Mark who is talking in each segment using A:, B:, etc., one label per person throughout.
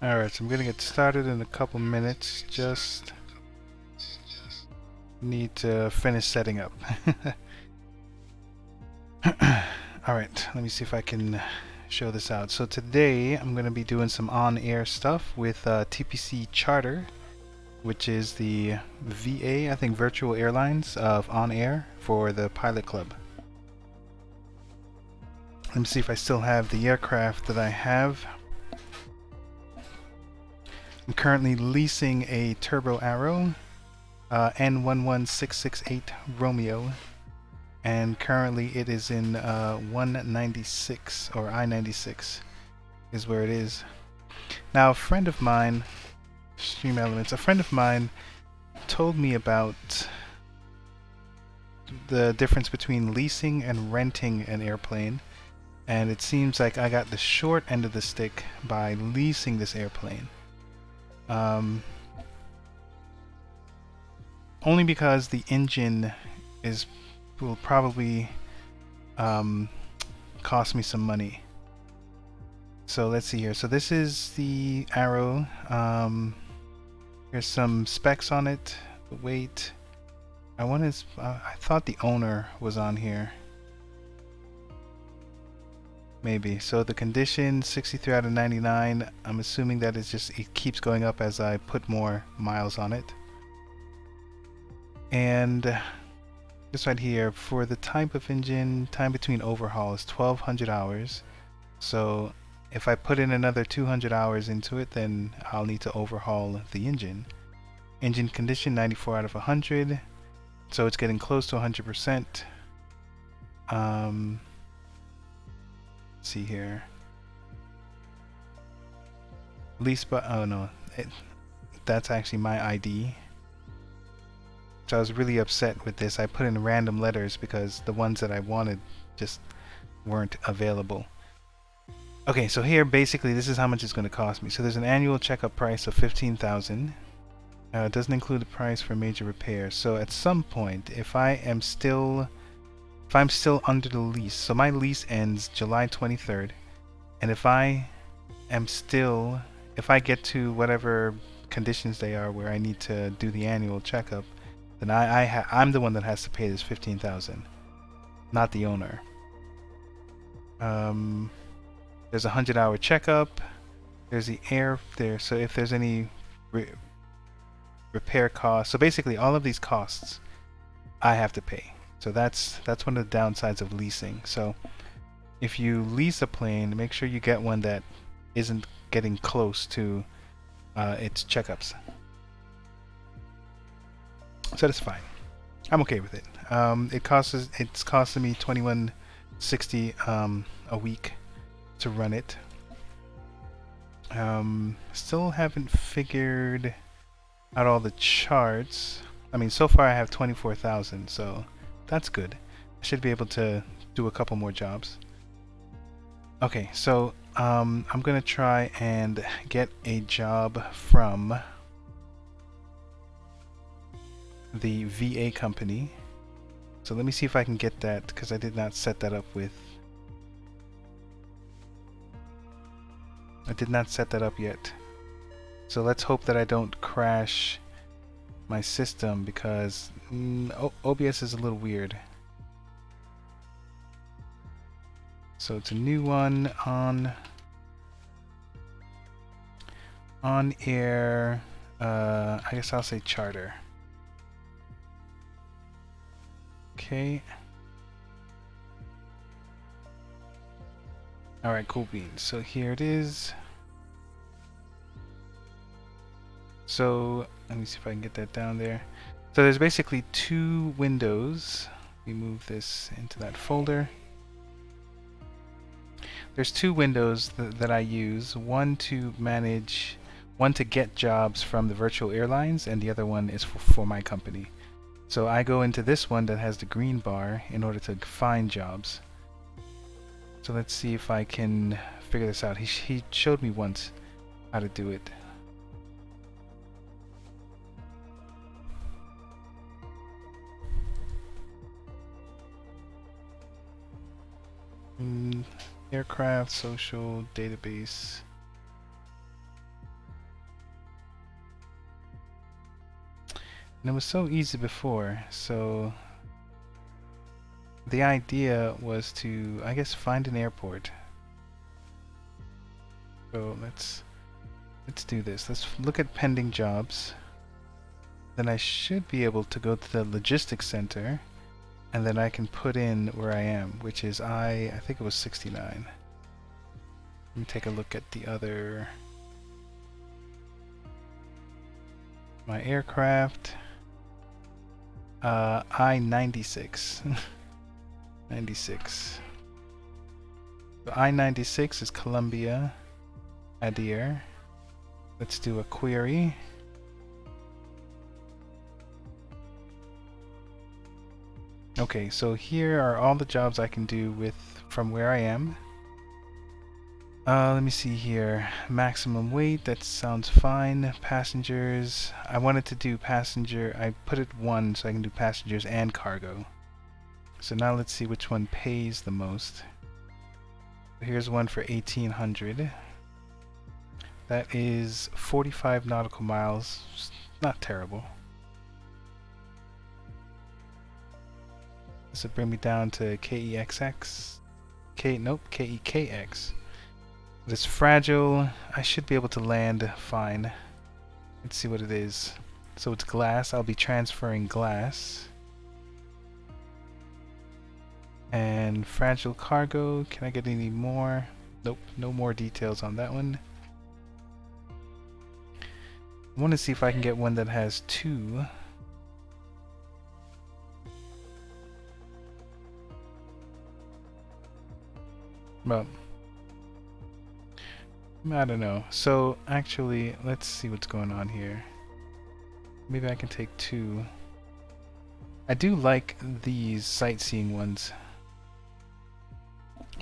A: Alright, so I'm gonna get started in a couple minutes. Just need to finish setting up. Alright, let me see if I can show this out. So today I'm gonna be doing some on-air stuff with TPC Charter, which is the VA, I think Virtual Airlines of on-air for the Pilot Club. Let me see if I still have the aircraft that I have. I'm currently leasing a Turbo Arrow N11668 Romeo, and currently it is in 196 or I-96 is where it is. Now a friend of mine, Stream Elements, a friend of mine told me about the difference between leasing and renting an airplane, and it seems like I got the short end of the stick by leasing this airplane. Only because the engine will probably cost me some money. So let's see here. So this is the Arrow. Here's some specs on it. The weight. I thought the owner was on here. Maybe. So the condition, 63 out of 99. I'm assuming that it keeps going up as I put more miles on it. And this right here, for the type of engine, time between overhaul is 1200 hours. So if I put in another 200 hours into it, then I'll need to overhaul the engine. Engine condition, 94 out of 100. So it's getting close to 100%. Let's see here. Lease, but oh no, that's actually my ID. So I was really upset with this. I put in random letters because the ones that I wanted just weren't available. Okay, so here basically this is how much it's going to cost me. So there's an annual checkup price of $15,000. It doesn't include the price for major repairs. So at some point, if I'm still under the lease, so my lease ends July 23rd, and if I get to whatever conditions they are where I need to do the annual checkup, then I'm the one that has to pay this $15,000, not the owner. There's a 100-hour checkup. There's the air there, so if there's any repair costs, so basically all of these costs I have to pay. So that's one of the downsides of leasing. So if you lease a plane, make sure you get one that isn't getting close to its checkups. So that's fine. I'm okay with it. It's costing me $21.60 a week to run it. Still haven't figured out all the charts. I mean, so far I have 24,000, so that's good. I should be able to do a couple more jobs. Okay, so I'm gonna try and get a job from the VA company. So let me see if I can get that, because I did not set that up yet. So let's hope that I don't crash my system, because OBS is a little weird. So it's a new one on air. I guess I'll say Charter. Okay. Alright, cool beans. So here it is. So let me see if I can get that down there. So there's basically two windows. We move this into that folder. There's two windows that I use. One to get jobs from the virtual airlines, and the other one is for my company. So I go into this one that has the green bar in order to find jobs. So let's see if I can figure this out. He showed me once how to do it. Aircraft, social, database. And it was so easy before, so the idea was to, I guess, find an airport. So let's do this. Let's look at pending jobs. Then I should be able to go to the logistics center, and then I can put in where I am, which is I think it was 69. Let me take a look at the other. My aircraft. I-96. 96. So I-96 is Columbia, Adair. Let's do a query. Okay, so here are all the jobs I can do with from where I am. Let me see here. Maximum weight, that sounds fine. Passengers, I wanted to do passenger. I put it 1 so I can do passengers and cargo. So now let's see which one pays the most. Here's one for 1800. That is 45 nautical miles. Not terrible. This would bring me down to KEXX. KEKX. But it's fragile. I should be able to land fine. Let's see what it is. So it's glass. I'll be transferring glass. And fragile cargo. Can I get any more? Nope, no more details on that one. I want to see if I can get one that has 2. Well, I don't know. So actually, let's see what's going on here. Maybe I can take 2. I do like these sightseeing ones.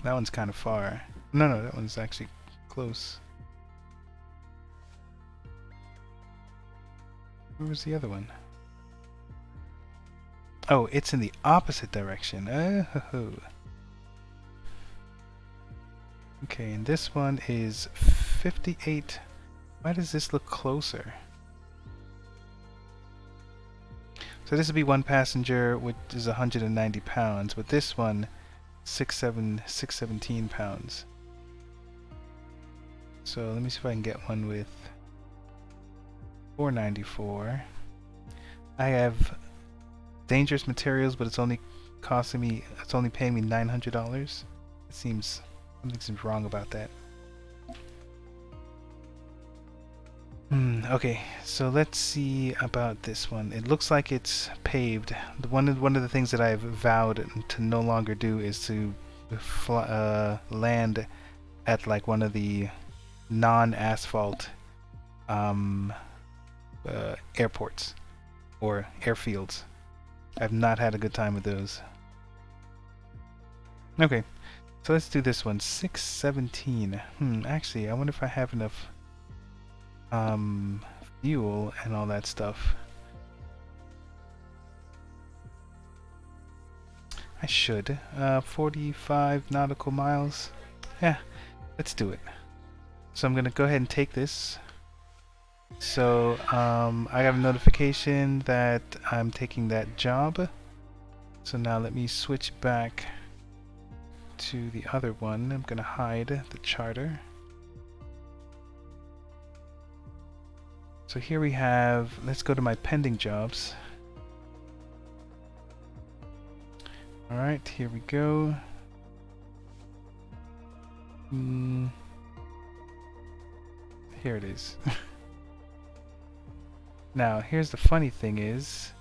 A: That one's kind of far. No, that one's actually close. Where was the other one? Oh, it's in the opposite direction. Oh. Okay, and this one is 58. Why does this look closer? So this would be 1 passenger, which is 190 pounds, but this one, 617 pounds. So let me see if I can get one with 494. I have dangerous materials, but it's only costing me, it's only paying me $900. It seems, something seems wrong about that. Okay, so let's see about this one. It looks like it's paved. One of the things that I've vowed to no longer do is to land at like one of the non-asphalt airports or airfields. I've not had a good time with those. Okay, so let's do this one. 617. Actually, I wonder if I have enough fuel and all that stuff. I should. 45 nautical miles. Yeah, let's do it. So I'm gonna go ahead and take this. So I got a notification that I'm taking that job. So now let me switch back to the other one. I'm gonna hide the charter. So here we have, let's go to my pending jobs. Alright, here we go. Here it is. Now, here's the funny thing is,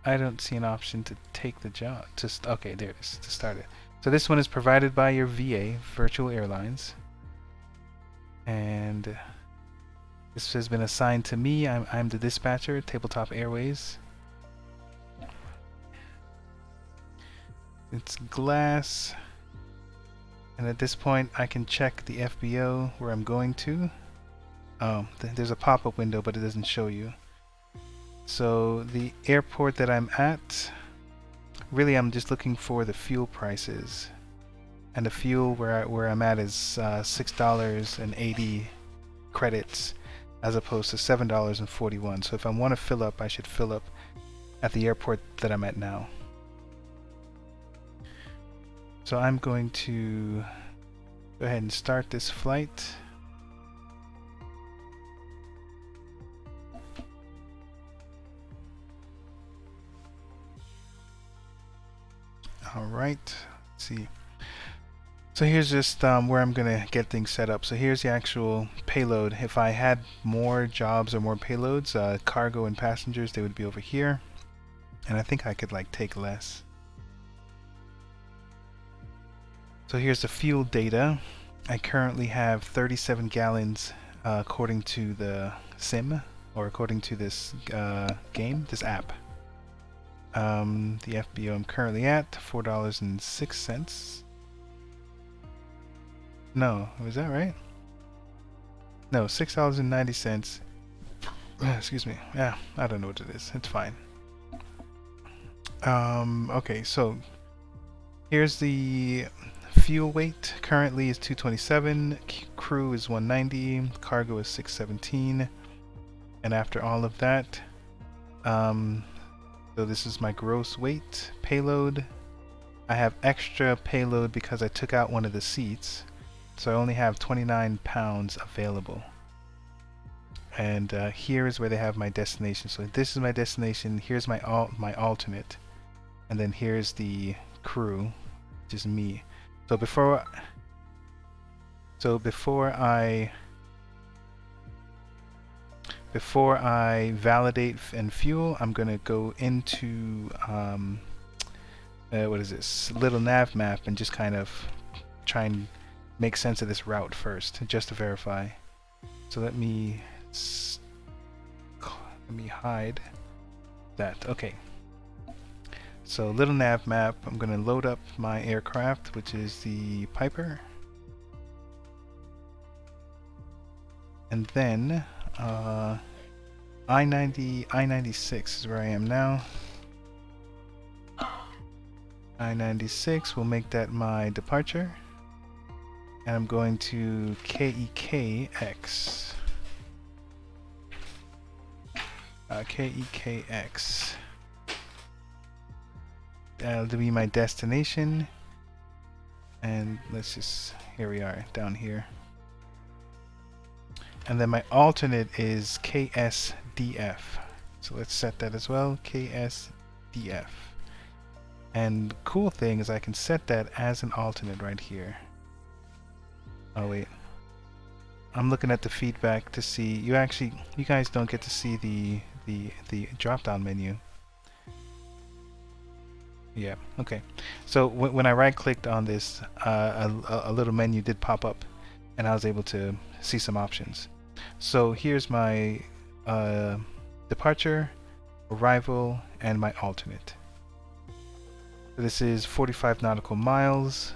A: I don't see an option to take the job. Okay, there it is, to start it. So this one is provided by your VA, Virtual Airlines. And this has been assigned to me. I'm the dispatcher, Tabletop Airways. It's glass. And at this point I can check the FBO where I'm going to. Oh, there's a pop-up window, but it doesn't show you. So the airport that I'm at, really I'm just looking for the fuel prices. And the fuel where I'm at is $6.80 credits. as opposed to $7.41. So if I want to fill up, I should fill up at the airport that I'm at now. So I'm going to go ahead and start this flight. All right, let's see. So here's just where I'm gonna get things set up. So here's the actual payload. If I had more jobs or more payloads, cargo and passengers, they would be over here. And I think I could like take less. So here's the fuel data. I currently have 37 gallons according to the sim, or according to this game, this app. The FBO I'm currently at $4.06. No, was that right? No, $6.90. Excuse me. Yeah, I don't know what it is. It's fine. Okay, so here's the fuel weight. Currently is 227. Crew is 190. Cargo is 617. And after all of that, so this is my gross weight. Payload. I have extra payload because I took out one of the seats. So I only have 29 pounds available. And here is where they have my destination. So this is my destination. Here's my alternate. And then here's the crew, which is me. So before I validate and fuel, I'm gonna go into what is this little nav map and just kind of try and make sense of this route first, just to verify. So let me hide that. Okay. So little nav map. I'm gonna load up my aircraft, which is the Piper, and then I-96 is where I am now. I-96 will make that my departure. And I'm going to KEKX. KEKX. That'll be my destination. And let's just, here we are, down here. And then my alternate is KSDF. So let's set that as well, KSDF. And the cool thing is I can set that as an alternate right here. Oh wait, I'm looking at the feedback to see. You guys don't get to see the drop-down menu. Yeah, okay. So when I right-clicked on this, a little menu did pop up, and I was able to see some options. So here's my departure, arrival, and my alternate. So this is 45 nautical miles.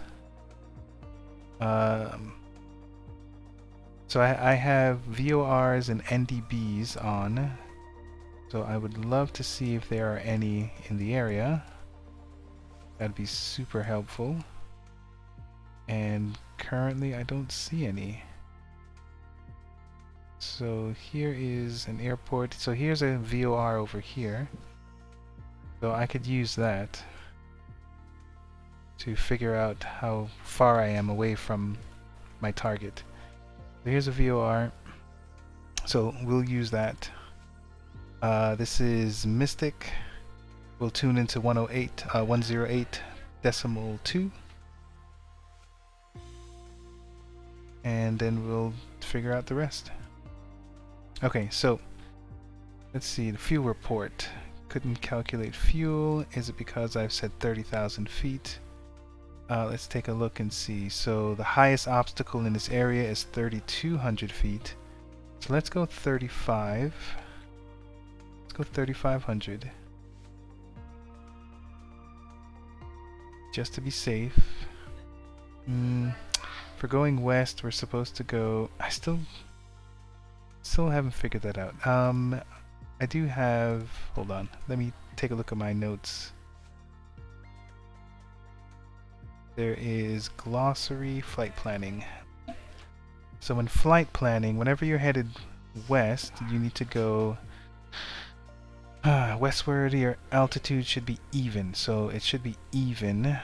A: So I have VORs and NDBs on, so I would love to see if there are any in the area. That'd be super helpful. And currently I don't see any. So here is an airport. So here's a VOR over here. So I could use that to figure out how far I am away from my target. So here's a VOR, so we'll use that. This is Mystic. We'll tune into 108.2, and then we'll figure out the rest. Okay, so let's see the fuel report. Couldn't calculate fuel. Is it because I've said 30,000 feet? Let's take a look and see. So the highest obstacle in this area is 3,200 feet. So let's go 35. Let's go 3,500. Just to be safe. For going west, we're supposed to go... I still haven't figured that out. I do have... Hold on. Let me take a look at my notes. There is glossary flight planning. So in flight planning, whenever you're headed west, you need to go westward. Your altitude should be even, so it should be even.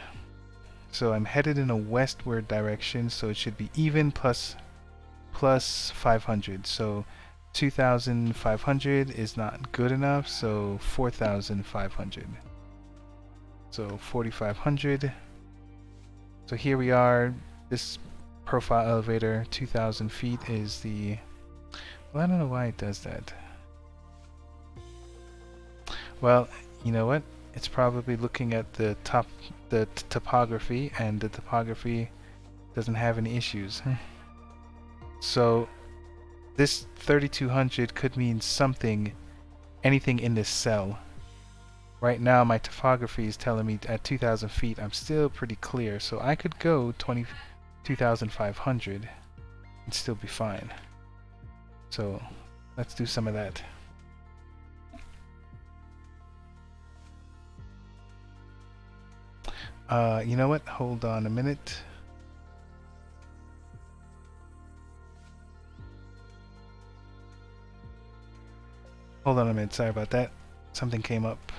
A: So I'm headed in a westward direction, so it should be even plus 500. So 2,500 is not good enough, so 4,500. So 4,500. So here we are. This profile elevator, 2,000 feet, is the... Well, I don't know why it does that. Well, you know what? It's probably looking at the topography, and the topography doesn't have any issues. So this 3,200 could mean something, anything in this cell. Right now my topography is telling me at 2,000 feet I'm still pretty clear, so I could go 22,500 and still be fine. So let's do some of that. You know what? Hold on a minute. Hold on a minute. Sorry about that. Something came up.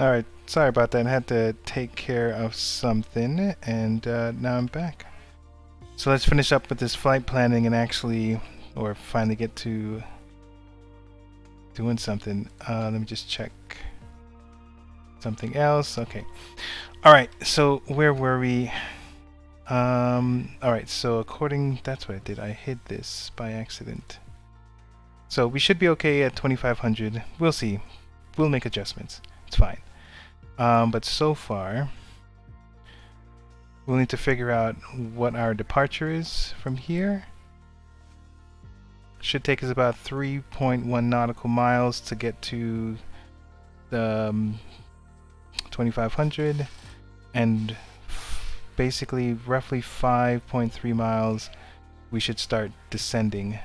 A: Alright, sorry about that. I had to take care of something, and now I'm back. So let's finish up with this flight planning and actually, or finally get to doing something. Let me just check something else. Okay. Alright, so where were we? Alright, so that's what I did. I hid this by accident. So we should be okay at 2500. We'll see. We'll make adjustments. It's fine. But so far, we'll need to figure out what our departure is from here. Should take us about 3.1 nautical miles to get to the 2500, and basically roughly 5.3 miles we should start descending.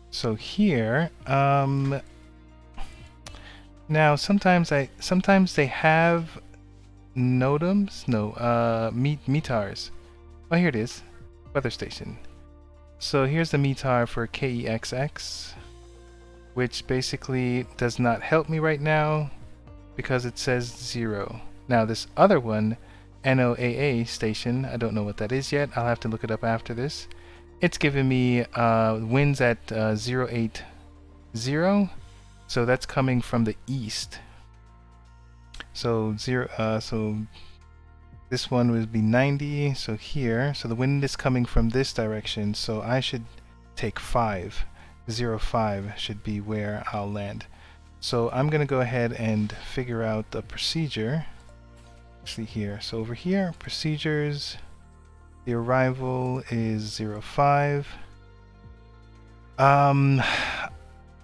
A: So here, now sometimes they have NOTAMs, METARs. Oh, here it is, weather station. So here's the METAR for KEXX, which basically does not help me right now because it says 0. Now this other one, NOAA station, I don't know what that is yet. I'll have to look it up after this. It's giving me winds at 080, so that's coming from the east. So so this one would be 90. So here, so the wind is coming from this direction. So I should take 5. 05 should be where I'll land. So I'm gonna go ahead and figure out the procedure. Actually here. So over here, procedures. The arrival is 05.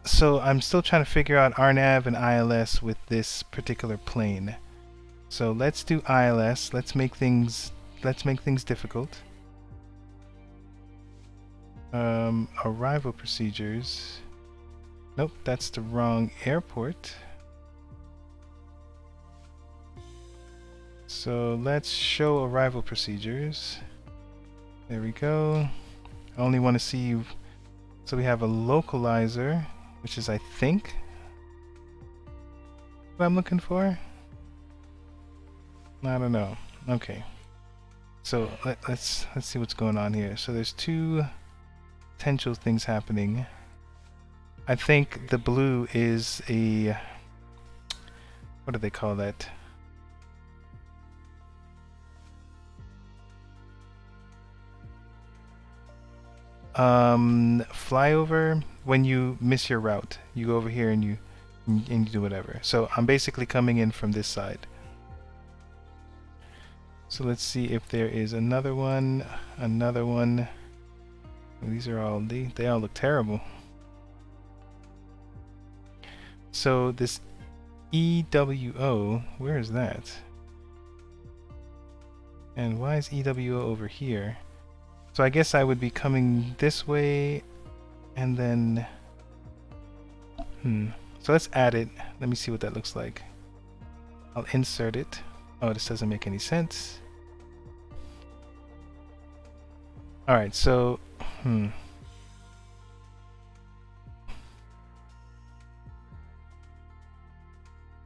A: So I'm still trying to figure out RNAV and ILS with this particular plane. So let's do ILS. Let's make things difficult. Arrival procedures. Nope, that's the wrong airport. So let's show arrival procedures. There we go. I only want to see, so we have a localizer, which is, I think, what I'm looking for. I don't know. Okay. So let's see what's going on here. So there's two potential things happening. I think the blue is a, what do they call that? Flyover. When you miss your route, you go over here and you do whatever. So I'm basically coming in from this side. So let's see if there is another one. These are all, they all look terrible. So this EWO, where is that? And why is EWO over here? So I guess I would be coming this way, and then so let's add it. Let me see what that looks like. I'll insert it. Oh, this doesn't make any sense. Alright, so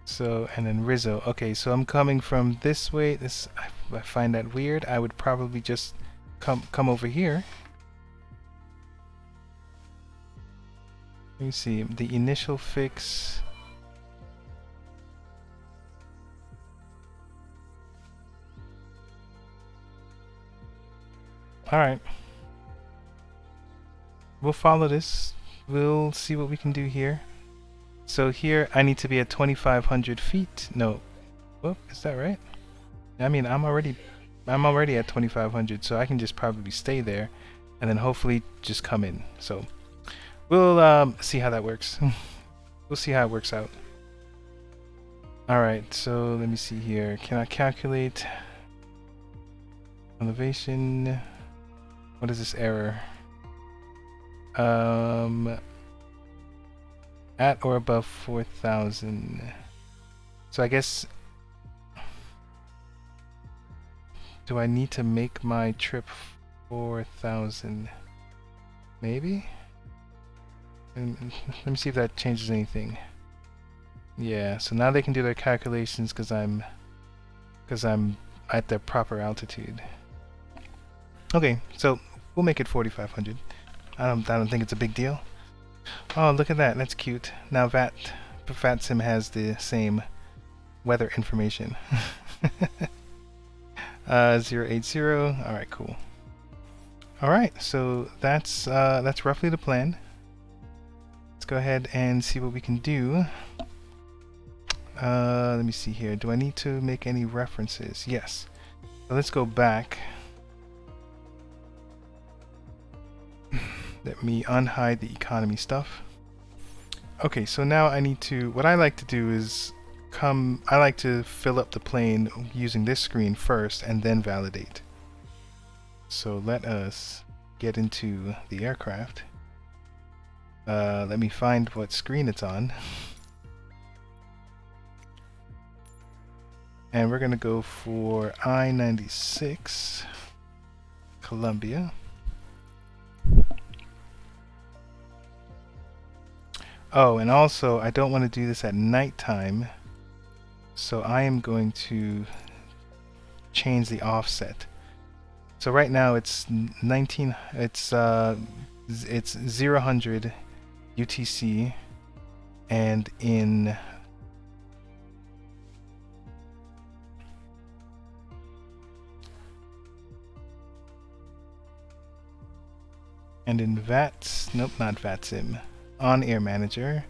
A: so, and then Rizzo. Okay, so I'm coming from this way. I find that weird. I would probably just come over here. Let me see the initial fix. Alright. We'll follow this. We'll see what we can do here. So here I need to be at 2,500 feet. No. Whoop, is that right? I mean, I'm already at 2,500, so I can just probably stay there and then hopefully just come in. So we'll see how that works. We'll see how it works out. Alright, so let me see here. Can I calculate elevation? What is this error? At or above 4,000. So I guess, do I need to make my trip 4,000? Maybe? And let me see if that changes anything. Yeah, so now they can do their calculations because I'm at the proper altitude. Okay, so we'll make it 4,500. I don't think it's a big deal. Oh, look at that. That's cute. Now VATSIM has the same weather information. 080. All right, cool. All right, so that's roughly the plan. Let's go ahead and see what we can do. Let me see here. Do I need to make any references? Yes. So let's go back. Let me unhide the economy stuff. Okay, so now I need to, what I like to do is I like to fill up the plane using this screen first and then validate. So let us get into the aircraft. Let me find what screen it's on. And we're gonna go for I-96 Columbia. Oh, and also I don't want to do this at nighttime, so I am going to change the offset. So right now it's 0 100 UTC, and in VATS, nope, not VATSIM, OnAir Manager,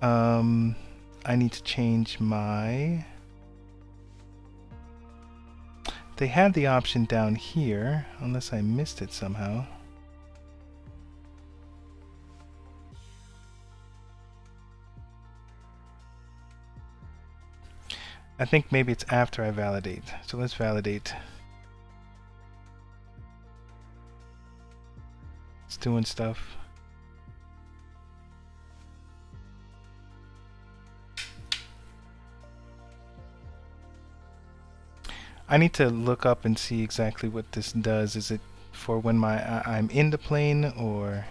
A: I need to change my, they had the option down here, unless I missed it somehow. I think maybe it's after I validate. So let's validate. It's doing stuff. I need to look up and see exactly what this does. Is it for when I'm in the plane, or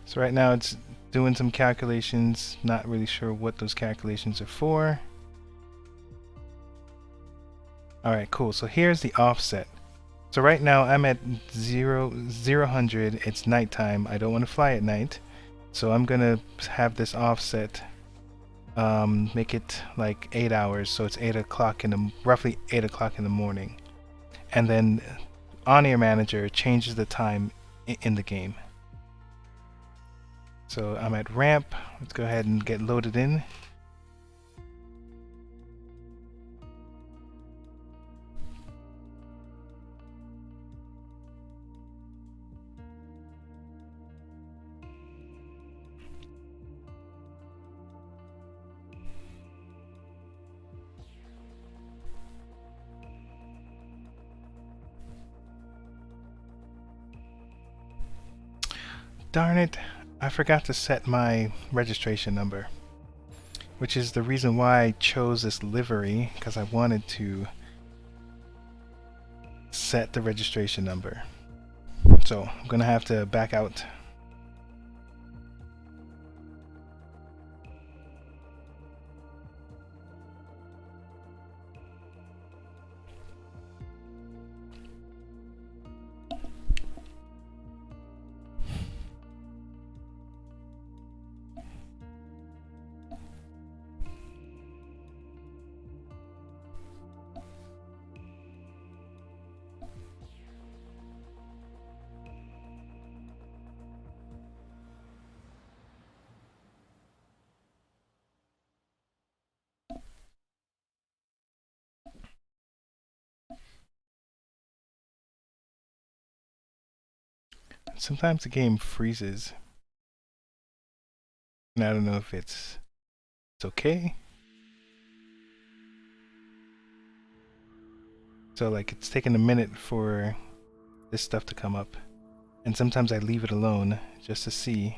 A: so right now it's doing some calculations, not really sure what those calculations are for. Alright, cool. So here's the offset. So right now I'm at 0 100, it's nighttime, I don't want to fly at night. So I'm gonna have this offset, make it like 8 hours, so it's 8 o'clock roughly 8 o'clock in the morning. And then OnAir Manager changes the time in the game. So I'm at ramp. Let's go ahead and get loaded in. Darn it, I forgot to set my registration number, which is the reason why I chose this livery, because I wanted to set the registration number. So I'm gonna have to back out. Sometimes the game freezes, and I don't know if it's okay. So like it's taking a minute for this stuff to come up, and sometimes I leave it alone just to see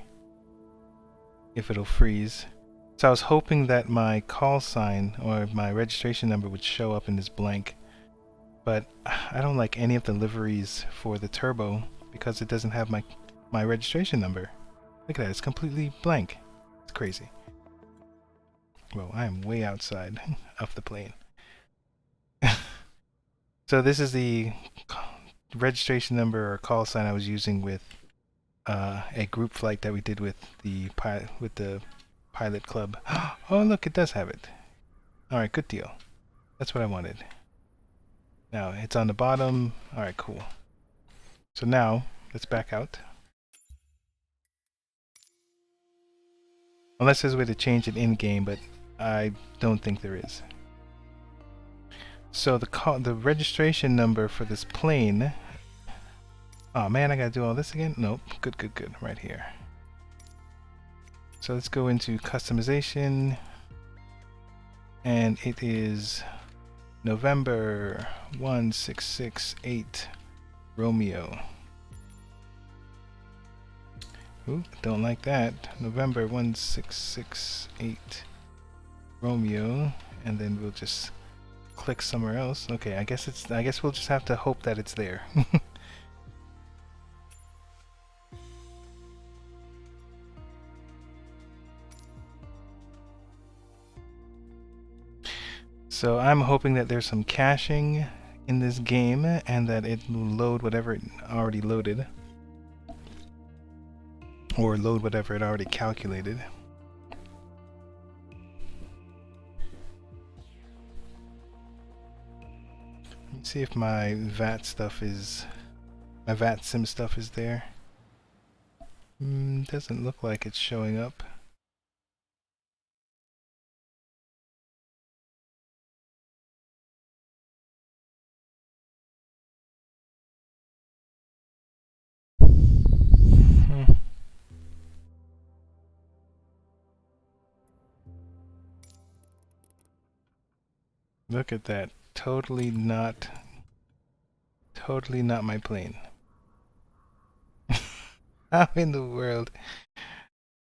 A: if it'll freeze. So I was hoping that my call sign or my registration number would show up in this blank, But I don't like any of the liveries for the turbo because it doesn't have my registration number. Look at that, it's completely blank. It's crazy. Whoa, I am way outside of the plane. So this is the registration number or call sign I was using with a group flight that we did with the pilot club. Oh, look, it does have it. All right, good deal. That's what I wanted. Now it's on the bottom. All right, cool. So now let's back out. Unless there's a way to change it in game, but I don't think there is. So the registration number for this plane. Oh man, I gotta do all this again? Nope. Good, good, good. Right here. So let's go into customization. And it is November 1668 Romeo. Ooh, don't like that. November 1668 Romeo. And then we'll just click somewhere else. Okay, I guess we'll just have to hope that it's there. So I'm hoping that there's some caching in this game and that it will load whatever it already loaded. Or load whatever it already calculated. Let's see if my VAT sim stuff is there. Doesn't look like it's showing up. Look at that. Totally not my plane. How in the world?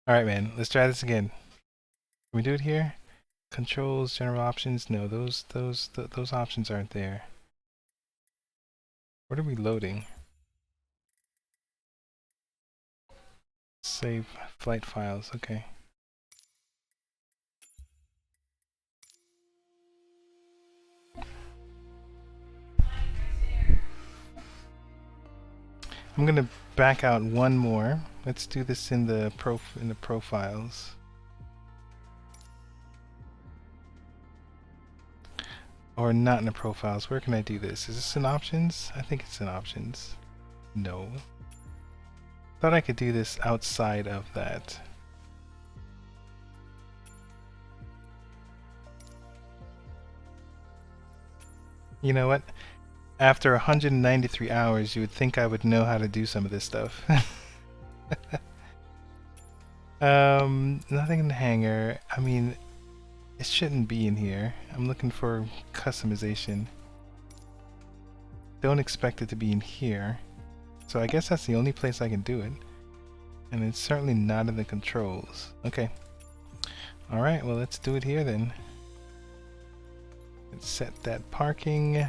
A: Alright, man. Let's try this again. Can we do it here? Controls, general options? No, those options aren't there. What are we loading? Save flight files. Okay. I'm gonna back out one more. Let's do this in the profiles. Or not in the profiles. Where can I do this? Is this in options? I think it's in options. No. Thought I could do this outside of that. You know what? After 193 hours, you would think I would know how to do some of this stuff. Nothing in the hangar. I mean, it shouldn't be in here. I'm looking for customization. Don't expect it to be in here. So I guess that's the only place I can do it. And it's certainly not in the controls. Okay. Alright, well let's do it here then. Let's set that parking.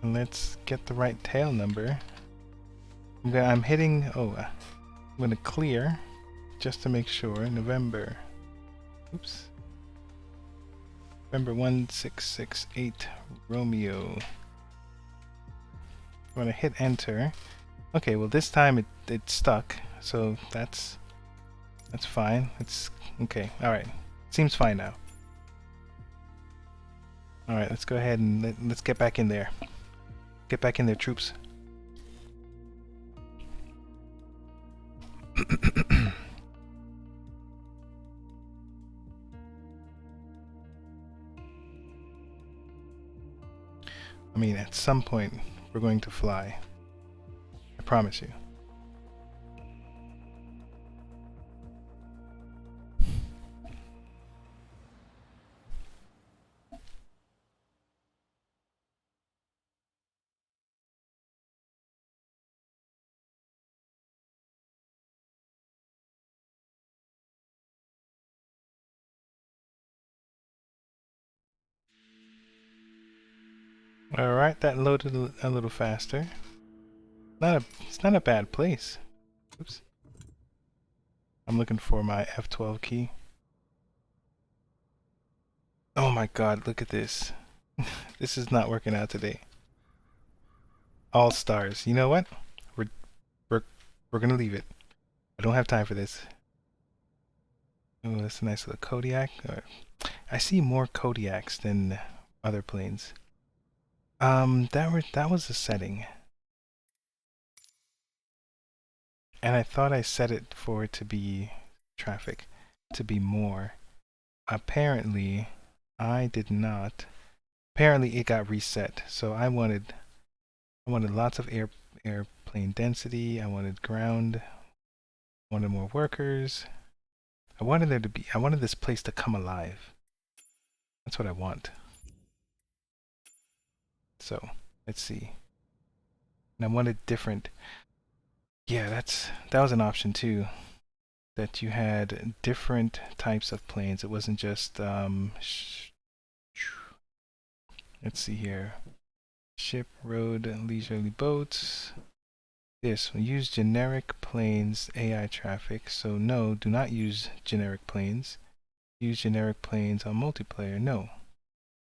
A: And let's get the right tail number. I'm hitting, I'm gonna clear just to make sure. November. Oops. November 1668 Romeo. I'm gonna hit enter. Okay, well this time it stuck, so that's fine. It's okay. Alright. Seems fine now. Alright, let's go ahead and let's get back in there. Get back in there, troops. I mean, at some point, we're going to fly. I promise you. Alright, that loaded a little faster. It's not a bad place. Oops. I'm looking for my F12 key. Oh my god, look at this. This is not working out today. All stars. You know what? We're we're we're gonna leave it. I don't have time for this. Oh, that's a nice little Kodiak. I see more Kodiaks than other planes. That was the setting. And I thought I set it for it to be traffic, to be more. Apparently, I did not. Apparently, it got reset. So I wanted lots of airplane density. I wanted ground. I wanted more workers. I wanted this place to come alive. That's what I want. So let's see. And I wanted different. Yeah, that was an option too. That you had different types of planes. It wasn't just let's see here. Ship, road, leisurely boats. This, we use generic planes AI traffic. So no, do not use generic planes. Use generic planes on multiplayer. No.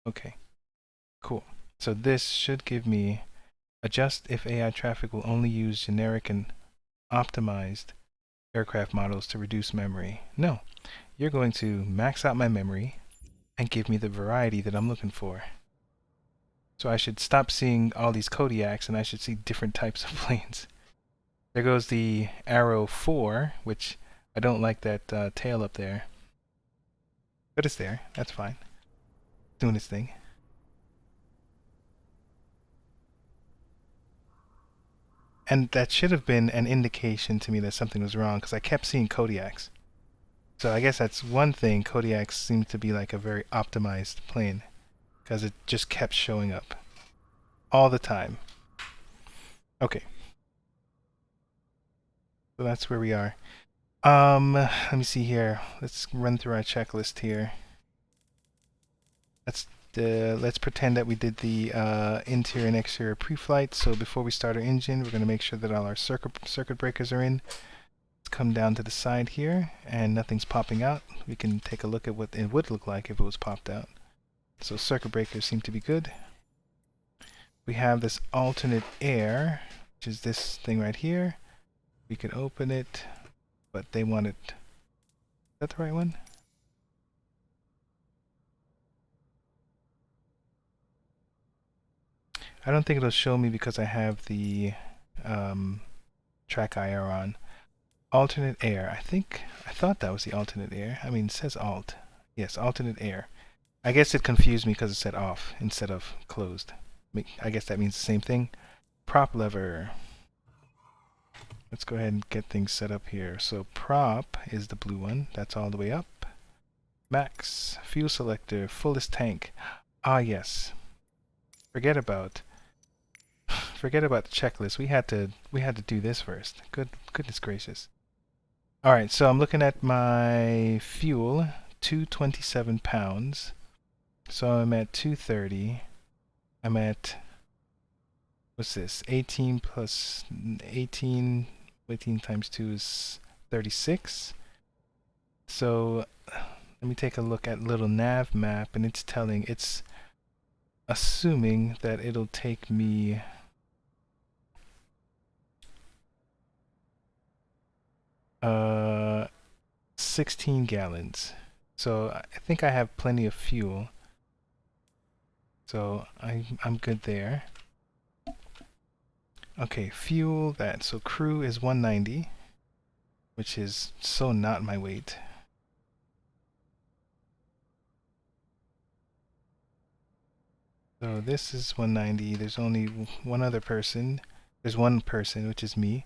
A: Okay. Cool. So this should give me adjust if AI traffic will only use generic and optimized aircraft models to reduce memory. No. You're going to max out my memory and give me the variety that I'm looking for. So I should stop seeing all these Kodiaks and I should see different types of planes. There goes the Arrow 4, which I don't like that tail up there. But it's there. That's fine. Doing its thing. And that should have been an indication to me that something was wrong because I kept seeing Kodiaks. So I guess that's one thing. Kodiaks seem to be like a very optimized plane because it just kept showing up all the time. Okay. So that's where we are. Let me see here. Let's run through our checklist here. Let's pretend that we did the interior and exterior pre-flight. So before we start our engine, we're going to make sure that all our circuit breakers are in. Let's come down to the side here, and nothing's popping out. We can take a look at what it would look like if it was popped out. So circuit breakers seem to be good. We have this alternate air, which is this thing right here. We can open it, but they want it. Is that the right one? I don't think it'll show me because I have the track IR on. Alternate air. I thought that was the alternate air. I mean, it says alt. Yes, alternate air. I guess it confused me because it said off instead of closed. I guess that means the same thing. Prop lever. Let's go ahead and get things set up here. So prop is the blue one. That's all the way up. Max. Fuel selector. Fullest tank. Ah, yes. Forget about the checklist. We had to do this first. Goodness gracious. All right, so I'm looking at my fuel, 227 pounds. So I'm at 230. I'm at, what's this? 18 plus 18. 18 times 2 is 36. So let me take a look at little nav map, and it's assuming that it'll take me 16 gallons. So I think I have plenty of fuel. So I'm good there. Okay, fuel that. So crew is 190, which is so not my weight. So this is 190. There's only one other person. There's one person, which is me.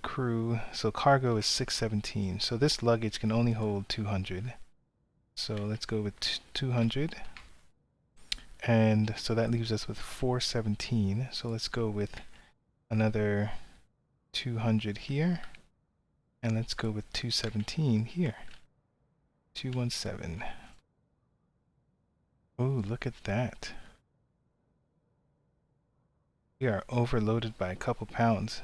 A: Crew. So cargo is 617. So this luggage can only hold 200. So let's go with 200. And so that leaves us with 417. So let's go with another 200 here. And let's go with 217 here. 217. Oh, look at that. We are overloaded by a couple pounds.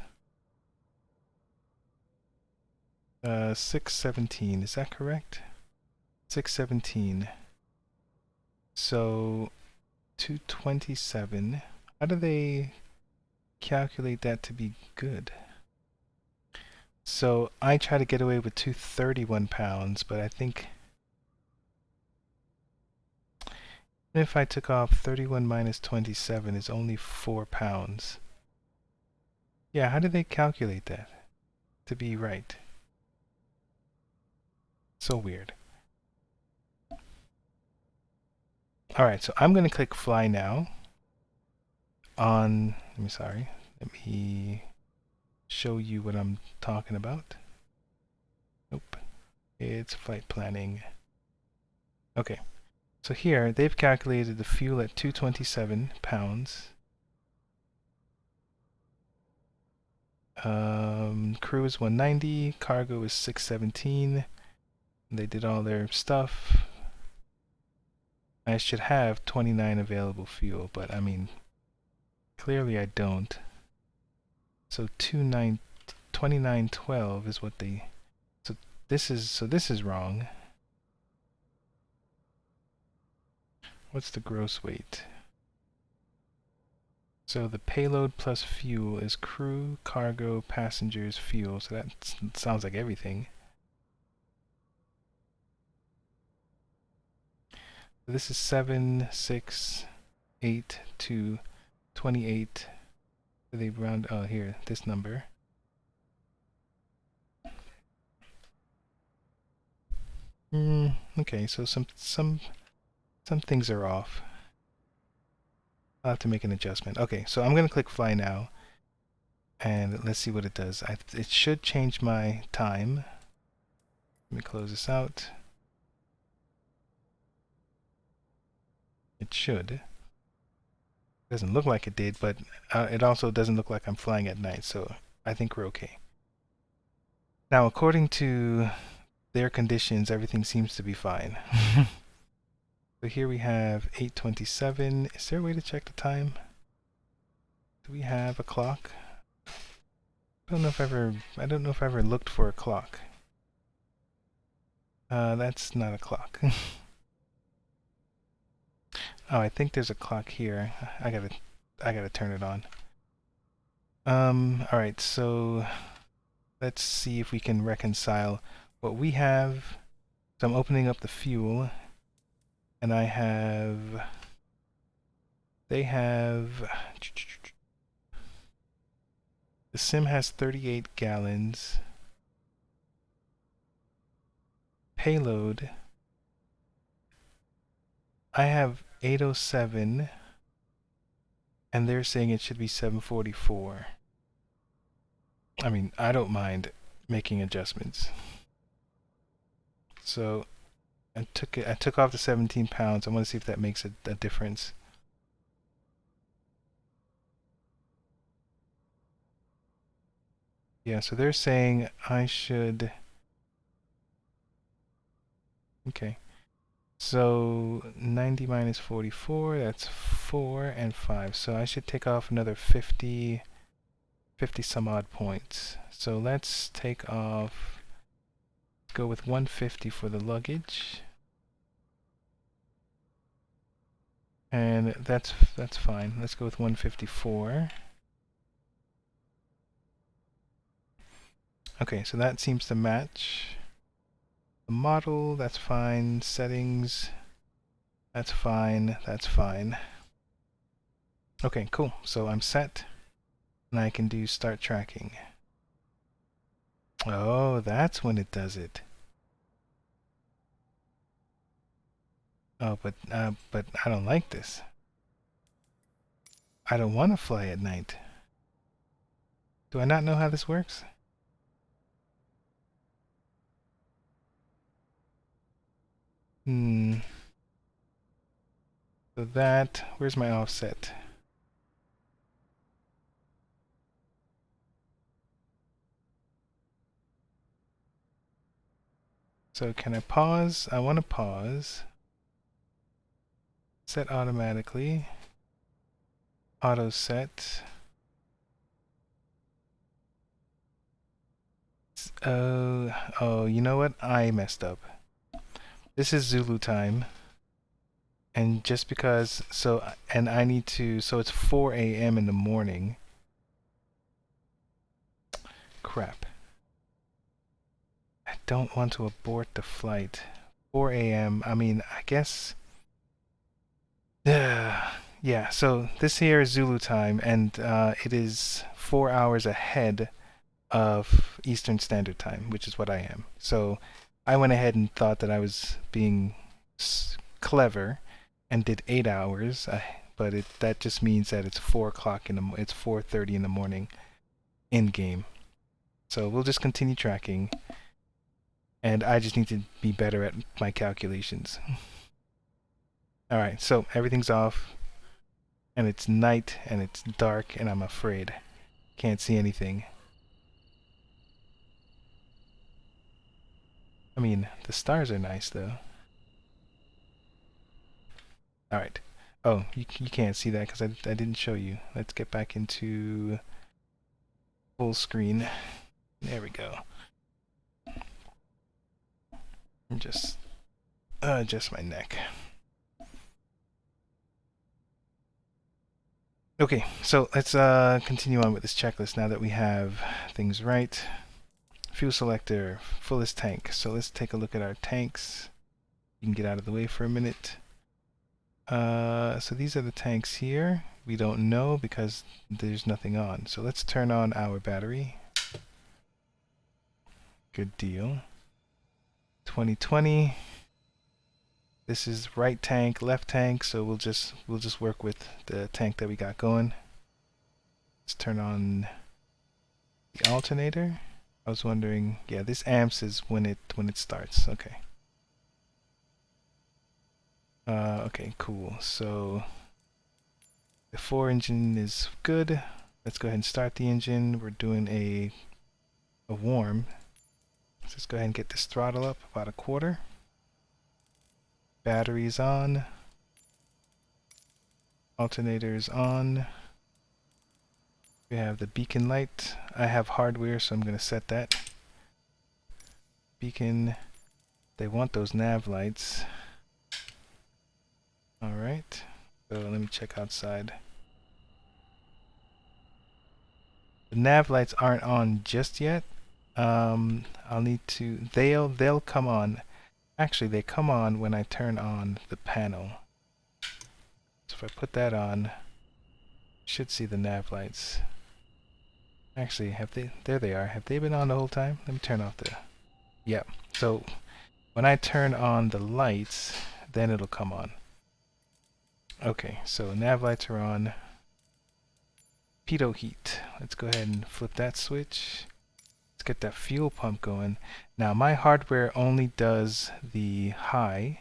A: 617, is that correct? 617. So 227. How do they calculate that to be good? So I try to get away with 231 pounds, but I think if I took off 31 minus 27 is only 4 pounds. Yeah, how do they calculate that to be right? So weird. Alright, so I'm going to click fly now on, let me show you what I'm talking about. Nope, it's flight planning. Okay, so here they've calculated the fuel at 227 pounds. Crew is 190, cargo is 617. They did all their stuff. I should have 29 available fuel, but I mean, clearly I don't. So 2912 is what they. So this is wrong. What's the gross weight? So the payload plus fuel is crew, cargo, passengers, fuel. So that sounds like everything. This is 7, 6, 8, 2, 28. So they round, oh here, this number. Okay, so some things are off. I'll have to make an adjustment. Okay, so I'm gonna click fly now, and let's see what it does. It should change my time. Let me close this out. It should. Doesn't look like it did, but it also doesn't look like I'm flying at night, so I think we're okay. Now, according to their conditions, everything seems to be fine. So here we have 8:27. Is there a way to check the time? Do we have a clock? I don't know if I ever looked for a clock. That's not a clock. Oh, I think there's a clock here. I gotta turn it on. Alright, so let's see if we can reconcile what we have. So I'm opening up the fuel, and they have, the sim has 38 gallons. Payload, I have 807, and they're saying it should be 744. I mean, I don't mind making adjustments. So I took off the 17 pounds. I want to see if that makes a difference. Yeah, so they're saying I should. Okay. So 90 minus 44, that's 4 and 5. So I should take off another 50 some odd points. So let's take off, go with 150 for the luggage. And that's fine. Let's go with 154. Okay, so that seems to match. The model, that's fine. Settings, that's fine. That's fine. Okay, cool. So I'm set, and I can do start tracking. Oh, that's when it does it. Oh, but I don't like this. I don't want to fly at night. Do I not know how this works? So that, where's my offset? So can I pause? I want to pause. Set automatically. Auto set. Oh, you know what? I messed up. This is Zulu time. And just because, and I need to, so it's 4 a.m. in the morning. Crap. I don't want to abort the flight. 4 a.m. I mean, I guess. Yeah, so this here is Zulu time, and it is 4 hours ahead of Eastern Standard Time, which is what I am. So I went ahead and thought that I was being clever and did 8 hours, but that just means that it's 4 o'clock it's 4:30 in the morning in game. So we'll just continue tracking, and I just need to be better at my calculations. All right, so everything's off, and it's night, and it's dark, and I'm afraid. Can't see anything. I mean, the stars are nice, though. All right. Oh, you can't see that because I didn't show you. Let's get back into full screen. There we go. Just adjust my neck. Okay, so let's continue on with this checklist now that we have things right. Fuel selector, fullest tank. So let's take a look at our tanks. You can get out of the way for a minute. So these are the tanks here. We don't know because there's nothing on. So let's turn on our battery. Good deal. 2020. This is right tank, left tank, so we'll just work with the tank that we got going. Let's turn on the alternator. I was wondering, yeah, this amps is when it starts. Okay. Okay, cool. So the 4 engine is good. Let's go ahead and start the engine. We're doing a warm. Let's just go ahead and get this throttle up about a quarter. Batteries on. Alternators on. We have the beacon light. I have hardware, so I'm going to set that. Beacon. They want those nav lights. Alright. So let me check outside. The nav lights aren't on just yet. I'll need to. They'll come on. Actually, they come on when I turn on the panel. So if I put that on, you should see the nav lights. Actually, have they? There they are. Have they been on the whole time? Let me turn off the. Yep. So when I turn on the lights, then it'll come on. Okay. So nav lights are on. Pitot heat. Let's go ahead and flip that switch. Let's get that fuel pump going. Now my hardware only does the high,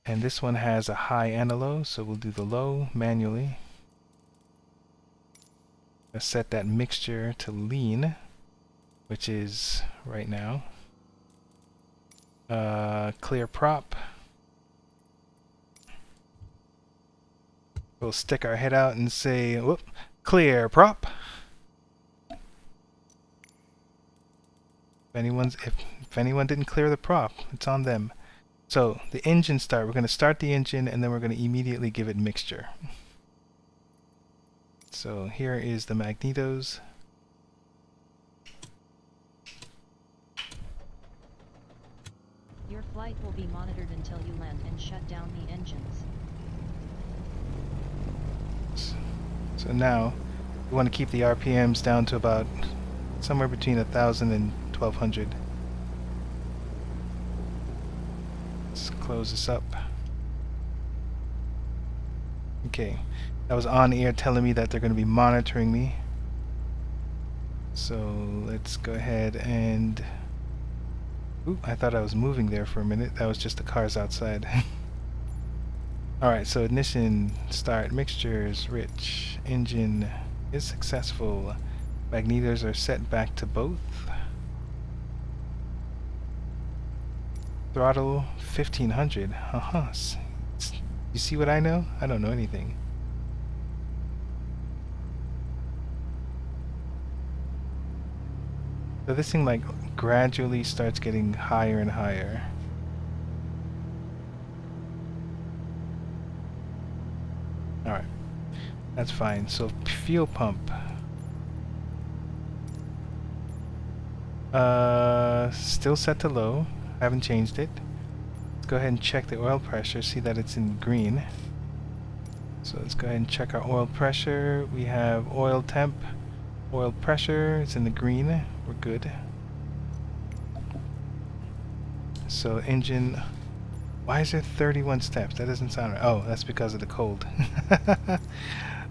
A: and this one has a high and a low, so we'll do the low manually. Let's set that mixture to lean, which is right now. Clear prop. We'll stick our head out and say, whoop, clear prop. If anyone didn't clear the prop, it's on them. So the engine start, we're going to start the engine and then we're going to immediately give it mixture. So here is the magnetos.
B: Your flight will be monitored until you land and shut down the engines.
A: So now we want to keep the RPMs down to about somewhere between 1,000 and 1,200. Let's close this up. Okay, that was OnAir telling me that they're going to be monitoring me. So let's go ahead and... Ooh, I thought I was moving there for a minute. That was just the cars outside. Alright, so ignition, start, mixtures, rich, engine is successful. Magnetos are set back to both. Throttle 1500. Uh-huh. You see what I know? I don't know anything. So this thing like gradually starts getting higher and higher. Alright, that's fine. So fuel pump. Still set to low. Haven't changed it. Let's go ahead and check the oil pressure, see that it's in green. So let's go ahead and check our oil pressure. We have oil temp, oil pressure, it's in the green. We're good. So engine, why is there 31 steps? That doesn't sound right. Oh, that's because of the cold.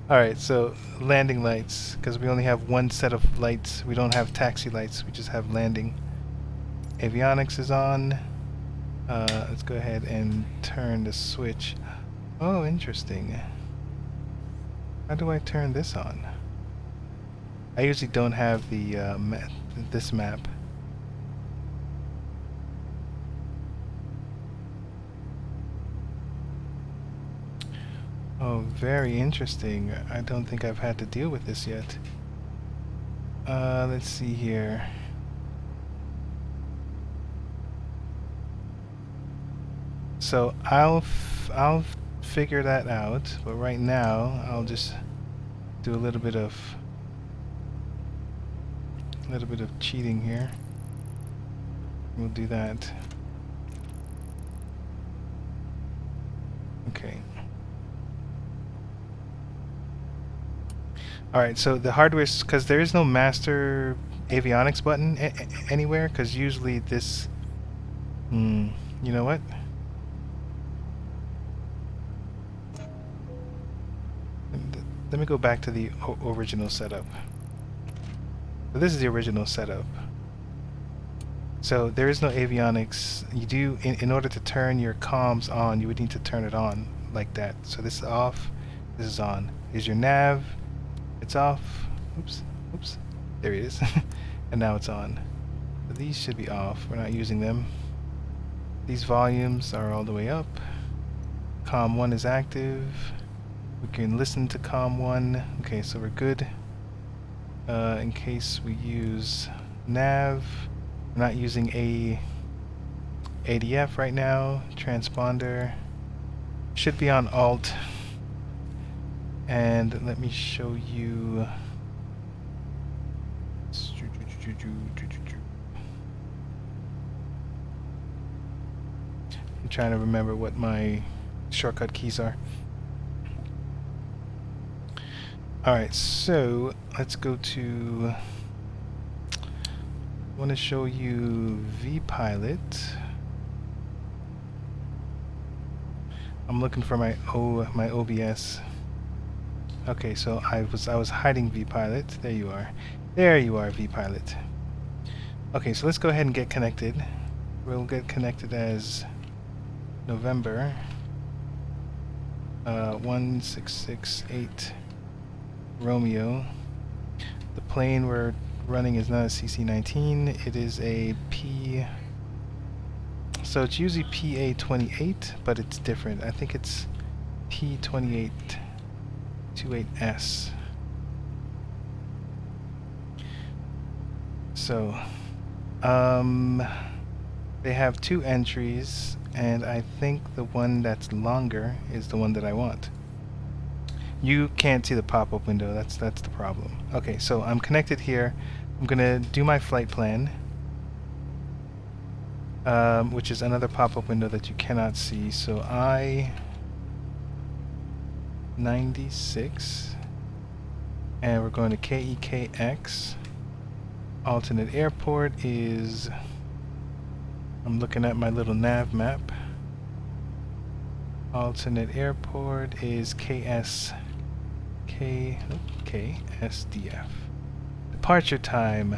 A: Alright, so landing lights, because we only have one set of lights. We don't have taxi lights, we just have landing. Avionics is on. Let's go ahead and turn the switch. Oh, interesting. How do I turn this on? I usually don't have the this map. Oh, very interesting. I don't think I've had to deal with this yet. Let's see here. So I'll figure that out, but right now I'll just do a little bit of cheating here. We'll do that. Okay. Alright, so the hardware, because there is no master avionics button anywhere, because usually this... you know what? Let me go back to the original setup. So this is the original setup. So there is no avionics. You do, in order to turn your comms on, you would need to turn it on like that. So this is off, this is on. Here's your nav, it's off. Oops, oops. There it is. And now it's on. So these should be off. We're not using them. These volumes are all the way up. COM 1 is active. We can listen to COM 1. Okay, so we're good. In case we use nav, we're not using ADF right now. Transponder should be on alt. And let me show you. I'm trying to remember what my shortcut keys are. Alright, so let's go to... I want to show you vPilot. I'm looking for my OBS. Okay, so I was hiding vPilot. There you are. There you are, vPilot. Okay, so let's go ahead and get connected. We'll get connected as November 1668 Romeo. The plane we're running is not a CC-19. It is a P. So it's usually PA-28, but it's different. I think it's P-2828S. So, they have two entries, and I think the one that's longer is the one that I want. You can't see the pop-up window, that's the problem. Okay, so I'm connected here. I'm gonna do my flight plan, which is another pop-up window that you cannot see. So I-96, and we're going to KEKX. Alternate airport is, I'm looking at my little nav map. Alternate airport is KSDF. Departure time.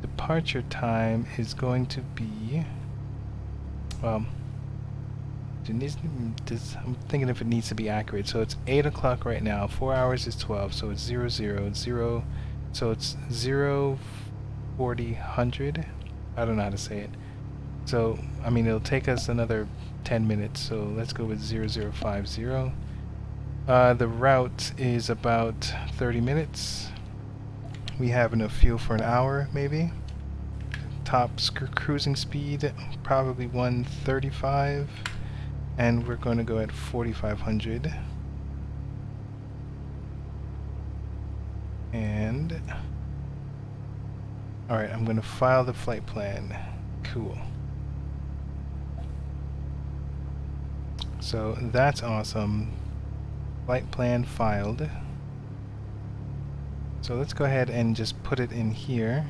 A: Departure time is going to be, well, I'm thinking if it needs to be accurate. So it's 8 o'clock right now. 4 hours is 12, so it's 00, 0. So it's 0:40. I don't know how to say it. So, I mean, it'll take us another 10 minutes, so let's go with 0050. The route is about 30 minutes. We have enough fuel for an hour, maybe. Top cruising speed, probably 135. And we're going to go at 4,500. And... Alright, I'm going to file the flight plan. Cool. So that's awesome. Flight plan filed. So let's go ahead and just put it in here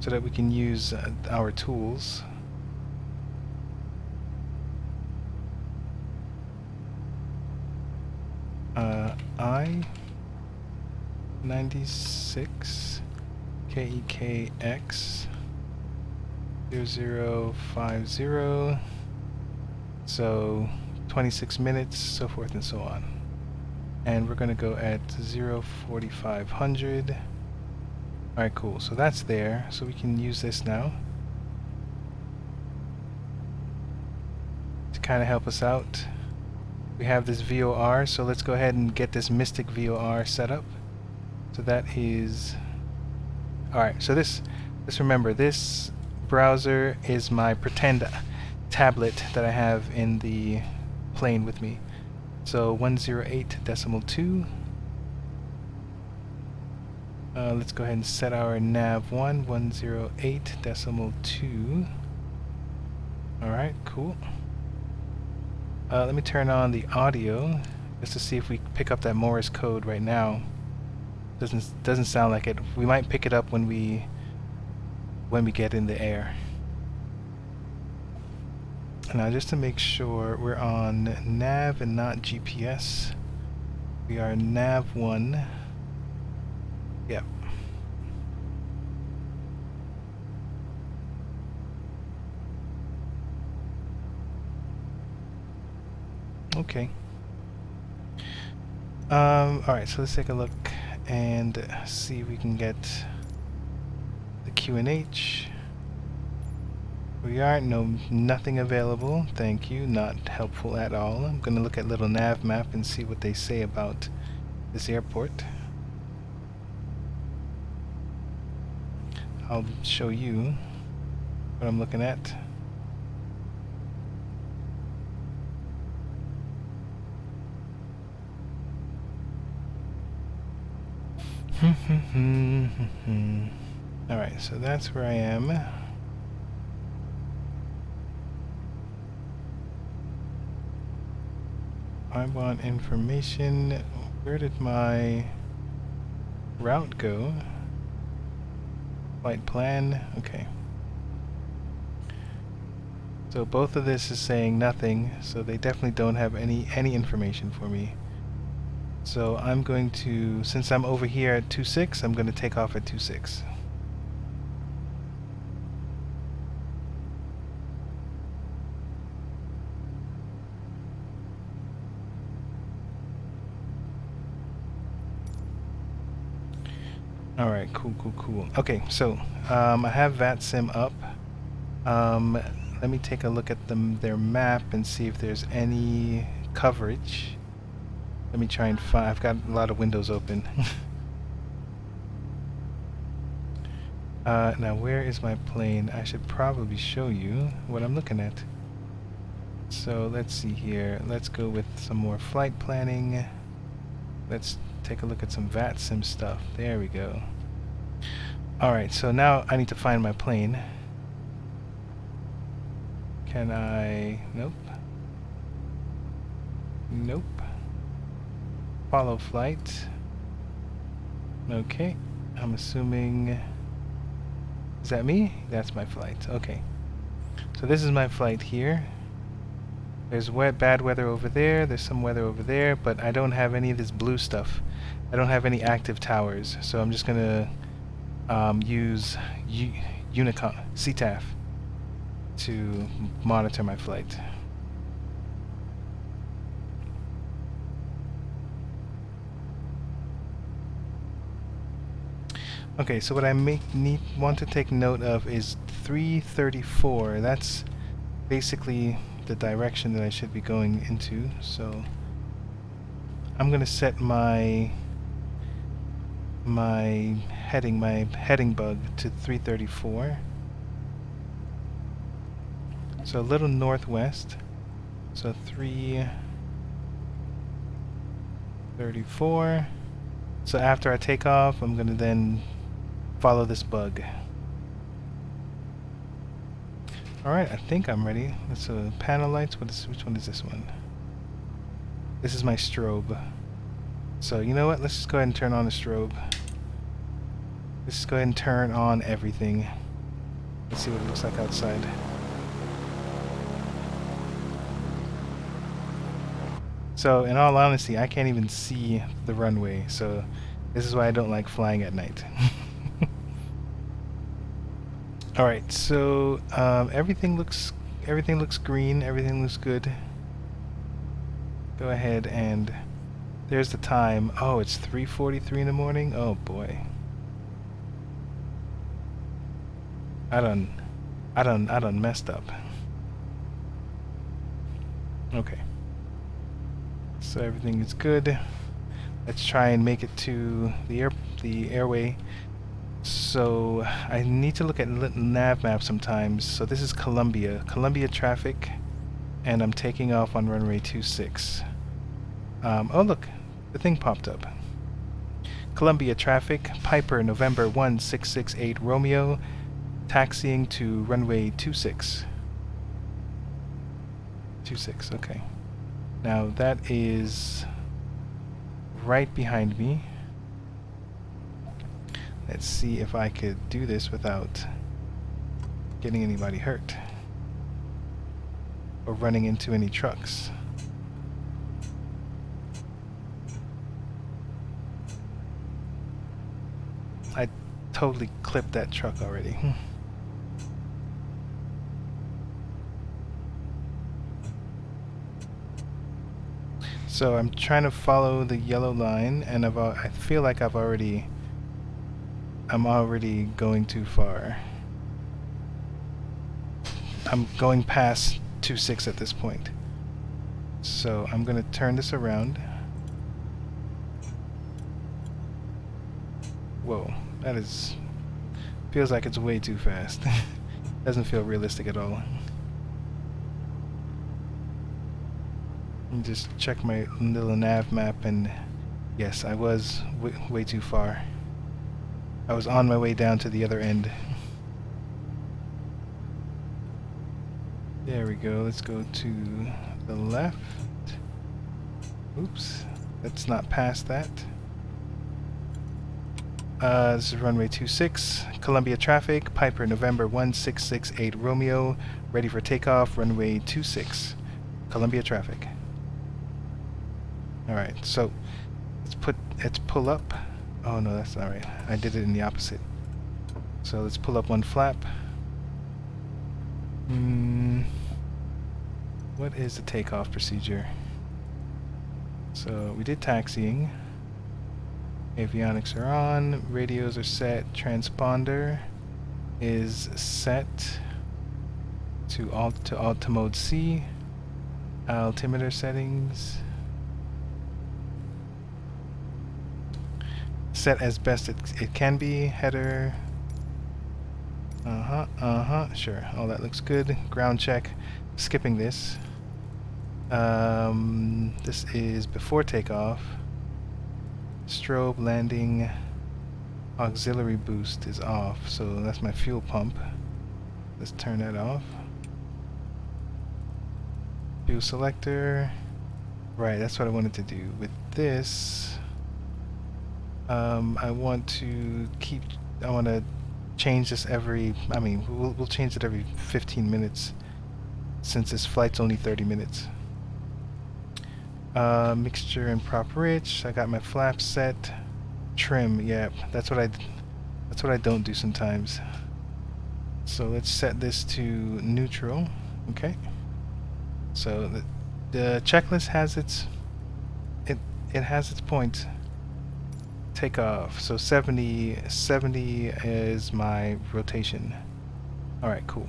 A: so that we can use our tools. I-96 KEKX 0050, so 26 minutes, so forth and so on. And we're going to go at 04500. Alright, cool. So that's there. So we can use this now to kind of help us out. We have this VOR, so let's go ahead and get this Mystic VOR set up. So that is... Alright, so this remember, this browser is my pretend tablet that I have in the plane with me. So 108.2. Let's go ahead and set our nav1 108.2. Alright, cool. Let me turn on the audio just to see if we pick up that Morse code right now. Doesn't sound like it. We might pick it up when we get in the air. Now just to make sure we're on nav and not GPS. We are nav 1. Yep. Okay. Alright, so let's take a look and see if we can get the QNH. We are nothing available. Thank you. Not helpful at all. I'm going to look at little nav map and see what they say about this airport. I'll show you what I'm looking at. Alright, so that's where I am. I want information. Where did my route go? Flight plan. Okay. So both of this is saying nothing, so they definitely don't have any information for me. So I'm going to, since I'm over here at 26, I'm going to take off at 26. Alright, cool. Okay, so I have VATSIM up. Let me take a look at their map and see if there's any coverage. Let me try and find... I've got a lot of windows open. Now where is my plane? I should probably show you what I'm looking at. So let's see here. Let's go with some more flight planning. Let's take a look at some VATSIM stuff. There we go. Alright, so now I need to find my plane. Can I... Nope. Nope. Follow flight. Okay. I'm assuming... Is that me? That's my flight. Okay. So this is my flight here. There's bad weather over there. There's some weather over there, but I don't have any of this blue stuff. I don't have any active towers, so I'm just gonna use Unicom CTAF to monitor my flight. Okay, so what I want to take note of is 334. That's basically the direction that I should be going into. So I'm gonna set my heading bug to 334. So a little northwest. So 334. So after I take off, I'm gonna then follow this bug. Alright, I think I'm ready. So panel lights, which one is this one? This is my strobe. So you know what, let's just go ahead and turn on the strobe. Let's just go ahead and turn on everything. Let's see what it looks like outside. So in all honesty, I can't even see the runway, so this is why I don't like flying at night. Alright, so everything looks green, everything looks good. Go ahead and there's the time. Oh, it's 3:43 in the morning? Oh boy. I done messed up. Okay. So everything is good. Let's try and make it to the airway. So I need to look at nav map sometimes. So this is Columbia traffic, and I'm taking off on runway 26. Oh look, the thing popped up. Columbia traffic, Piper November 1668 Romeo, taxiing to runway 26. 26, okay. Now that is right behind me. Let's see if I could do this without getting anybody hurt or running into any trucks. I totally clipped that truck already. So I'm trying to follow the yellow line, and I feel like I'm already going too far. I'm going past 26 at this point. So I'm gonna turn this around. Whoa, feels like it's way too fast. Doesn't feel realistic at all. Just check my little nav map, and yes, I was way too far. I was on my way down to the other end. There we go. Let's go to the left. Oops, let's not pass that. This is runway 26, Columbia traffic, Piper November 1668 Romeo, ready for takeoff, runway 26, Columbia traffic. Alright, so let's pull up. Oh no, that's not right. I did it in the opposite. So let's pull up one flap. What is the takeoff procedure? So we did taxiing. Avionics are on, radios are set, transponder is set to mode C, altimeter settings set as best it can be, header, sure, all that looks good. Ground check, skipping this. This is before takeoff. Strobe landing auxiliary boost is off, so that's my fuel pump. Let's turn that off. Fuel selector. Right, that's what I wanted to do. With this, I want to change this we'll change it every 15 minutes since this flight's only 30 minutes. Mixture and prop rich. I got my flaps set. Trim, yeah, that's what I don't do sometimes. So let's set this to neutral. Okay. So the checklist has its points. Take off. So 70 is my rotation. All right, cool.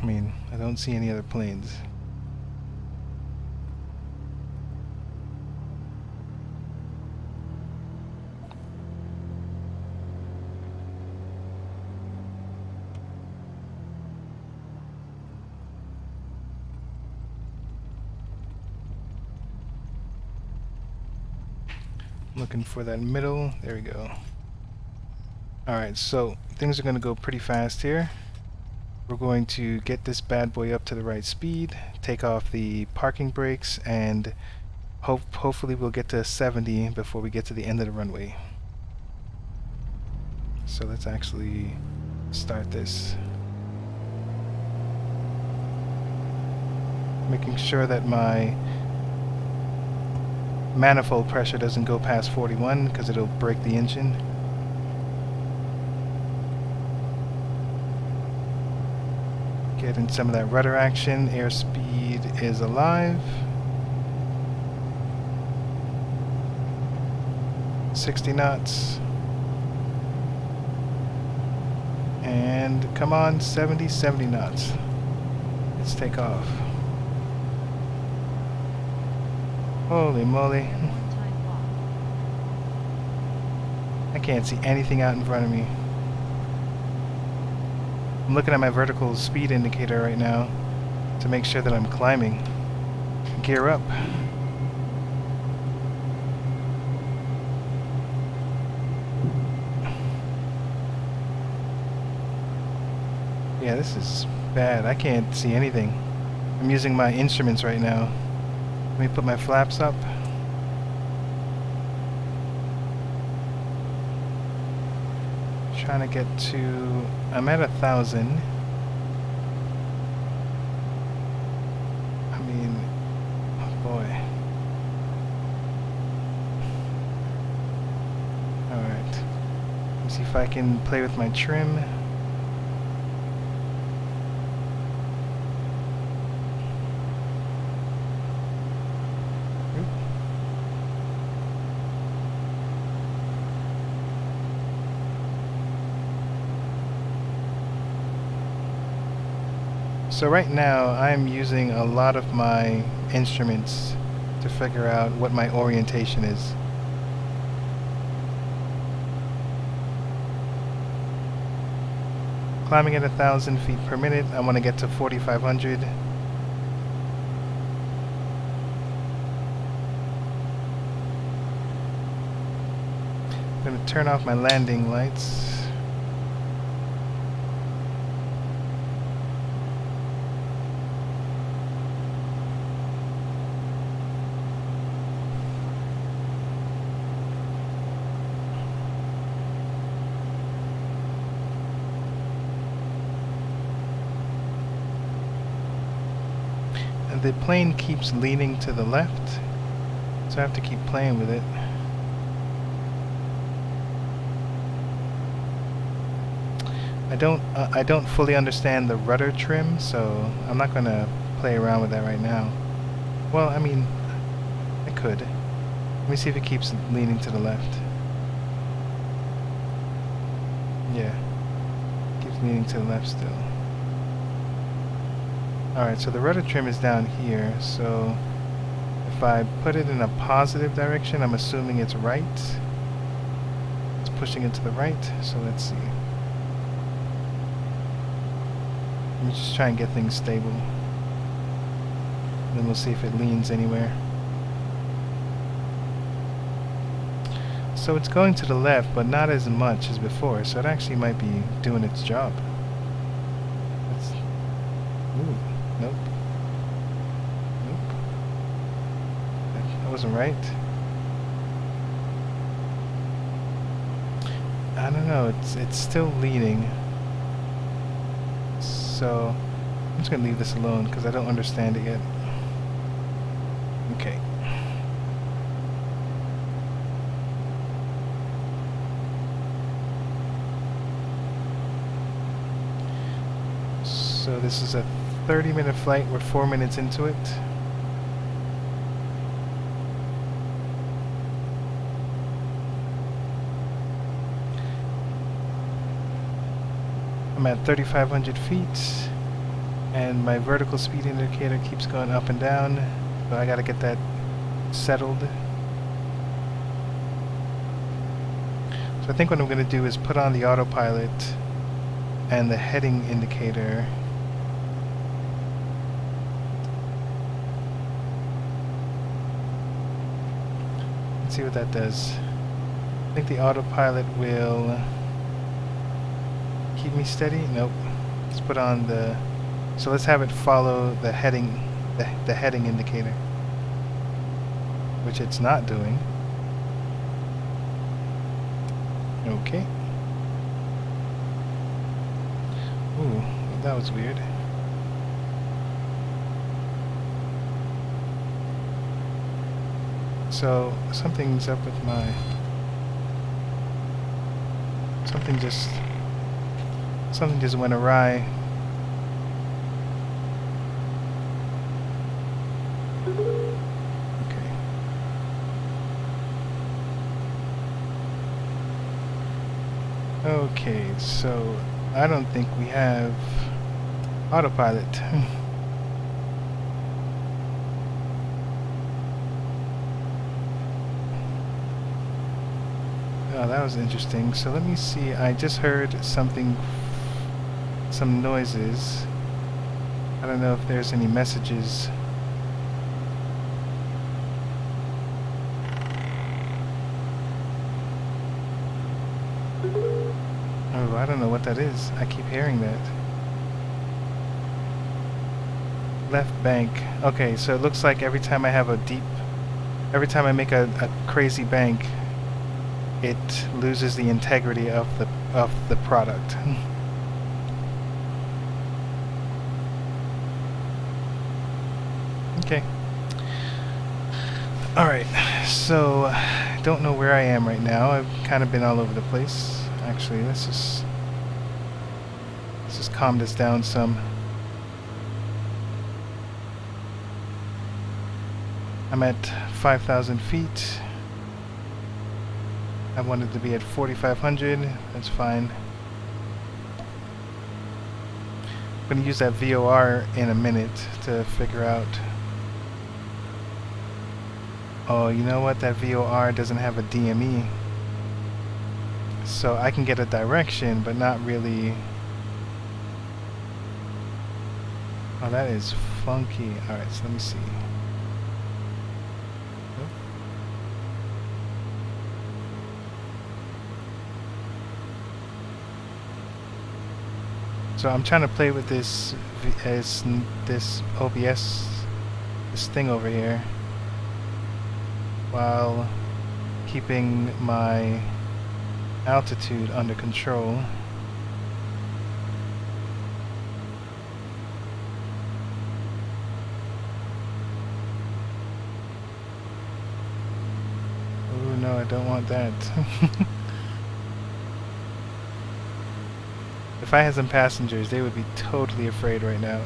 A: mean, I don't see any other planes. Looking for that middle. There we go. Alright, so things are going to go pretty fast here. We're going to get this bad boy up to the right speed, take off the parking brakes, and hopefully we'll get to 70 before we get to the end of the runway. So let's actually start this. Making sure that my manifold pressure doesn't go past 41 because it'll break the engine. Getting some of that rudder action. Airspeed is alive. 60 knots. And come on, 70 knots. Let's take off. Holy moly. I can't see anything out in front of me. I'm looking at my vertical speed indicator right now to make sure that I'm climbing. Gear up. Yeah, this is bad. I can't see anything. I'm using my instruments right now. Let me put my flaps up. Trying to get to... I'm at 1,000. I mean, oh boy. Alright. Let me see if I can play with my trim. So right now I'm using a lot of my instruments to figure out what my orientation is. Climbing at 1,000 feet per minute, I want to get to 4,500. I'm going to turn off my landing lights. The plane keeps leaning to the left, so I have to keep playing with it. I don't fully understand the rudder trim, so I'm not gonna play around with that right now. Well, I mean, I could. Let me see if it keeps leaning to the left. Yeah, keeps leaning to the left still. Alright, so the rudder trim is down here, so if I put it in a positive direction, I'm assuming it's right. It's pushing it to the right, so let's see. Let me just try and get things stable. Then we'll see if it leans anywhere. So it's going to the left, but not as much as before, so it actually might be doing its job. Ooh. Nope. Nope. That wasn't right. I don't know, it's still leaning. So I'm just gonna leave this alone because I don't understand it yet. Okay. So this is a 30-minute flight. We're 4 minutes into it. I'm at 3,500 feet And my vertical speed indicator keeps going up and down, so I gotta get that settled. So I think what I'm gonna do is put on the autopilot and the heading indicator. Let's see what that does. I think the autopilot will keep me steady. Nope. Let's put on the. So let's have it follow the heading, the heading indicator, which it's not doing. Okay. Ooh, that was weird. So something's up with my. Something just went awry. Okay. Okay, so I don't think we have autopilot. Oh, that was interesting. So let me see. I just heard something, some noises. I don't know if there's any messages. Oh, I don't know what that is. I keep hearing that. Left bank. Okay, so it looks like every time I have a deep, every time I make a crazy bank, it loses the integrity of the product. Okay. Alright, so I don't know where I am right now. I've kind of been all over the place. Actually, let's just calm this down some. I'm at 5,000 feet. I wanted to be at 4,500. That's fine. I'm going to use that VOR in a minute to figure out. Oh, you know what? That VOR doesn't have a DME. So I can get a direction, but not really. Oh, that is funky. Alright, so let me see. So I'm trying to play with this OBS, this thing over here, while keeping my altitude under control. Oh no, I don't want that. If I had some passengers, they would be totally afraid right now.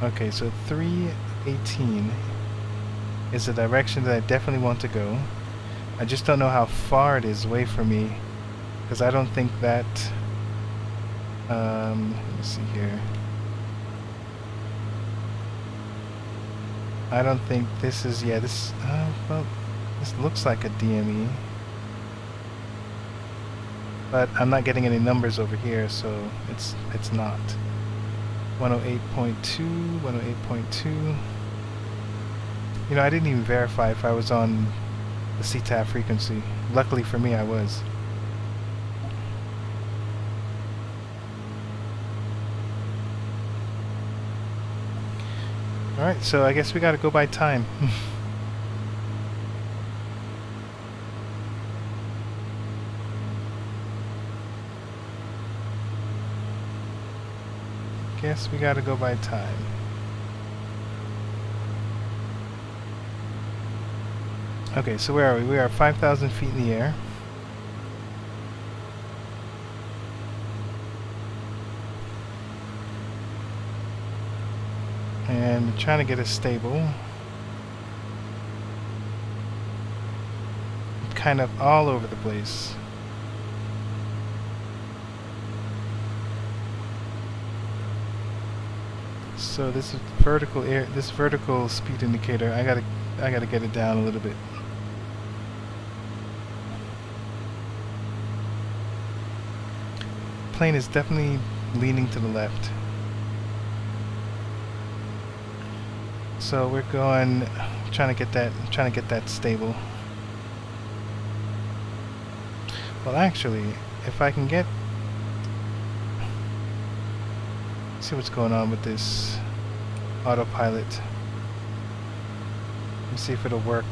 A: Okay, so 318 is the direction that I definitely want to go. I just don't know how far it is away from me, because I don't think that... let me see here. I don't think this is... Yeah, this... well, this looks like a DME. But I'm not getting any numbers over here, so it's not. 108.2, 108.2. You know, I didn't even verify if I was on the CTAF frequency. Luckily for me, I was. Alright, so I guess we gotta go by time. Guess we gotta go by time. Okay, so where are we? We are 5,000 feet in the air. And trying to get it stable. Kind of all over the place. So this vertical speed indicator, I gotta get it down a little bit. Plane is definitely leaning to the left. So we're going, trying to get that stable. Well, actually, if I can get, see what's going on with this autopilot. Let me see if it'll work.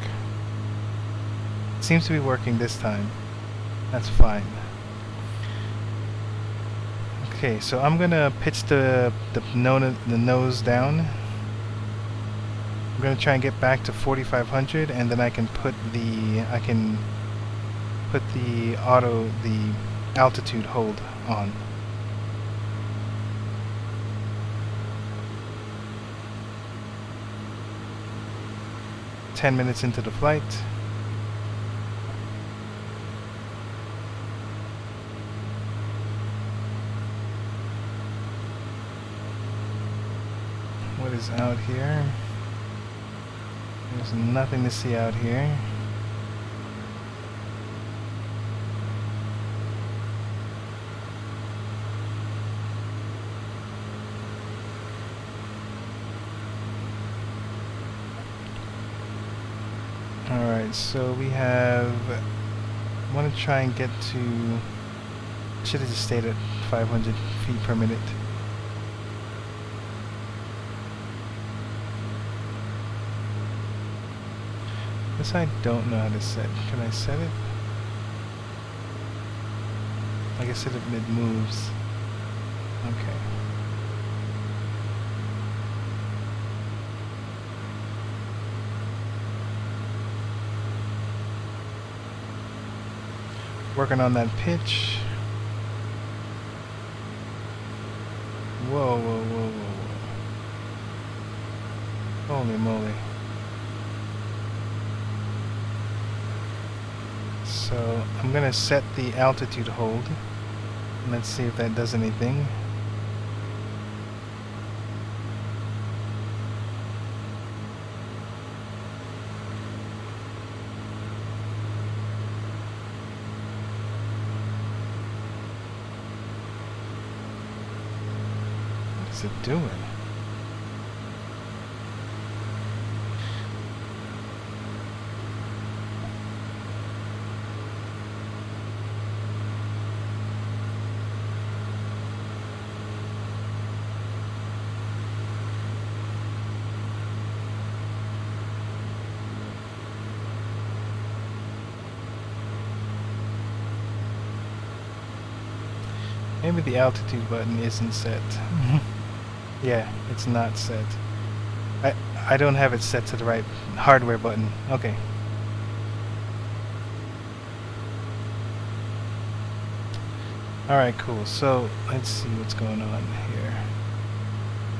A: It seems to be working this time. That's fine. Okay, so I'm gonna pitch the nose down. I'm gonna try and get back to 4,500, and then I can put the the altitude hold on. Minutes into the flight. What is out here? There's nothing to see out here. Alright, so we have, I want to try and get to, should have just stayed at 500 feet per minute. This I don't know how to set. Can I set it? I guess it moves. Okay. Working on that pitch. Whoa, whoa, whoa, whoa, whoa. Holy moly. So I'm gonna set the altitude hold. Let's see if that does anything. What is it doing? Maybe the altitude button isn't set. Yeah, it's not set. I don't have it set to the right hardware button. Okay. Alright, cool. So let's see what's going on here.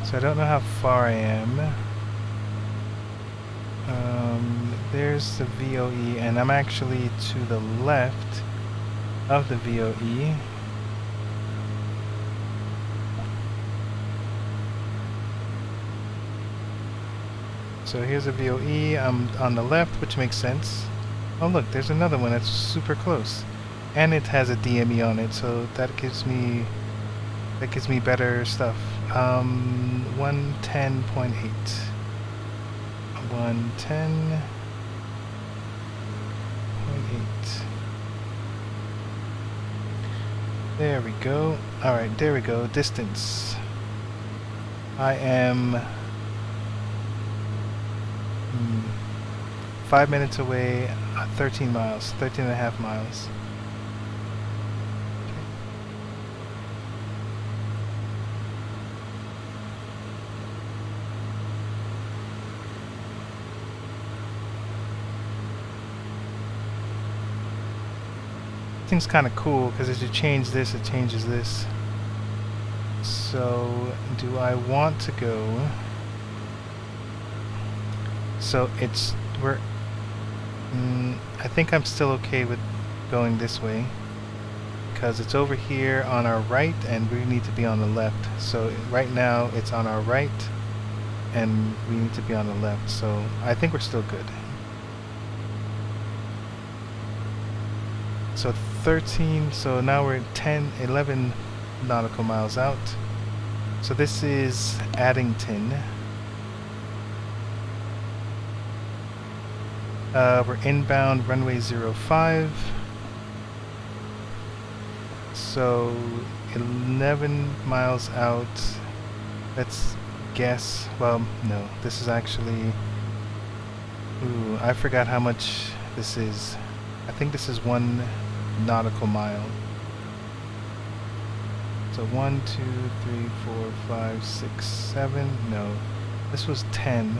A: So I don't know how far I am. There's the VOE, and I'm actually to the left of the VOE. So here's a VOE, I'm on the left, which makes sense. Oh look, there's another one that's super close. And it has a DME on it, so that gives me better stuff. 110.8. 110.8. There we go. Alright, there we go. Distance. I am 5 minutes away, 13 miles, 13 and a half miles. Thing's kind of cool because as you change this, it changes this. So, do I want to go? So I think I'm still okay with going this way because it's over here on our right and we need to be on the left. So right now it's on our right and we need to be on the left. So I think we're still good. So 13, so now we're 10, 11 nautical miles out. So this is Addington. We're inbound runway 05. So 11 miles out. Let's guess. Well, no, this is actually... Ooh, I forgot how much this is. I think this is 1 nautical mile. So 1, 2, 3, 4, 5, 6, 7. No, this was 10.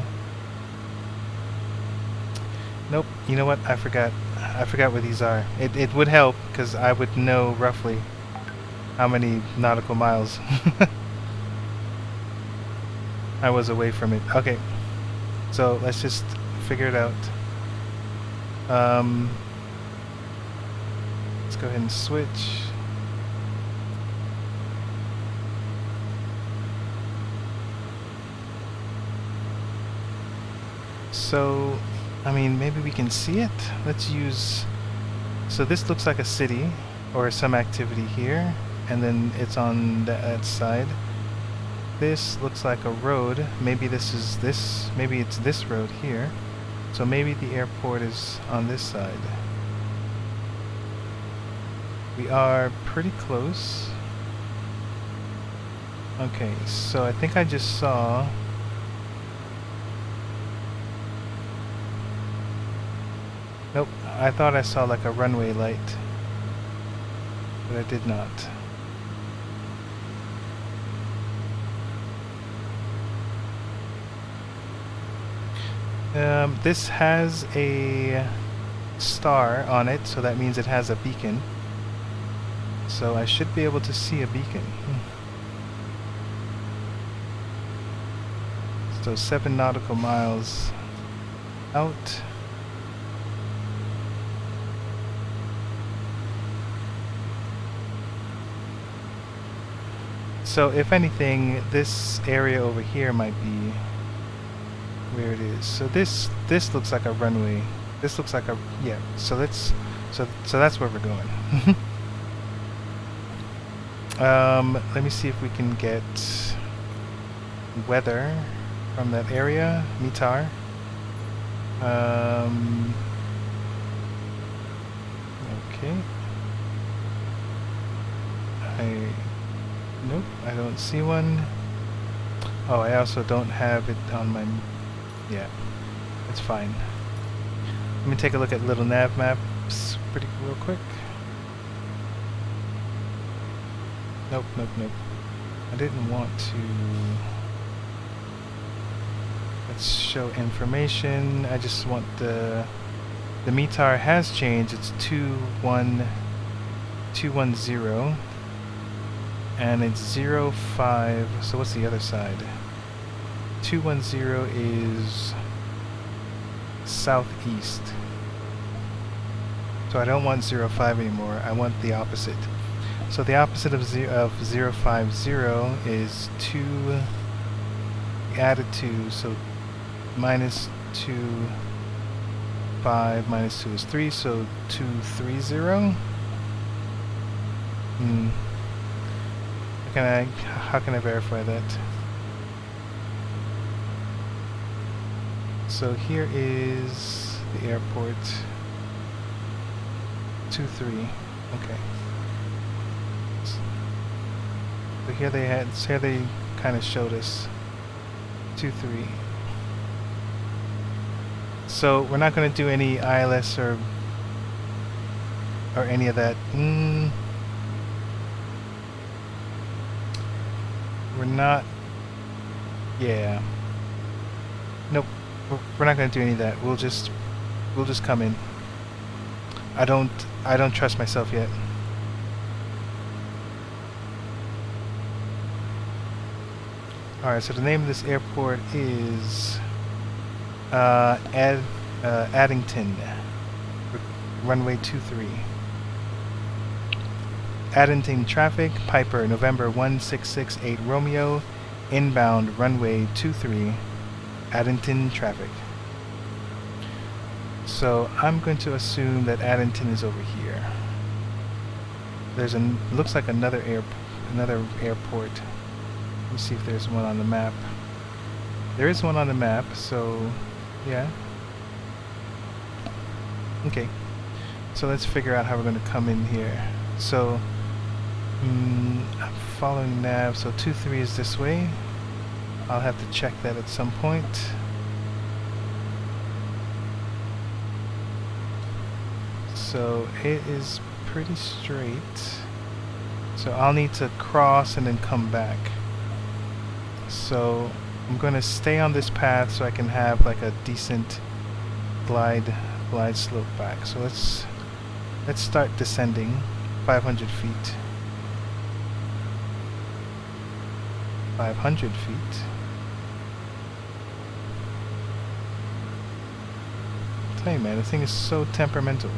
A: Nope. You know what? I forgot. I forgot what these are. It would help because I would know roughly how many nautical miles I was away from it. Okay. So let's just figure it out. Let's go ahead and switch. So, I mean, maybe we can see it. Let's use... So this looks like a city or some activity here, and then it's on that side. This looks like a road. Maybe this is this. Maybe it's this road here. So maybe the airport is on this side. We are pretty close. Okay, so I think I just saw... Nope, I thought I saw like a runway light, but I did not. This has a star on it, so that means it has a beacon. So I should be able to see a beacon. So 7 nautical miles out. So if anything, this area over here might be where it is. So this looks like a runway. This looks like a, yeah. So let's so that's where we're going. Let me see if we can get weather from that area. METAR. Okay. Nope, I don't see one. Oh, I also don't have it on my... Yeah, it's fine. Let me take a look at little nav maps pretty real quick. Nope, nope, nope. I didn't want to... Let's show information. I just want the METAR has changed. It's 210. And it's 05, so what's the other side? 210 is southeast. So I don't want 05 anymore, I want the opposite. So the opposite of 050 is 2, added 2, so minus 2, 5, minus 2 is 3, so 230. How can I verify that? So here is the airport. 23. Okay. So here they kind of showed us 23. So we're not going to do any ILS or any of that. We're not... Yeah. Nope. We're not going to do any of that. We'll just come in. I don't trust myself yet. Alright, so the name of this airport is Addington. Runway 23. Addington traffic, Piper, November 1668 Romeo, inbound runway 23, Addington traffic. So I'm going to assume that Addington is over here. There's looks like another airport. Let me see if there's one on the map. There is one on the map, so yeah. Okay. So let's figure out how we're going to come in here. So I'm following nav, so 23 is this way. I'll have to check that at some point. So it is pretty straight. So I'll need to cross and then come back. So I'm going to stay on this path so I can have like a decent glide slope back. So let's start descending 500 feet. 500 feet. I tell you, man, the thing is so temperamental.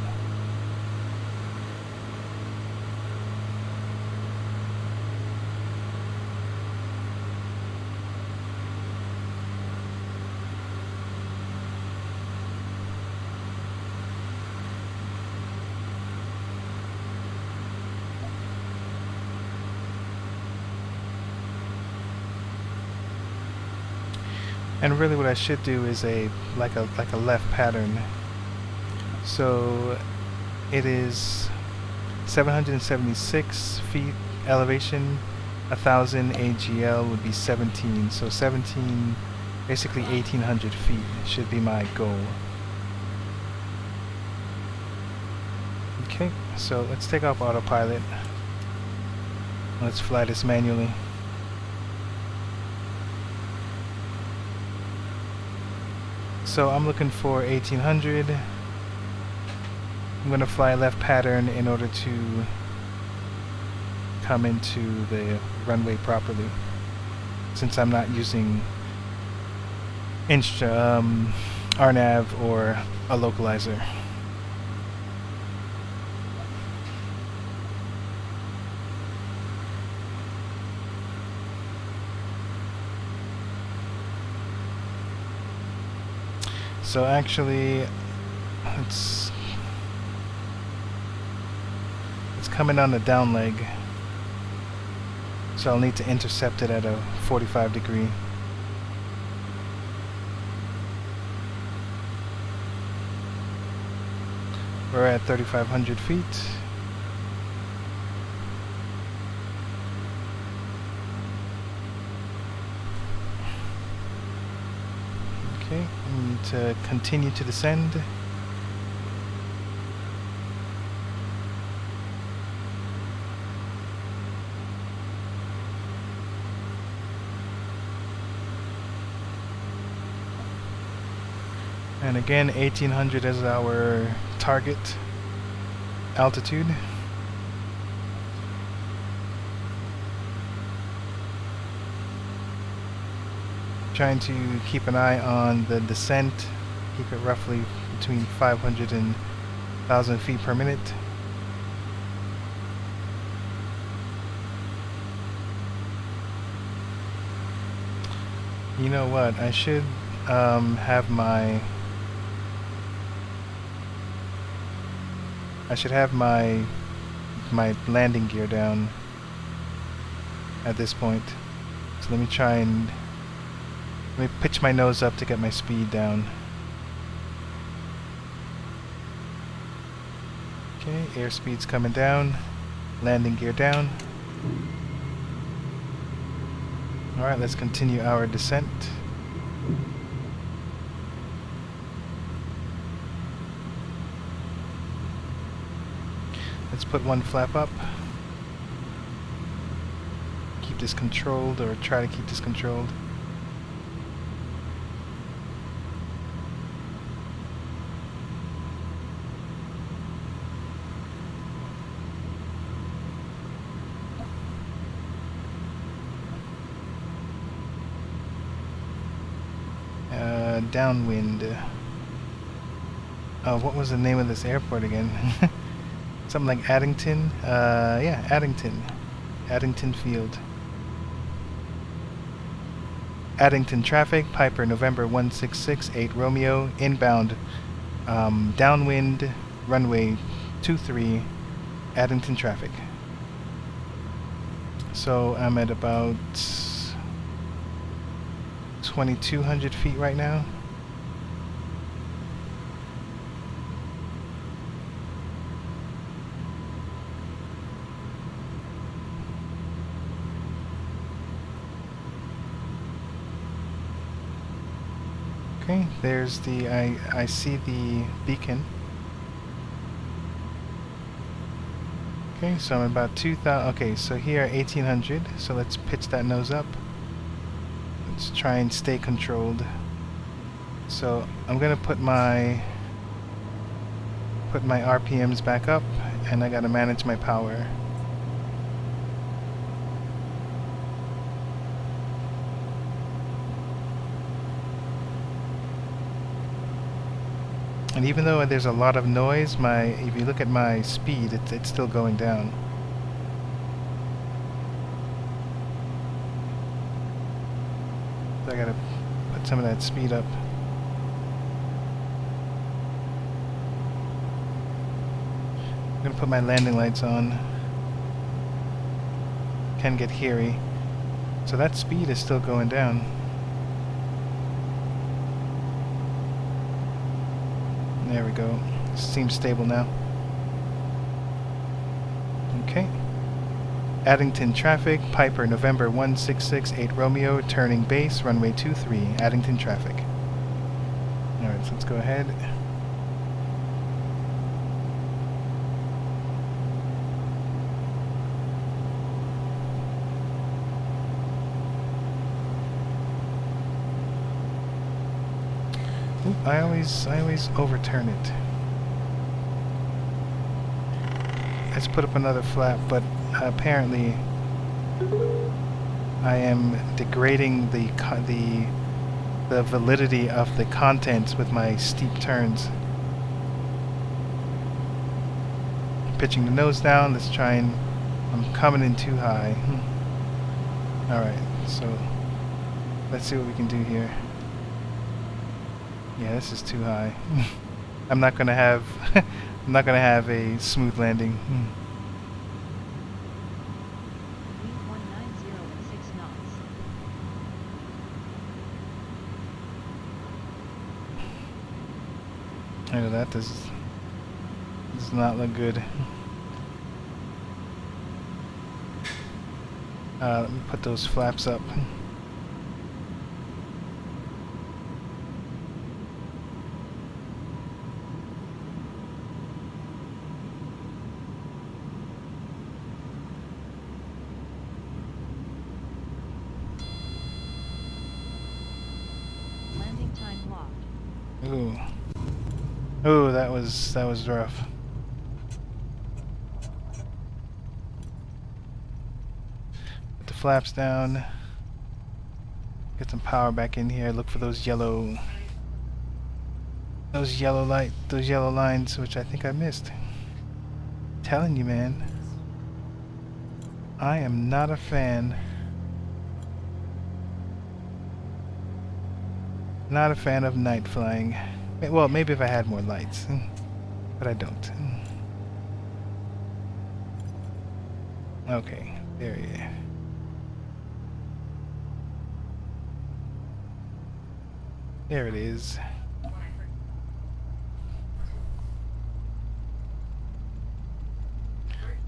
A: And really what I should do is like a left pattern. So it is 776 feet elevation, 1000 AGL would be 17. So 17, basically 1800 feet should be my goal. Okay, so let's take off autopilot. Let's fly this manually. So I'm looking for 1800. I'm going to fly left pattern in order to come into the runway properly, since I'm not using RNAV or a localizer. So actually, it's coming on the down leg, so I'll need to intercept it at a 45 degree. We're at 3,500 feet. Okay, we need to continue to descend. And again, 1800 is our target altitude. Trying to keep an eye on the descent, keep it roughly between 500 and 1,000 feet per minute. You know what, I should have my landing gear down at this point. So let me pitch my nose up to get my speed down. Okay, airspeed's coming down, landing gear down. Alright, let's continue our descent. Let's put one flap up. Keep this controlled, or try to keep this controlled. Downwind. Oh, what was the name of this airport again? Something like Addington. Yeah, Addington. Addington Field. Addington traffic, Piper November 1668 Romeo, inbound, downwind, runway 23, Addington traffic. So I'm at about 2,200 feet right now. Okay, there's the, I see the beacon. Okay, so I'm about 2,000, okay, so here 1,800, so let's pitch that nose up. Let's try and stay controlled. So I'm gonna put my RPMs back up, and I gotta manage my power. And even though there's a lot of noise, if you look at my speed, it's still going down. So I gotta put some of that speed up. I'm gonna put my landing lights on. Can get hairy. So that speed is still going down. There we go. Seems stable now. Okay. Addington traffic, Piper November 1668 Romeo, turning base, runway 23, Addington traffic. Alright, so let's go ahead. Oop, I always overturn it. Let's put up another flap, but apparently I am degrading the validity of the contents with my steep turns. Pitching the nose down. Let's try and, I'm coming in too high. Alright, so let's see what we can do here. Yeah, this is too high. I'm not gonna have I'm not gonna have a smooth landing.
B: Wind 190 at 6 knots.
A: I know that does not look good. Let me put those flaps up.
B: Landing time locked.
A: Ooh. Ooh, that was rough. Put the flaps down. Get some power back in here. Look for those yellow lines, which I think I missed. Telling you, man. I am not a fan. Not a fan of night flying. Well, maybe if I had more lights, but I don't. Okay, there you go. There it is.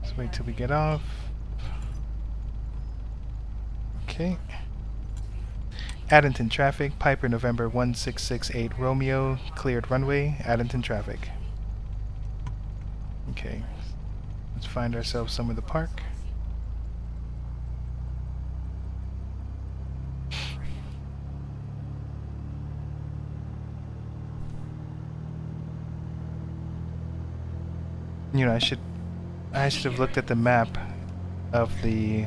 A: Let's wait till we get off. Okay. Addington traffic, Piper November 1668 Romeo, cleared runway, Addington traffic. Okay, let's find ourselves somewhere to park. You know, I should have looked at the map of the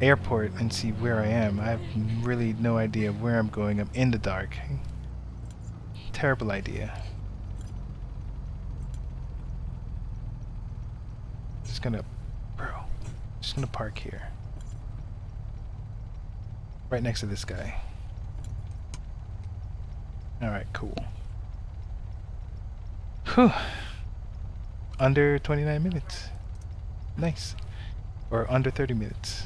A: airport and see where I am. I have really no idea where I'm going. I'm in the dark. Terrible idea. Just gonna, bro, just gonna park here. Right next to this guy. Alright, cool. Whew. Under 29 minutes. Nice. Or under 30 minutes.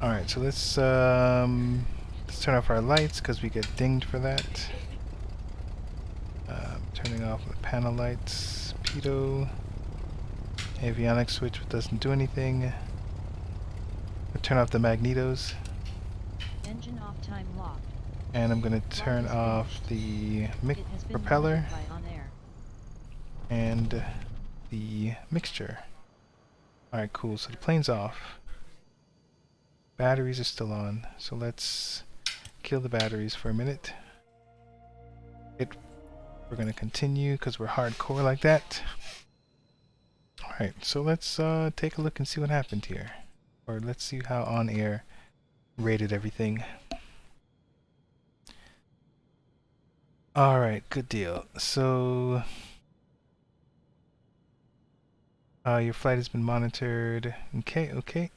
A: Alright, so let's turn off our lights because we get dinged for that. Turning off the panel lights. Pitot. Avionics switch doesn't do anything. Turn off the magnetos.
B: Engine off, time locked.
A: And I'm going to turn off the propeller and the mixture. Alright, cool. So the plane's off. Batteries are still on. So let's kill the batteries for a minute. We're going to continue because we're hardcore like that. Alright, so let's take a look and see what happened here. Or let's see how OnAir rated everything. Alright, good deal. So your flight has been monitored. Okay.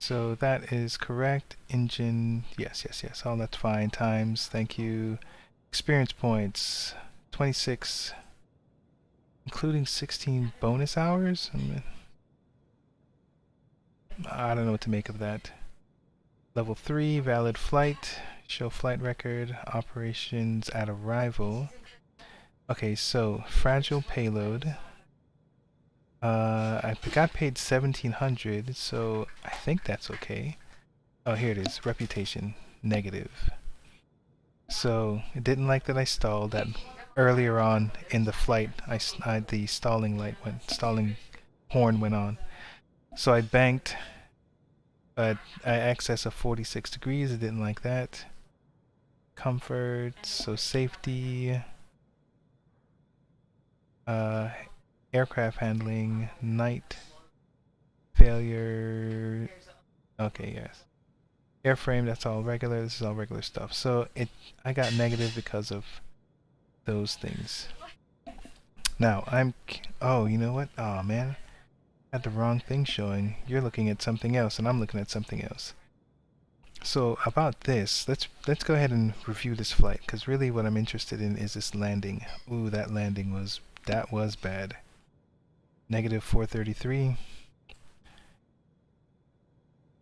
A: So that is correct. Engine, yes. All that's fine. Times, thank you. Experience points, 26, including 16 bonus hours. I don't know what to make of that. Level 3, valid flight. Show flight record. Operations at arrival. Okay, so fragile payload. I got paid 1,700, so I think that's okay. Oh, here it is. Reputation negative. So it didn't like that I stalled. That earlier on in the flight, the stalling horn went on. So I banked, but I excess of 46 degrees. It didn't like that. Comfort, so safety, aircraft handling, night, failure. Okay, yes. Airframe, that's all regular. This is all regular stuff. So I got negative because of those things. Now oh, you know what? Oh man, I had the wrong thing showing. You're looking at something else, and I'm looking at something else. So about this, let's go ahead and review this flight, because really what I'm interested in is this landing. Ooh, that landing was bad. Negative 433.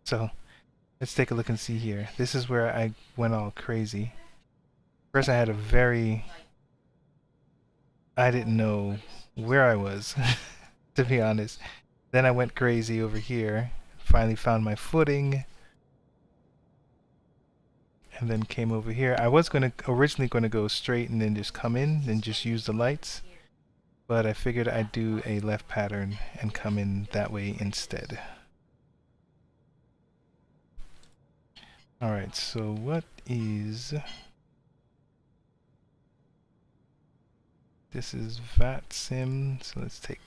A: So let's take a look and see here. This is where I went all crazy. First, I didn't know where I was, to be honest. Then I went crazy over here. Finally found my footing. And then came over here. I was originally going to go straight and then just come in and just use the lights. But I figured I'd do a left pattern and come in that way instead. Alright, so what is... This is VATSIM, so let's take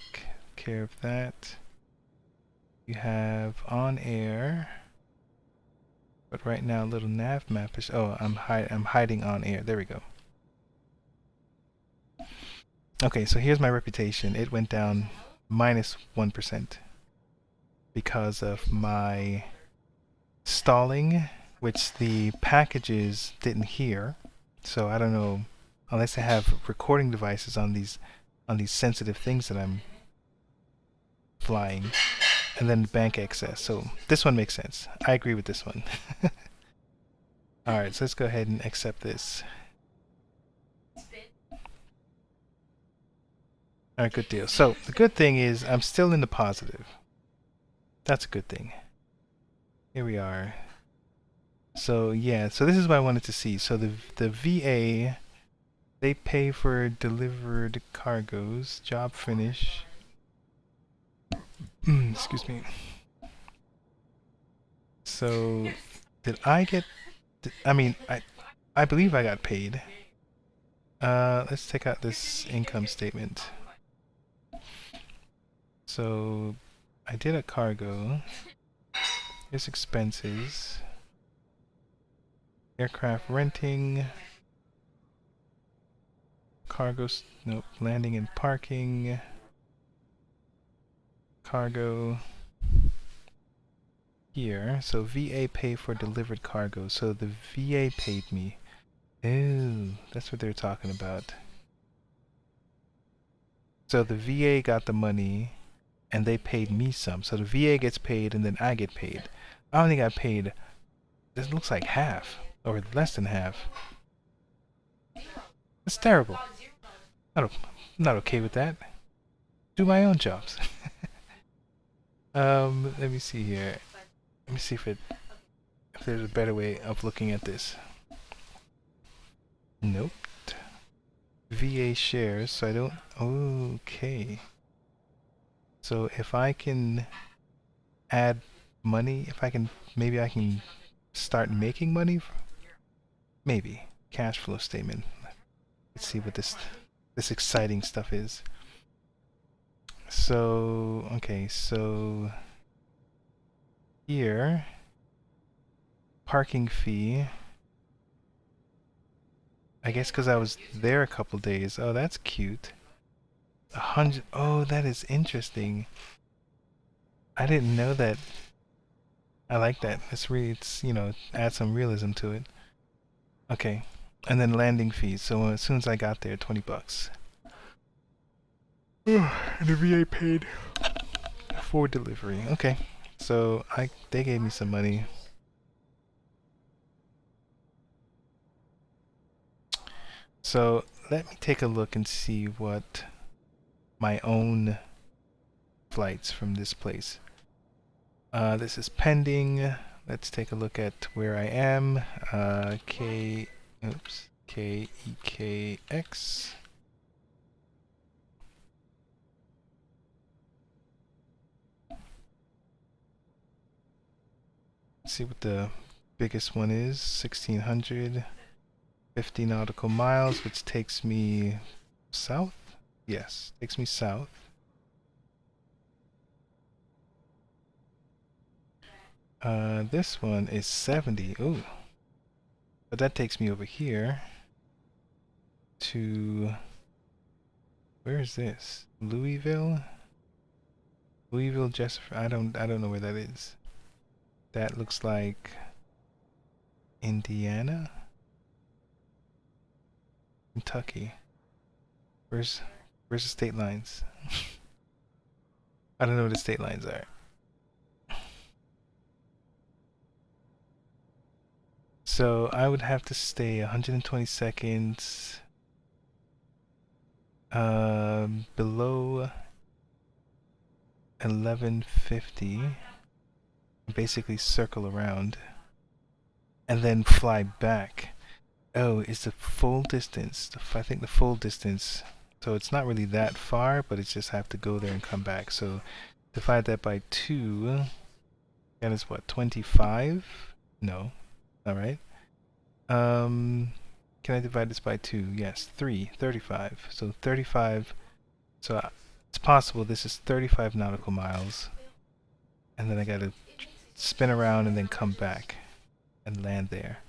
A: care of that. You have OnAir, but right now a little nav map is... Oh, I'm hiding OnAir. There we go. Okay, so here's my reputation. It went down minus 1% because of my stalling, which the packages didn't hear. So I don't know, unless I have recording devices on these sensitive things that I'm flying, and then bank excess. So this one makes sense. I agree with this one. Alright, so let's go ahead and accept this. Alright, good deal. So the good thing is I'm still in the positive. That's a good thing. Here we are. So yeah, so this is what I wanted to see. So the VA, they pay for delivered cargoes, job finish. Excuse me. So did I get... I mean, I believe I got paid. Let's take out this income statement. So I did a cargo. Here's expenses. Aircraft renting. Cargo, nope, landing and parking. Cargo here. So VA pay for delivered cargo. So the VA paid me. Ooh, that's what they're talking about. So the VA got the money and they paid me some. So the VA gets paid and then I get paid. I only got paid, this looks like half or less than half. It's terrible. I'm not okay with that. Do my own jobs. Let me see here. Let me see if there's a better way of looking at this. Nope. VA shares, so I don't. Okay. So if I can add money, if I can, maybe I can start making money. Maybe cash flow statement. Let's see what this exciting stuff is. So okay, so here parking fee. I guess because I was there a couple days. Oh, that's cute. 100. Oh, that is interesting. I didn't know that. I like that. It's you know, add some realism to it. Okay. And then landing fees. So as soon as I got there, 20 bucks. And the VA paid for delivery. Okay. So they gave me some money. So let me take a look and see what my own flights from this place. This is pending. Let's take a look at where I am. KEKX. Let's see what the biggest one is. 1600. 50 nautical miles, which takes me south? Yes, takes me south. This one is 70. Ooh. But that takes me over here to, where is this? Louisville? Louisville, Jessup. I don't know where that is. That looks like Indiana? Kentucky. Where's the state lines? I don't know what the state lines are. So I would have to stay 120 seconds below 1150, basically circle around and then fly back. Oh, it's the full distance. I think the full distance. So it's not really that far, but it's just have to go there and come back. So divide that by 2. That is what, 25? No. Alright. Can I divide this by 2? Yes, 3. 35. So 35. So it's possible this is 35 nautical miles. And then I gotta spin around and then come back and land there.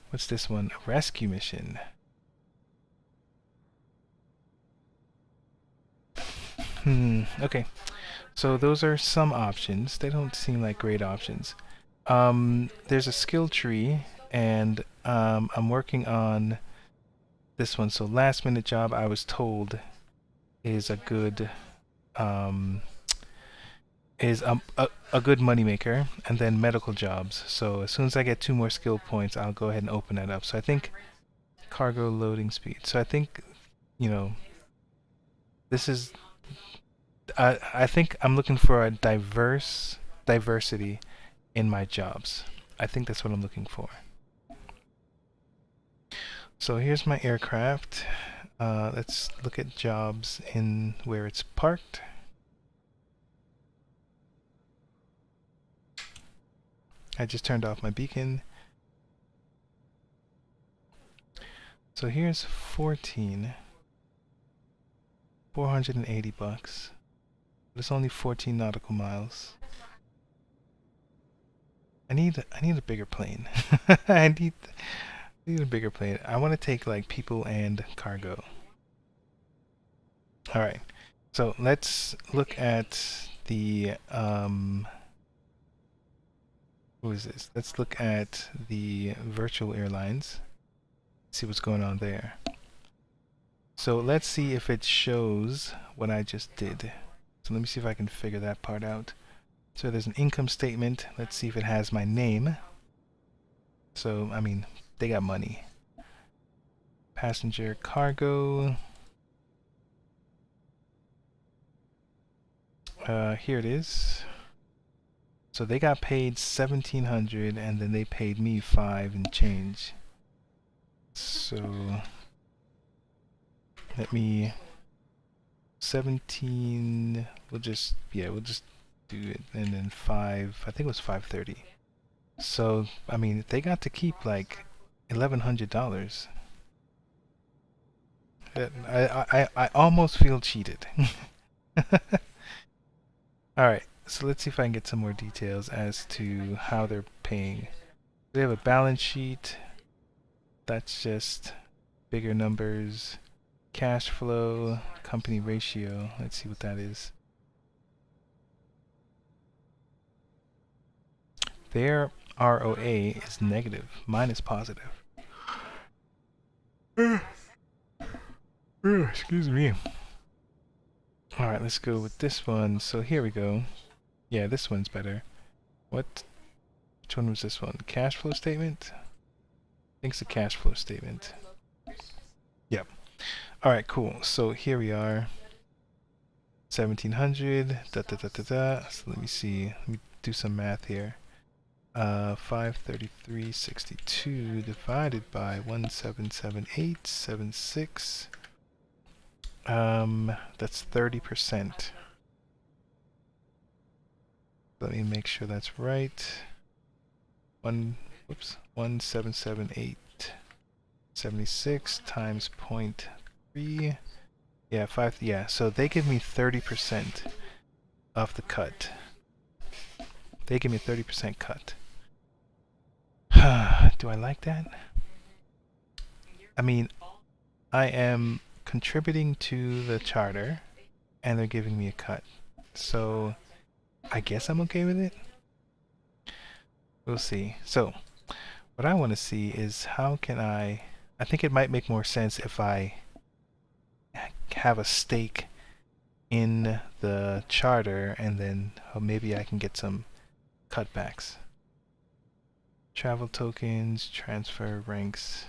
A: What's this one? A rescue mission. Okay. So those are some options. They don't seem like great options. There's a skill tree, and I'm working on this one. So last minute job, I was told, is a good a good moneymaker, and then medical jobs. So as soon as I get 2 more skill points, I'll go ahead and open that up. So I think cargo loading speed. So I think, you know, this is. I think I'm looking for a diversity in my jobs. I think that's what I'm looking for. So here's my aircraft. Let's look at jobs in where it's parked. I just turned off my beacon. So here's 14. 480 bucks. But it's only 14 nautical miles. I need a bigger plane. I need Need a bigger plane. I want to take like people and cargo. All right. So let's look at the who is this? Let's look at the virtual airlines. See what's going on there. So let's see if it shows what I just did. So let me see if I can figure that part out. So there's an income statement. Let's see if it has my name. So, I mean, they got money. Passenger cargo. Here it is. So they got paid 1,700 and then they paid me 5 and change. So let me 17, we'll just do it, and then 5, I think it was 530. So I mean they got to keep like $1,100. I almost feel cheated. Alright, so let's see if I can get some more details as to how they're paying. They have a balance sheet. That's just bigger numbers. Cash flow, company ratio. Let's see what that is. Their ROA is negative. Mine is positive. Excuse me. Alright, let's go with this one. So here we go. Yeah, this one's better. What? Which one was this one? Cash flow statement? I think it's a cash flow statement. Yep. Alright, cool. So here we are. 1,700. Da da da da da. So let me see. Let me do some math here. 533.62 divided by 177.876. That's 30%. Let me make sure that's right. 177.876 times 0.3. Yeah, 5. Yeah, so they give me 30% of the cut. They give me 30% cut. Do I like that? I mean, I am contributing to the charter, and they're giving me a cut. So, I guess I'm okay with it. We'll see. So, what I want to see is how can I think it might make more sense if I have a stake in the charter, and then maybe I can get some cutbacks. Travel tokens, transfer ranks.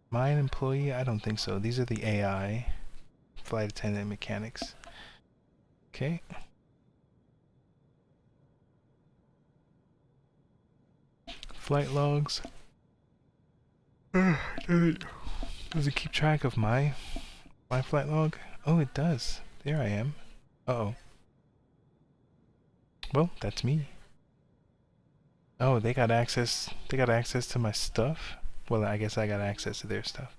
A: Mine employee? I don't think so. These are the AI. Flight attendant mechanics. Okay. Flight logs. Does it keep track of my flight log? Oh, it does. There I am. Uh-oh. Well, that's me. Oh, they got access to my stuff? Well, I guess I got access to their stuff.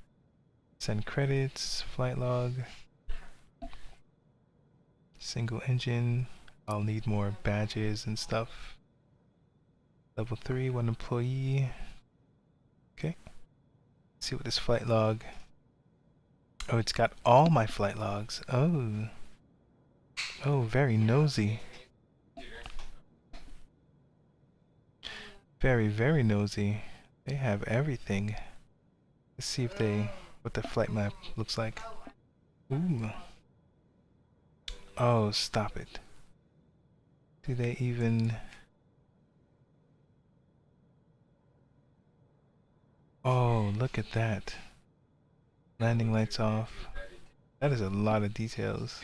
A: Send credits, flight log. Single engine. I'll need more badges and stuff. Level 3, 1 employee. Okay. Let's see what this flight log. Oh, it's got all my flight logs. Oh. Oh, very nosy. Very, very nosy. They have everything. Let's see if what the flight map looks like. Ooh. Oh, stop it. Do they even... Oh, look at that. Landing lights off. That is a lot of details.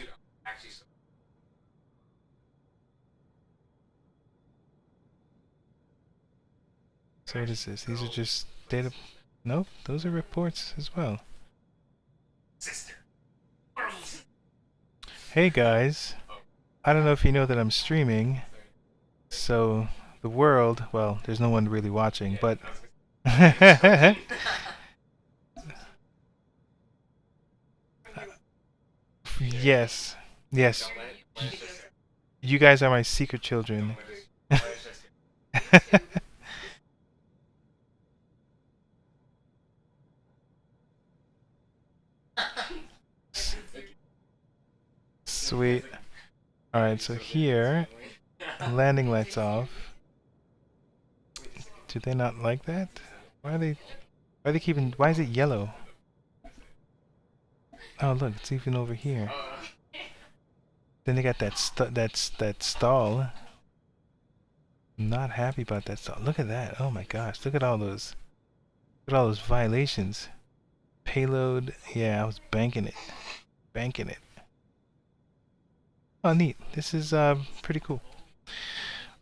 A: So what is this? These are just data... Nope, those are reports as well. Hey guys. I don't know if you know that I'm streaming. So, the world... Well, there's no one really watching, but... Yes. Yes. You guys are my secret children. Sweet. Alright, so here, landing lights off. Do they not like that? Why are they keeping, why is it yellow? Oh look, it's even over here. Then they got that stall. I'm not happy about that stall. Look at that. Oh my gosh, look at all those violations. Payload, yeah, I was banking it. Banking it. Oh neat. This is pretty cool.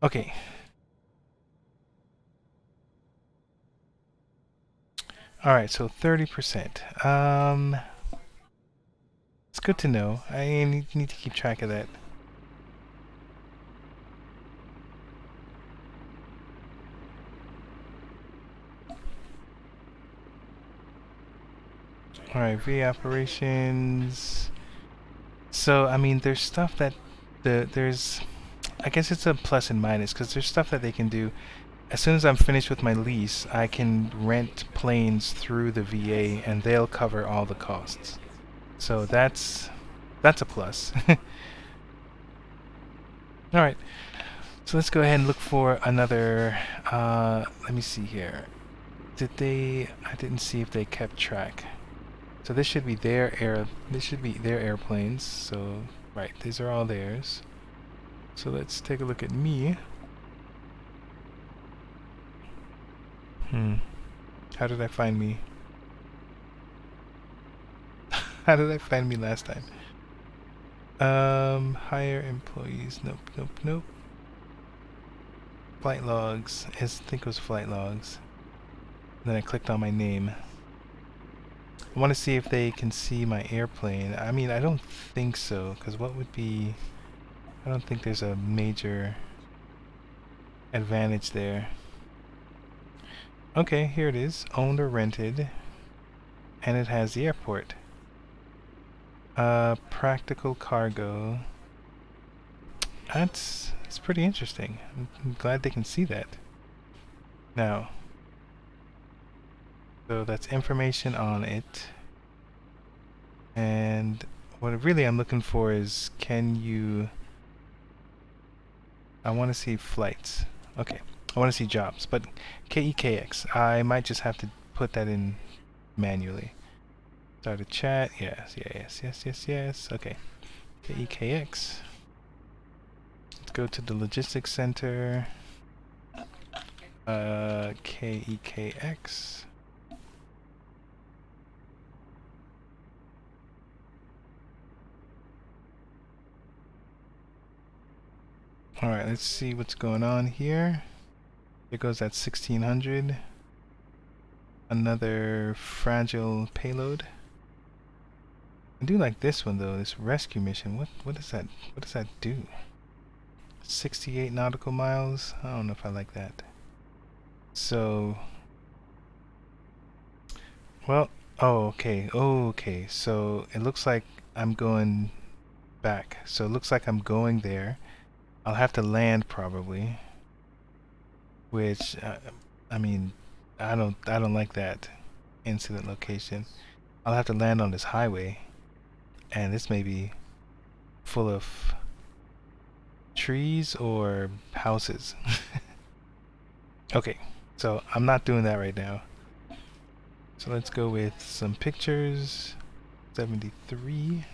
A: Okay. Alright, so 30%. It's good to know. I need to keep track of that. Alright, V operations. So, I mean, there's stuff that there's, I guess it's a plus and minus, because there's stuff that they can do. As soon as I'm finished with my lease, I can rent planes through the VA, and they'll cover all the costs. So that's a plus. Alright, so let's go ahead and look for another, let me see here. I didn't see if they kept track. So this should be their airplanes, so, right, these are all theirs. So let's take a look at me. How did I find me? How did I find me last time? Hire employees. Nope, nope, nope. Flight logs. I think it was flight logs. And then I clicked on my name. I want to see if they can see my airplane. I mean, I don't think so, because what would be... I don't think there's a major advantage there. Okay, here it is. Owned or rented. And it has the airport. Practical cargo. It's pretty interesting. I'm glad they can see that. Now, so that's information on it. And what really I'm looking for is, can you... I want to see flights. Okay, I want to see jobs, but KEKX. I might just have to put that in manually. Start a chat. Yes, yes, yes, yes, yes. Okay. KEKX. Let's go to the logistics center. KEKX. Alright, let's see what's going on here. There goes that 1600. Another fragile payload. I do like this one though, this rescue mission. What does that do? 68 nautical miles? I don't know if I like that. So, well, oh okay, okay. So it looks like I'm going back. So it looks like I'm going there. I'll have to land probably, which I mean, I don't like that incident location. I'll have to land on this highway, and this may be full of trees or houses. Okay, so I'm not doing that right now. So let's go with some pictures. 73.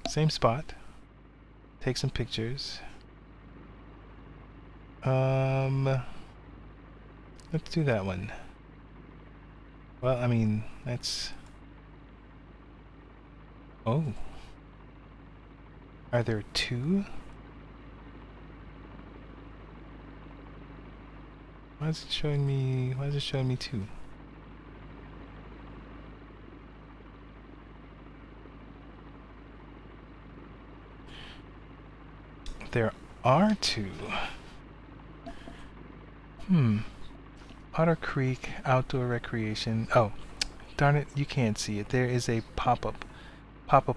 A: Same spot. Take some pictures. Let's do that one. Well, I mean, that's... Oh. Are there two? Why is it showing me two? There are two. Otter Creek Outdoor Recreation. Oh, darn it, you can't see it. There is a pop-up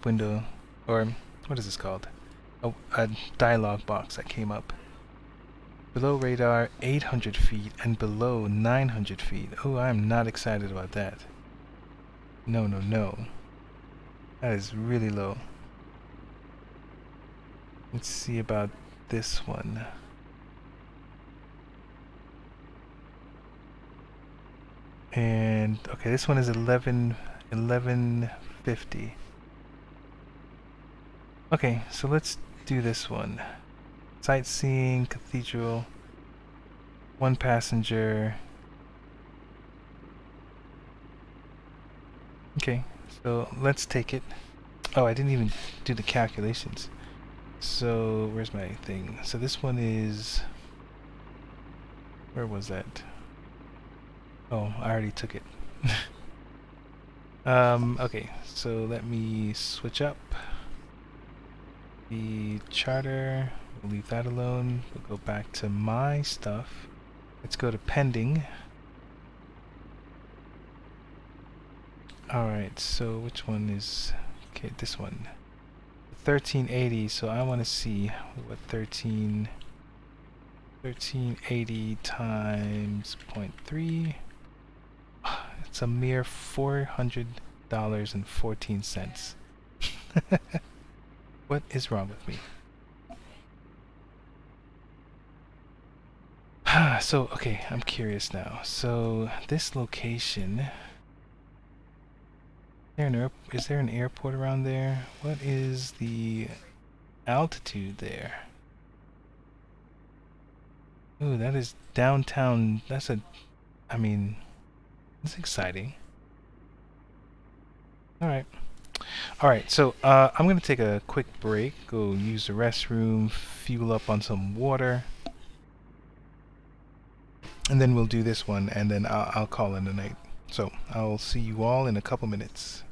A: window, or what is this called? Oh, a dialog box that came up. Below radar 800 feet and below 900 feet. Oh, I'm not excited about that. No, no, no. That is really low. Let's see about this one. And okay, this one is 1150. Okay, so let's do this one. Sightseeing, cathedral, one passenger. Okay, so let's take it. Oh, I didn't even do the calculations. So where's my thing? So this one is, where was that? Oh, I already took it. Okay, so let me switch up the charter. We'll leave that alone. We'll go back to my stuff. Let's go to pending. Alright, so which one is... Okay, this one. 1380, so I want to see what 1380 times 0.3. It's a mere $400.14. What is wrong with me? So, okay, I'm curious now. So, this location... Is there an airport around there? What is the altitude there? Ooh, that is downtown. I mean, it's exciting. Alright. Alright, so I'm going to take a quick break, go use the restroom, fuel up on some water, and then we'll do this one, and then I'll call in the night. So I'll see you all in a couple minutes.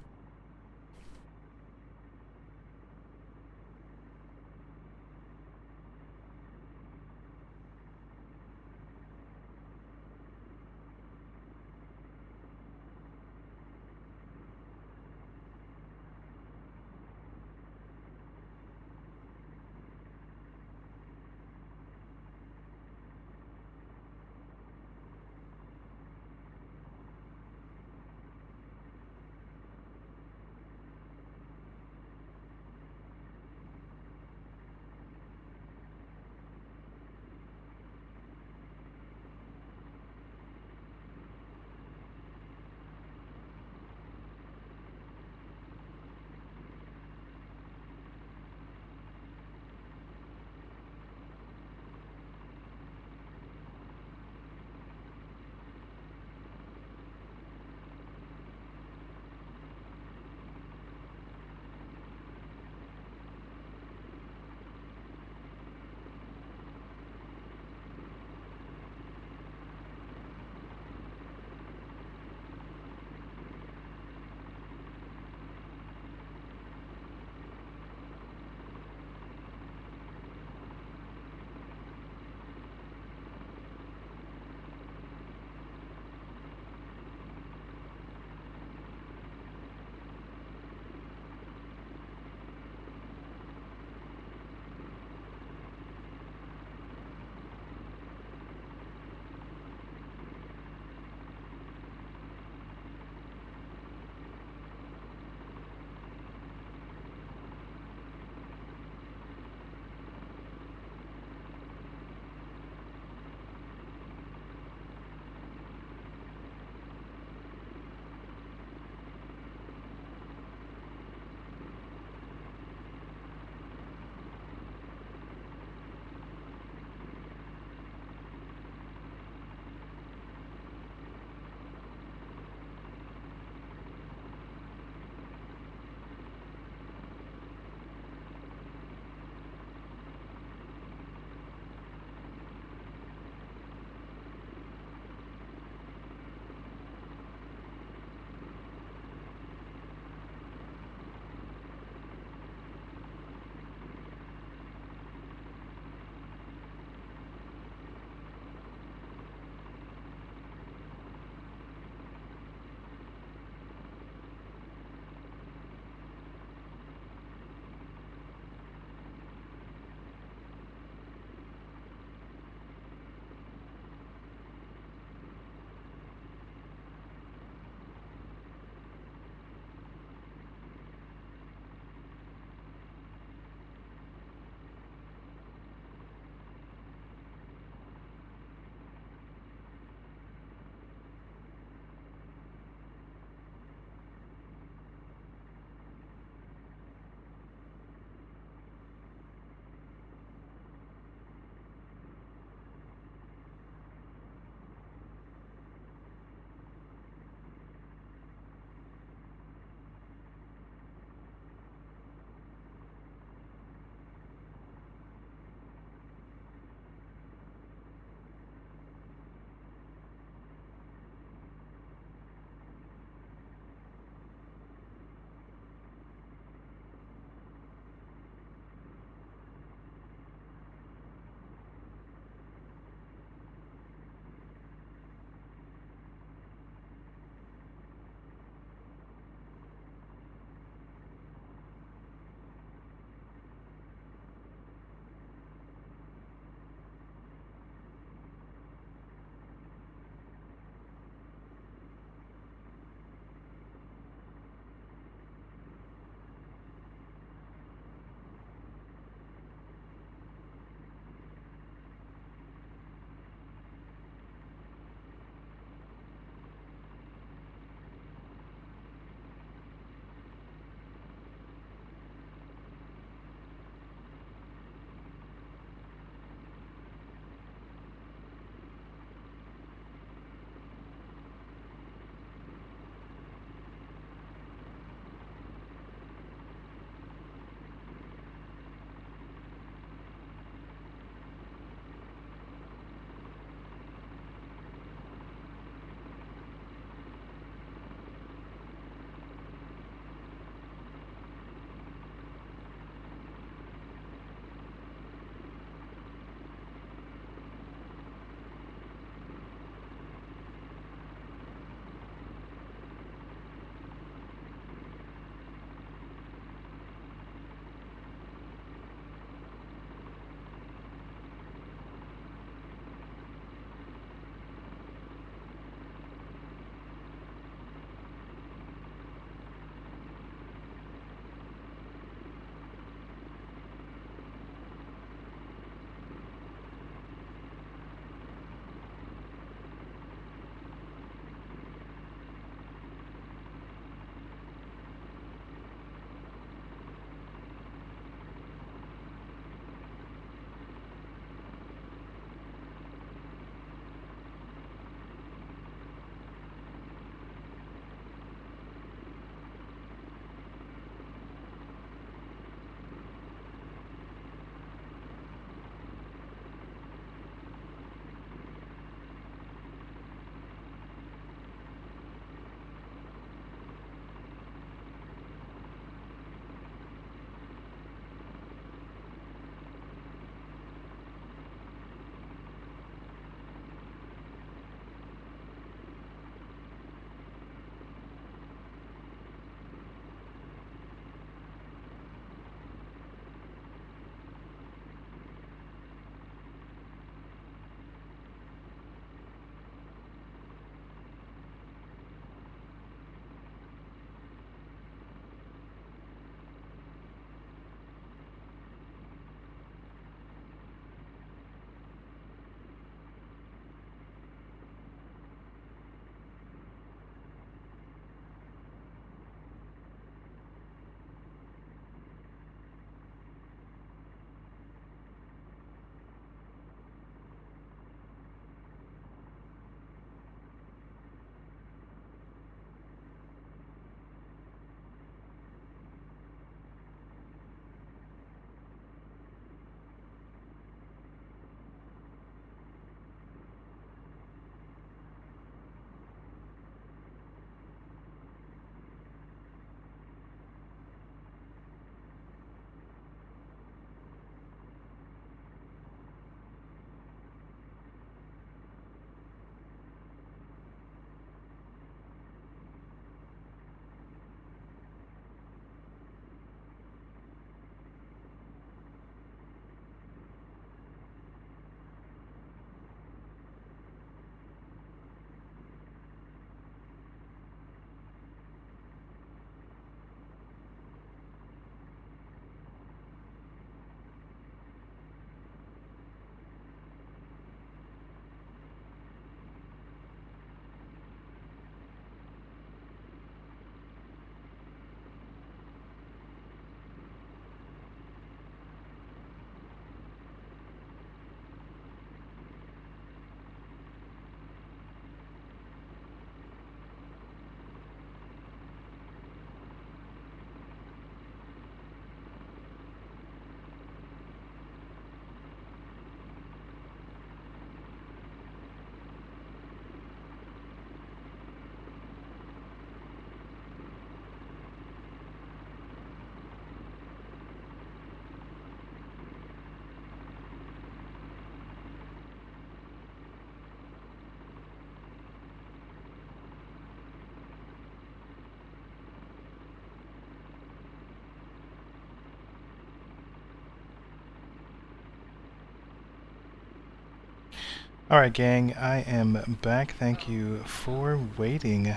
A: Alright gang, I am back. Thank you for waiting.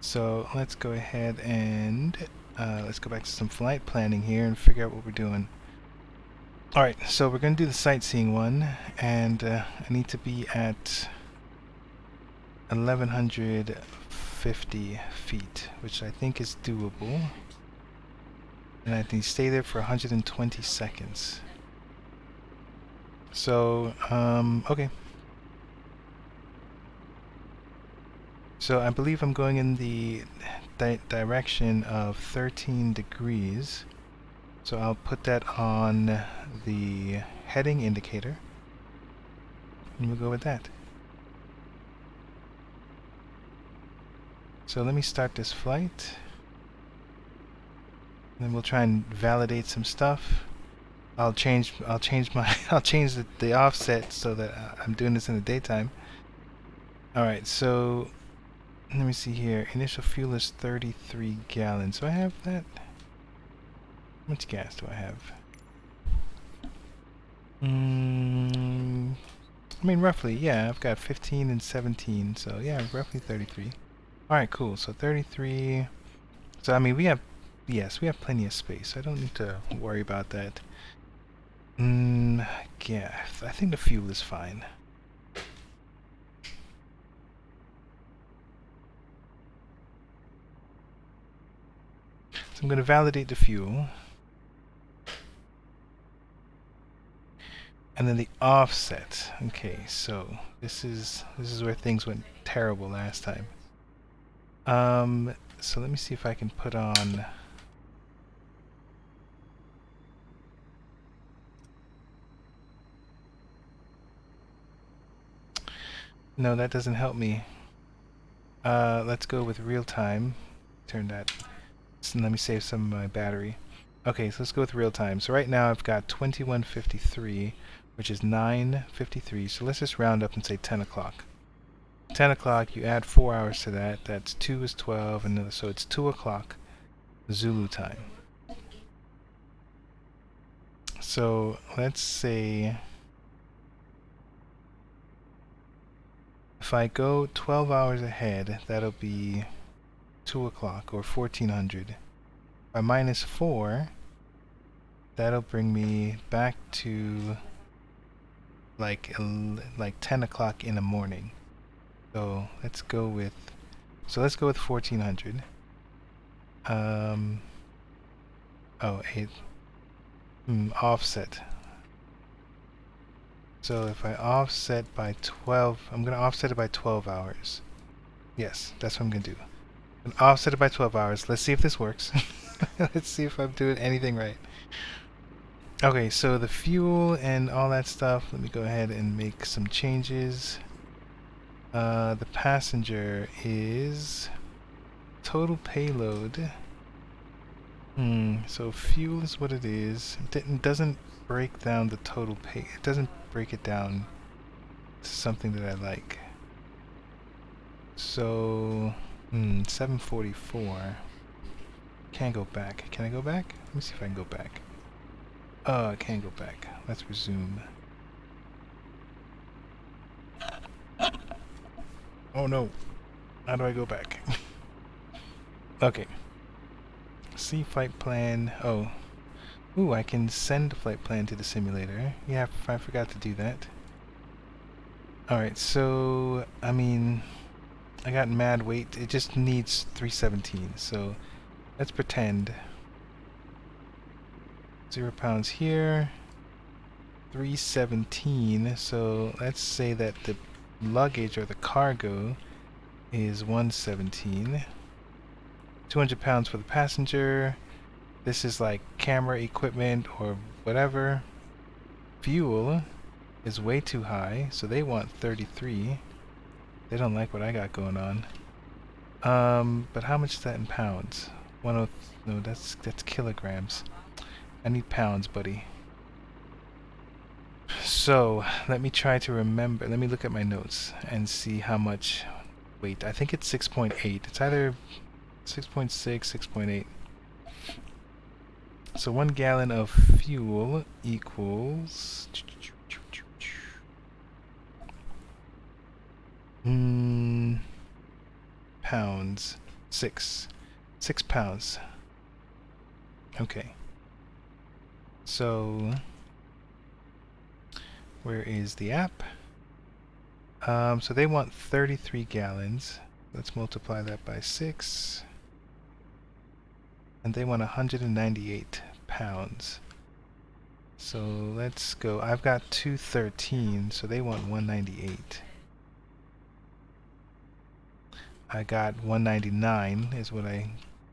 A: So let's go ahead and let's go back to some flight planning here and figure out what we're doing. Alright, so we're going to do the sightseeing one, and I need to be at 1150 feet, which I think is doable. And I need to stay there for 120 seconds. So, okay. So I believe I'm going in the direction of 13 degrees. So I'll put that on the heading indicator. And we'll go with that. So let me start this flight. And then we'll try and validate some stuff. I'll change the offset so that I'm doing this in the daytime. Alright, so let me see here. Initial fuel is 33 gallons. Do I have that? How much gas do I have? I mean, roughly, yeah. I've got 15 and 17, so yeah, roughly 33. Alright, cool. So 33. So, I mean, we have plenty of space. So I don't need to worry about that. Yeah, I think the fuel is fine. So I'm going to validate the fuel. And then the offset. Okay, so this is where things went terrible last time. So let me see if I can put on. No, that doesn't help me. Let's go with real time. Turn that. So let me save some of my battery. Okay, so let's go with real time. So right now I've got 21:53, which is 9:53. So let's just round up and say 10 o'clock. 10 o'clock, you add 4 hours to that. That's 2 is 12, and so it's 2 o'clock Zulu time. So let's say if I go 12 hours ahead, that'll be 2 o'clock or 1400. If I minus 4, that'll bring me back to like 10 o'clock in the morning. So let's go with 1400. Offset. So if I offset by 12, I'm going to offset it by 12 hours. Yes, that's what I'm going to do. I'm going to offset it by 12 hours. Let's see if this works. Let's see if I'm doing anything right. Okay, so the fuel and all that stuff, let me go ahead and make some changes. The passenger is total payload. So fuel is what it is. It doesn't break down the total pay. It doesn't break it down to something that I like. So, 744. Can't go back. Can I go back? Let me see if I can go back. Oh, I can't go back. Let's resume. Oh no. How do I go back? Okay. See flight plan. Oh. Ooh, I can send the flight plan to the simulator. Yeah, I forgot to do that. Alright, so, I mean, I got mad weight. It just needs 317, so let's pretend. 0 pounds here. 317, so let's say that the luggage or the cargo is 117. 200 pounds for the passenger. This is like camera equipment or whatever. Fuel is way too high, so they want 33. They don't like what I got going on. But how much is that in pounds? No, that's kilograms. I need pounds, buddy. So, let me try to remember. Let me look at my notes and see how much weight. I think it's 6.8. It's either 6.6, 6.8. So 1 gallon of fuel equals Pounds. 6. 6 pounds. Okay. So, where is the app? So they want 33 gallons. Let's multiply that by 6. And they want 198 pounds. So let's go. I've got 213, so they want 198. I got 199 is what I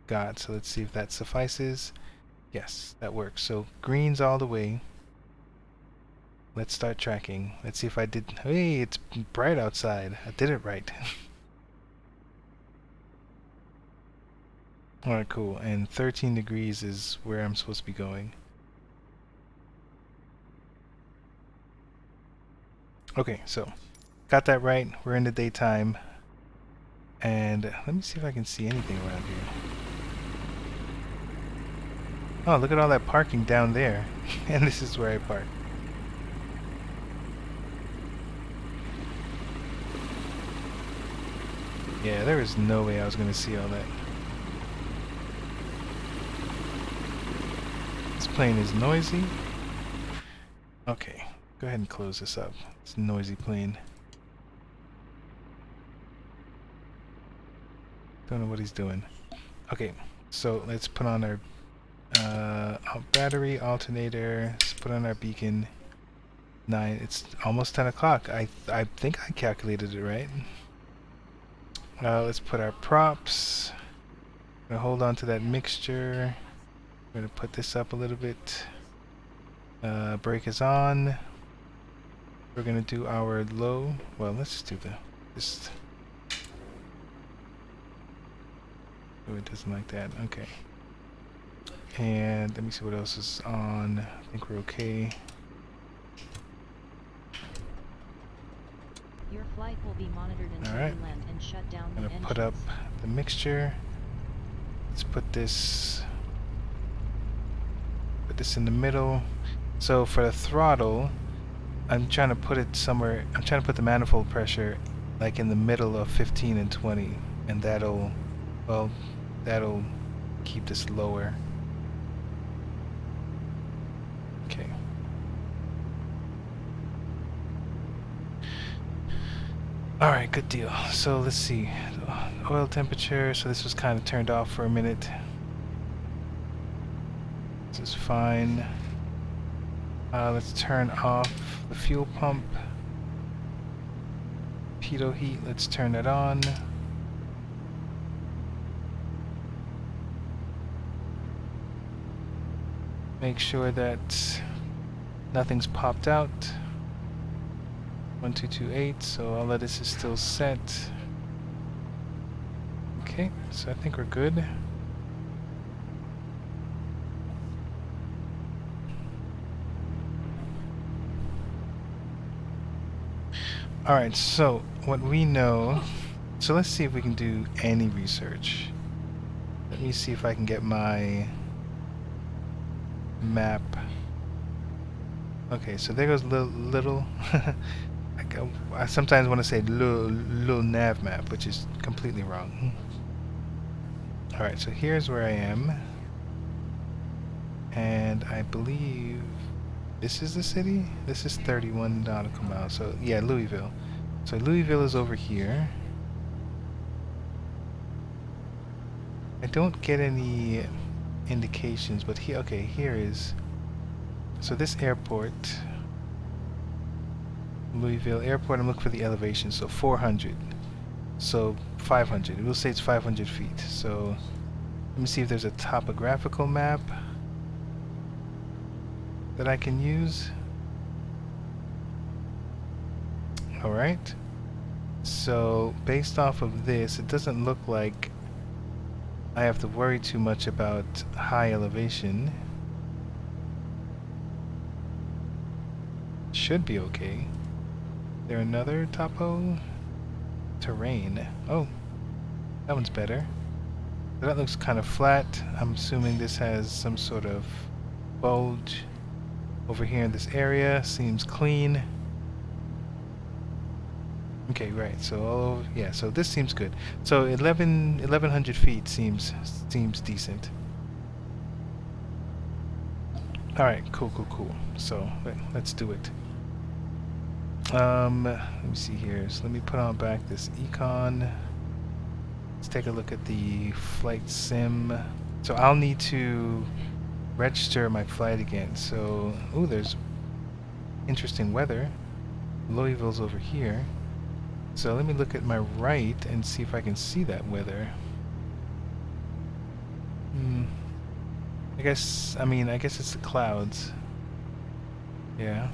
A: got, so let's see if that suffices. Yes, that works. So greens all the way. Let's start tracking. Let's see if I did. Hey, it's bright outside. I did it right. Alright, cool. And 13 degrees is where I'm supposed to be going. Okay, so got that right. We're in the daytime. And let me see if I can see anything around here. Oh, look at all that parking down there. And this is where I park. Yeah, there is no way I was going to see all that. This plane is noisy. Okay, go ahead and close this up. It's a noisy plane. Don't know what he's doing. Okay, so let's put on our battery, alternator. Let's put on our beacon. 9. It's almost 10 o'clock. I think I calculated it right. Let's put our props. I'm gonna hold on to that mixture. I'm gonna put this up a little bit. Brake is on. We're gonna do our low. Well, let's just do this. Oh, it doesn't like that. Okay. And let me see what else is on. I think we're okay.
B: Your flight will be monitored until you land and shut down the engines.
A: I'm gonna put up the mixture. Let's put this in the middle. So for the throttle, I'm trying to put it somewhere. I'm trying to put the manifold pressure like in the middle of 15 and 20, and that'll keep this lower. Okay. Alright, good deal. So let's see. Oil temperature, so this was kind of turned off for a minute. This is fine. Let's turn off the fuel pump. Pitot heat, let's turn that on. Make sure that nothing's popped out. 1228, so all of this is still set. Okay, so I think we're good. Alright, so what we know, so let's see if we can do any research. Let me see if I can get my map. Okay, so there goes little I sometimes want to say little nav map, which is completely wrong. Alright, so here's where I am. And I believe this is the city? This is 31 nautical miles. So yeah, Louisville. So Louisville is over here. I don't get any indications, but here, okay, here is. So this airport, Louisville Airport, I'm looking for the elevation, so 400. So 500. We'll say it's 500 feet. So let me see if there's a topographical map that I can use. Alright. So based off of this, it doesn't look like I have to worry too much about high elevation. Should be okay. Is there another topo? Terrain. Oh, that one's better. So that looks kind of flat. I'm assuming this has some sort of bulge over here in this area. Seems clean. Okay, right. So yeah, so this seems good. So 1100 feet seems decent. All right, cool. So let's do it. Let me see here. So let me put on back this econ. Let's take a look at the flight sim. So I'll need to register my flight again. So, ooh, there's interesting weather. Louisville's over here. So let me look at my right and see if I can see that weather. I guess it's the clouds. Yeah.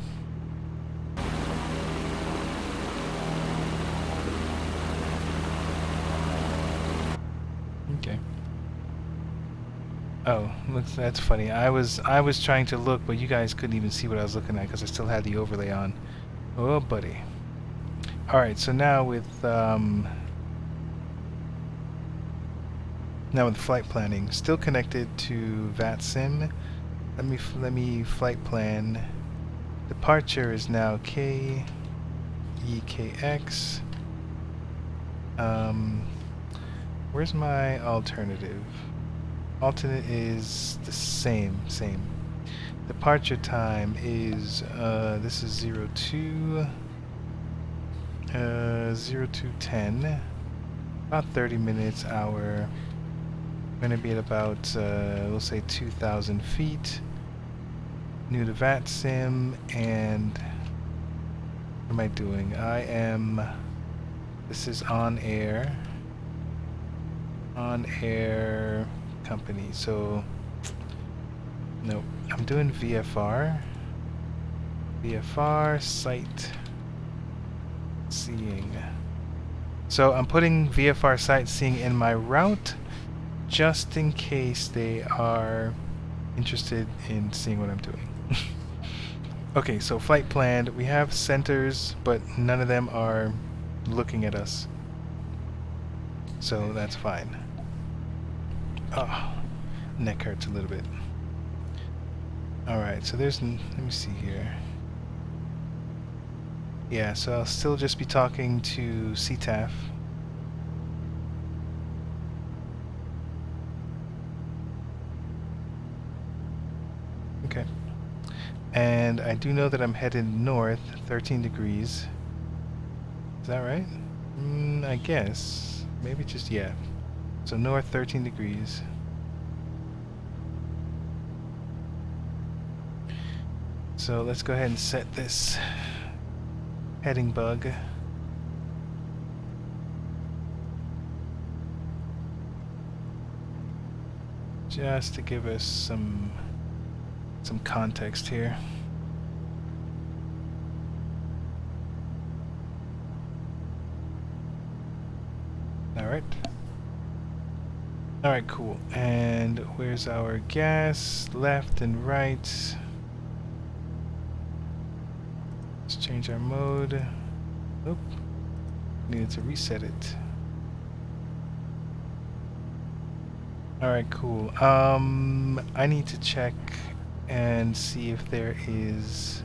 A: Okay. Oh, that's funny. I was trying to look, but you guys couldn't even see what I was looking at because I still had the overlay on. Oh, buddy. All right, so now with flight planning, still connected to VATSIM. Let me flight plan. Departure is now KEKX. Where's my alternative? Alternate is the same. Departure time is this is 02 0210. About 30 minutes hour. Gonna be at about we'll say 2,000 feet. New to VATSIM, and what am I doing? This is OnAir Company. So no, I'm doing VFR site seeing. So I'm putting VFR sightseeing in my route just in case they are interested in seeing what I'm doing. Okay, so flight planned. We have centers, but none of them are looking at us. So that's fine. Oh, neck hurts a little bit. Alright, so let me see here. Yeah, so I'll still just be talking to CTAF. Okay. And I do know that I'm headed north 13 degrees. Is that right? I guess. Maybe just, yeah. So north 13 degrees. So let's go ahead and set this heading bug. Just to give us some context here. Alright, cool. And where's our gas? Left and right. Let's change our mode. Oop. Needed to reset it. Alright, cool. I need to check and see if there is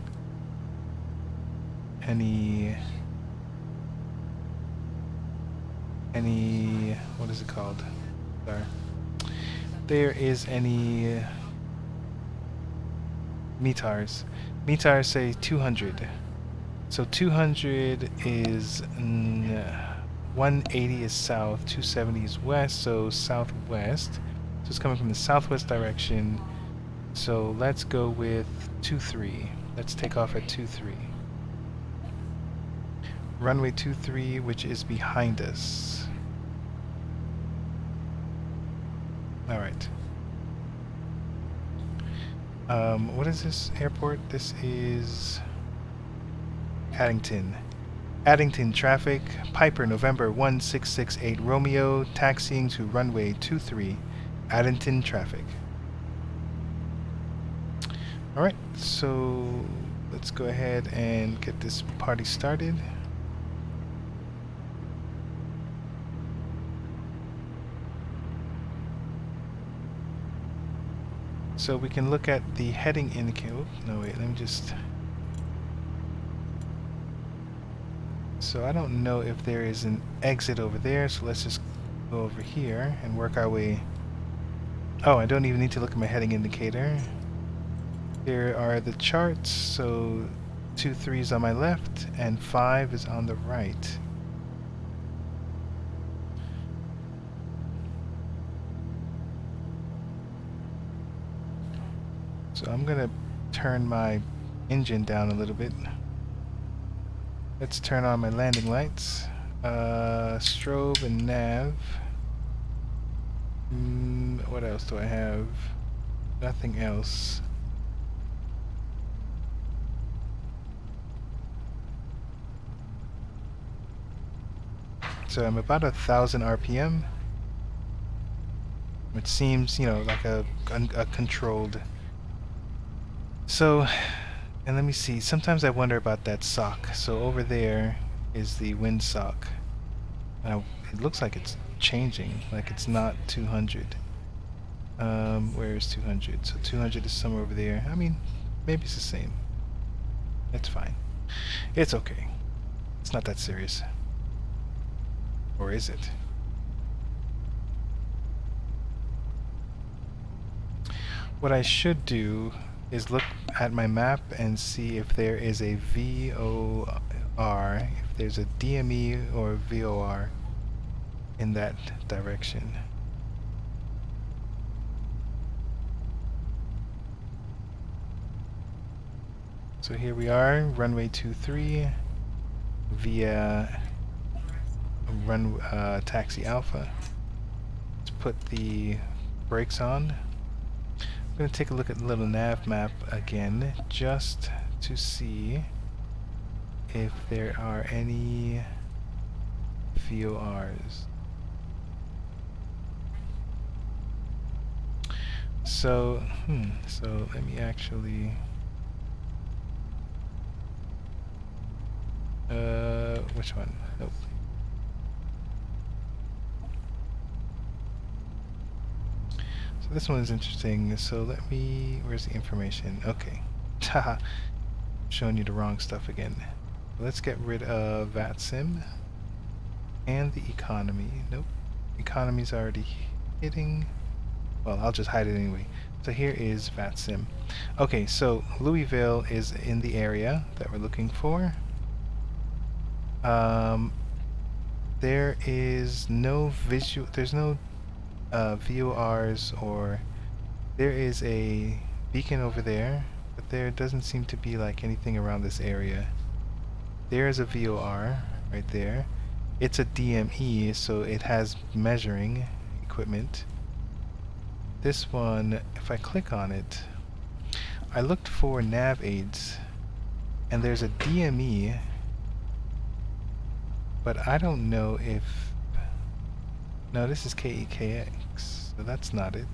A: any what is it called? Sorry. There is any METARs. METARs say 200. So 200 is 180 is south, 270 is west, so southwest. So it's coming from the southwest direction. So let's go with 23. Let's take off at 23. Runway 23, which is behind us. Alright. What is this airport? This is Addington. Addington traffic. Piper, November 1668 Romeo, taxiing to runway 23. Addington traffic. Alright, so let's go ahead and get this party started. So we can look at the heading indicator. No, wait, let me just... So I don't know if there is an exit over there, so let's just go over here and work our way. Oh, I don't even need to look at my heading indicator. Here are the charts, so 2 3's on my left and 5 is on the right. So I'm gonna turn my engine down a little bit. Let's turn on my landing lights. Strobe and nav. What else do I have? Nothing else. So I'm about 1,000 RPM, which seems, you know, like a controlled. So, and let me see. Sometimes I wonder about that sock. So over there is the wind sock. Now it looks like it's changing, like it's not 200. Where is 200? So 200 is somewhere over there. I mean, maybe it's the same. It's fine. It's okay. It's not that serious. Or is it? What I should do is look at my map and see if there is a VOR, if there's a DME or VOR in that direction. So here we are, runway 23 via taxi alpha. Let's put the brakes on. I'm going to take a look at the little nav map again, just to see if there are any VORs. So, so let me actually... which one? Nope. So this one is interesting. So let me... Where's the information? Okay. Haha. Showing you the wrong stuff again. Let's get rid of VATSIM and the economy. Nope. Economy's already hitting. Well, I'll just hide it anyway. So here is VATSIM. Okay, so Louisville is in the area that we're looking for. There is no visual. There's no VORs, or there is a beacon over there, but there doesn't seem to be like anything around this area. There is a VOR right there. It's a DME, so it has measuring equipment. This one, if I click on it, I looked for nav aids, and there's a DME, but I don't know if... No, this is KEKX, so that's not it.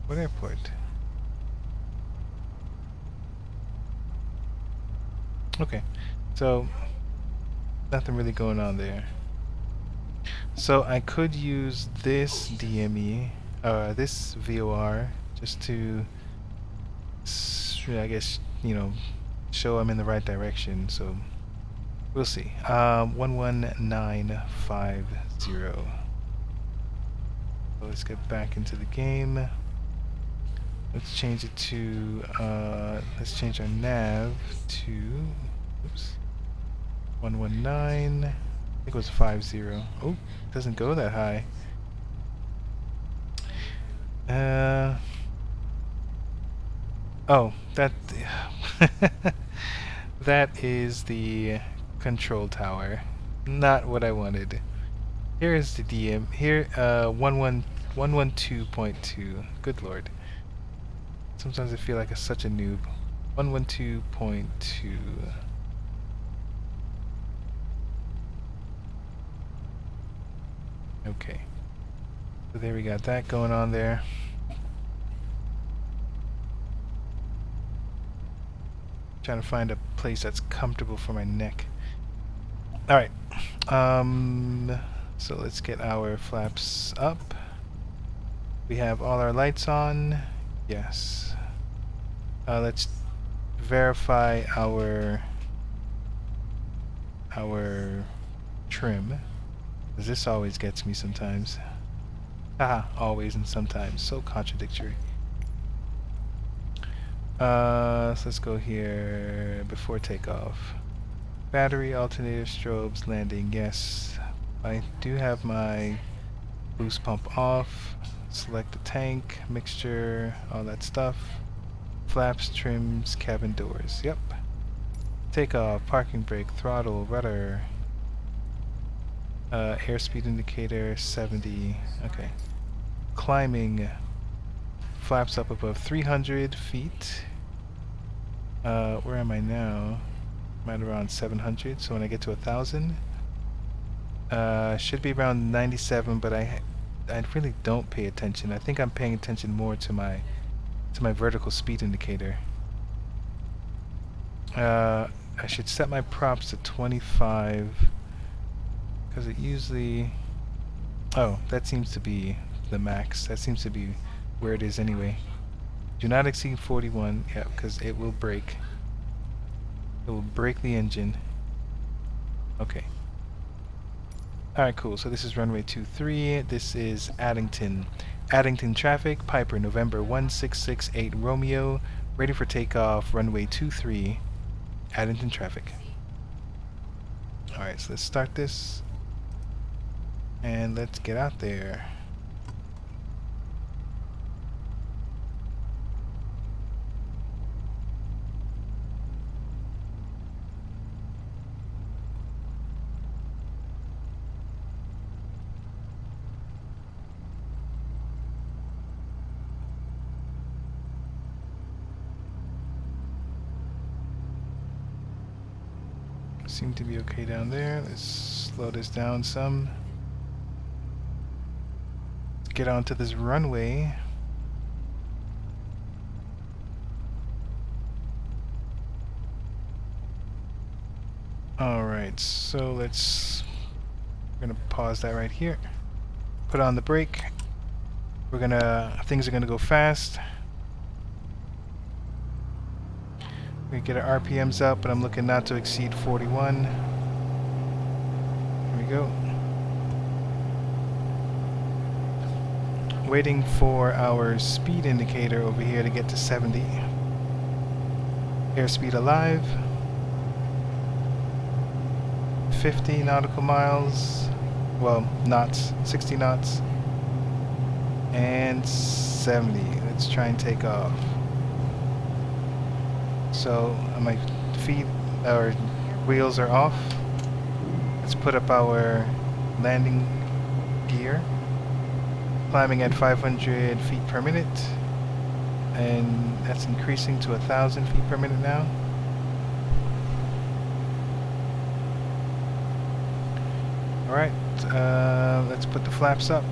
A: What airport? Okay, so nothing really going on there. So I could use this DME, this VOR, just to, I guess, you know, show I'm in the right direction. So we'll see. 11950. So let's get back into the game. Let's change it to, let's change our nav to, oops, 119, I think it was 50. Oh, doesn't go that high. Oh, that, that is the control tower. Not what I wanted. Here is the DM, here, 112.2. Good lord. Sometimes I feel like such a noob. 112.2. Okay. So there we got that going on there. Trying to find a place that's comfortable for my neck. Alright. So let's get our flaps up. We have all our lights on. Yes. Let's verify our trim, because this always gets me sometimes. Haha, always and sometimes. So contradictory. So let's go here before takeoff. Battery, alternator, strobes, landing. Yes, I do have my boost pump off. Select the tank, mixture, all that stuff. Flaps, trims, cabin doors. Yep. Takeoff, parking brake, throttle, rudder. Airspeed indicator 70. Okay. Climbing. Flaps up above 300 feet. Where am I now? I'm at around 700. So when I get to 1,000, should be around 97. But I really don't pay attention. I think I'm paying attention more to my vertical speed indicator. I should set my props to 25 because it usually. Oh, that seems to be the max. That seems to be where it is anyway. Do not exceed 41. Yeah, because it will break. It will break the engine. Okay. Alright, cool. So this is runway 23. This is Addington. Addington traffic, Piper, November 1668 Romeo. Ready for takeoff, runway 23. Addington traffic. Alright, so let's start this. And let's get out there. Seem to be okay down there. Let's slow this down some. Let's get onto this runway. Alright, so we're gonna pause that right here. Put on the brake. Things are gonna go fast. We get our RPMs up, but I'm looking not to exceed 41. Here we go. Waiting for our speed indicator over here to get to 70. Airspeed alive. 50 nautical miles. Well, knots. 60 knots. And 70. Let's try and take off. So my feet, our wheels are off. Let's put up our landing gear. Climbing at 500 feet per minute. And that's increasing to 1,000 feet per minute now. Alright, let's put the flaps up.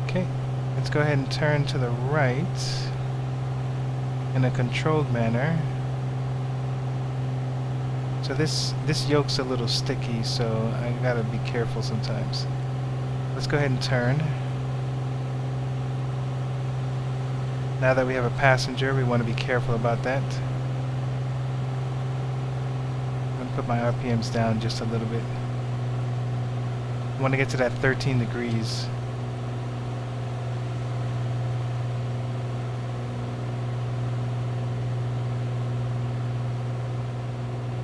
A: Okay. Let's go ahead and turn to the right in a controlled manner. So this yoke's a little sticky, so I gotta be careful sometimes. Let's go ahead and turn. Now that we have a passenger, we want to be careful about that. I'm gonna put my RPMs down just a little bit. I want to get to that 13 degrees.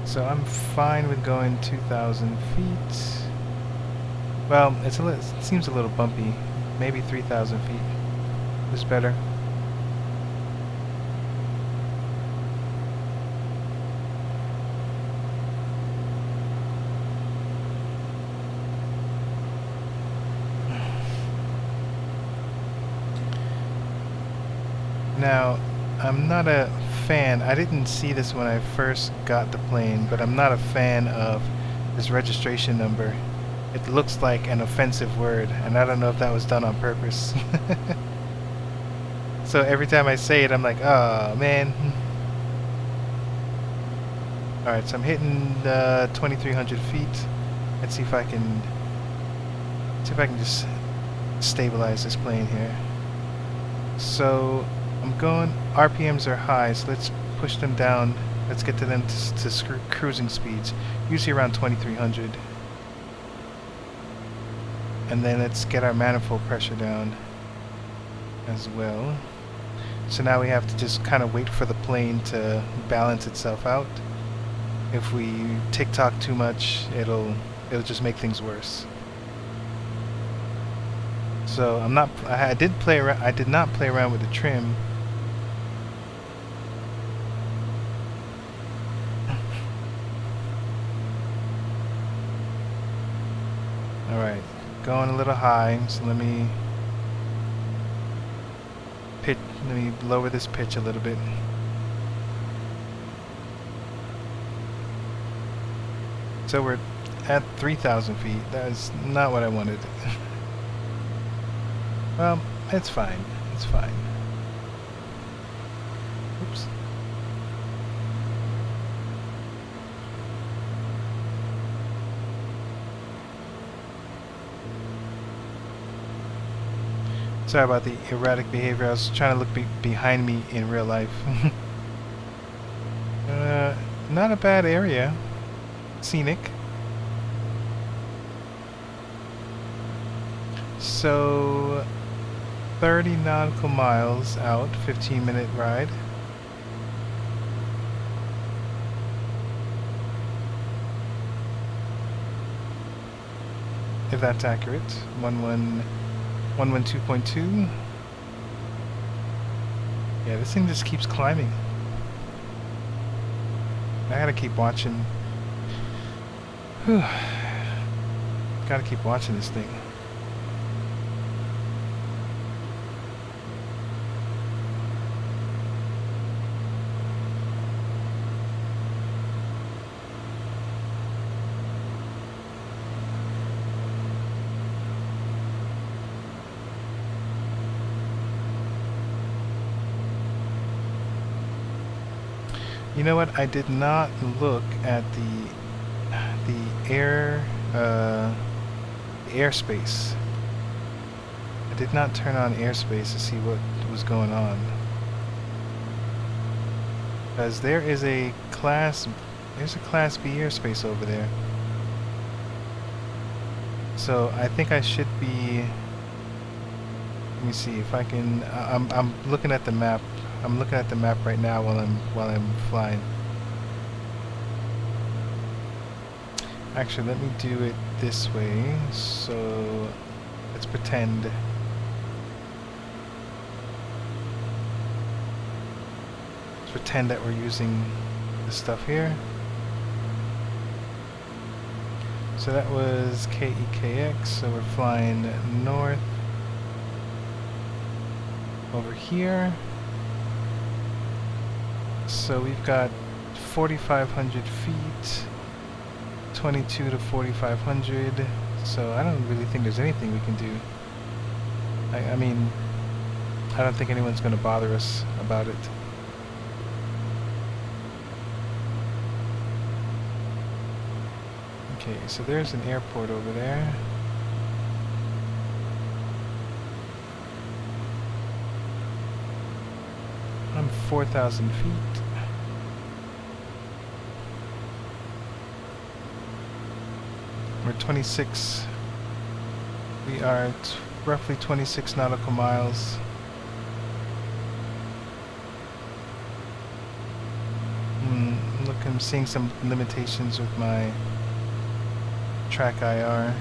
A: So I'm fine with going 2,000 feet. Well, it seems a little bumpy. Maybe 3,000 feet is better. Now, I'm not a fan. I didn't see this when I first got the plane, but I'm not a fan of this registration number. It looks like an offensive word, and I don't know if that was done on purpose. So every time I say it, I'm like, oh man. Alright, so I'm hitting 2,300 feet. Let's see if I can just stabilize this plane here. So I'm going, RPMs are high, so let's push them down. Let's get to them to cruising speeds, usually around 2300. And then let's get our manifold pressure down as well. So now we have to just kind of wait for the plane to balance itself out. If we tick-tock too much, it'll just make things worse. So I did not play around with the trim. Alright, going a little high, so let me lower this pitch a little bit. So we're at 3,000 feet. That is not what I wanted. Well, it's fine. It's fine. Oops. Sorry about the erratic behavior. I was trying to look behind me in real life. Not a bad area. Scenic. So 30 nautical miles out, 15-minute ride. If that's accurate. 112.2. Yeah, this thing just keeps climbing. I gotta keep watching. Whew. Gotta keep watching this thing. You know what? I did not look at the airspace. I did not turn on airspace to see what was going on. Because there's a class B airspace over there. So I think I should be. Let me see if I can. I'm looking at the map. I'm looking at the map right now while I'm flying. Actually, let me do it this way. So let's pretend. Let's pretend that we're using this stuff here. So that was KEKX. So we're flying north over here. So we've got 4,500 feet, 22 to 4,500. So I don't really think there's anything we can do. I mean, I don't think anyone's going to bother us about it. Okay, so there's an airport over there. I'm 4,000 feet. We're 26. We are roughly 26 nautical miles. Look, I'm seeing some limitations with my track IR.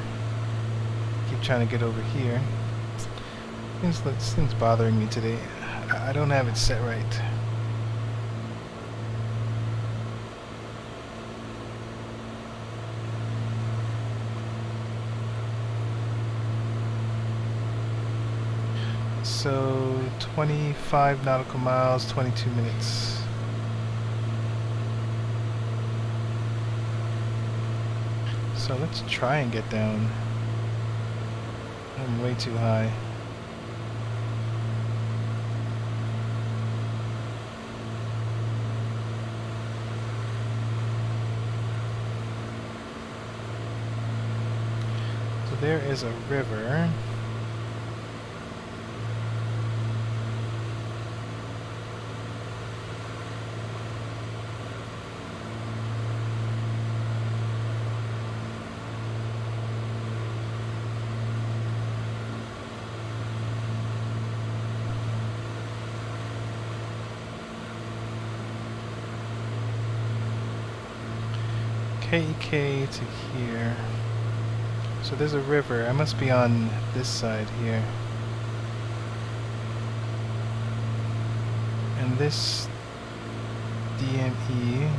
A: Keep trying to get over here. This thing's bothering me today. I don't have it set right. So 25 nautical miles, 22 minutes. So let's try and get down. I'm way too high. So there is a river. KEK to here. So there's a river. I must be on this side here. And this DME.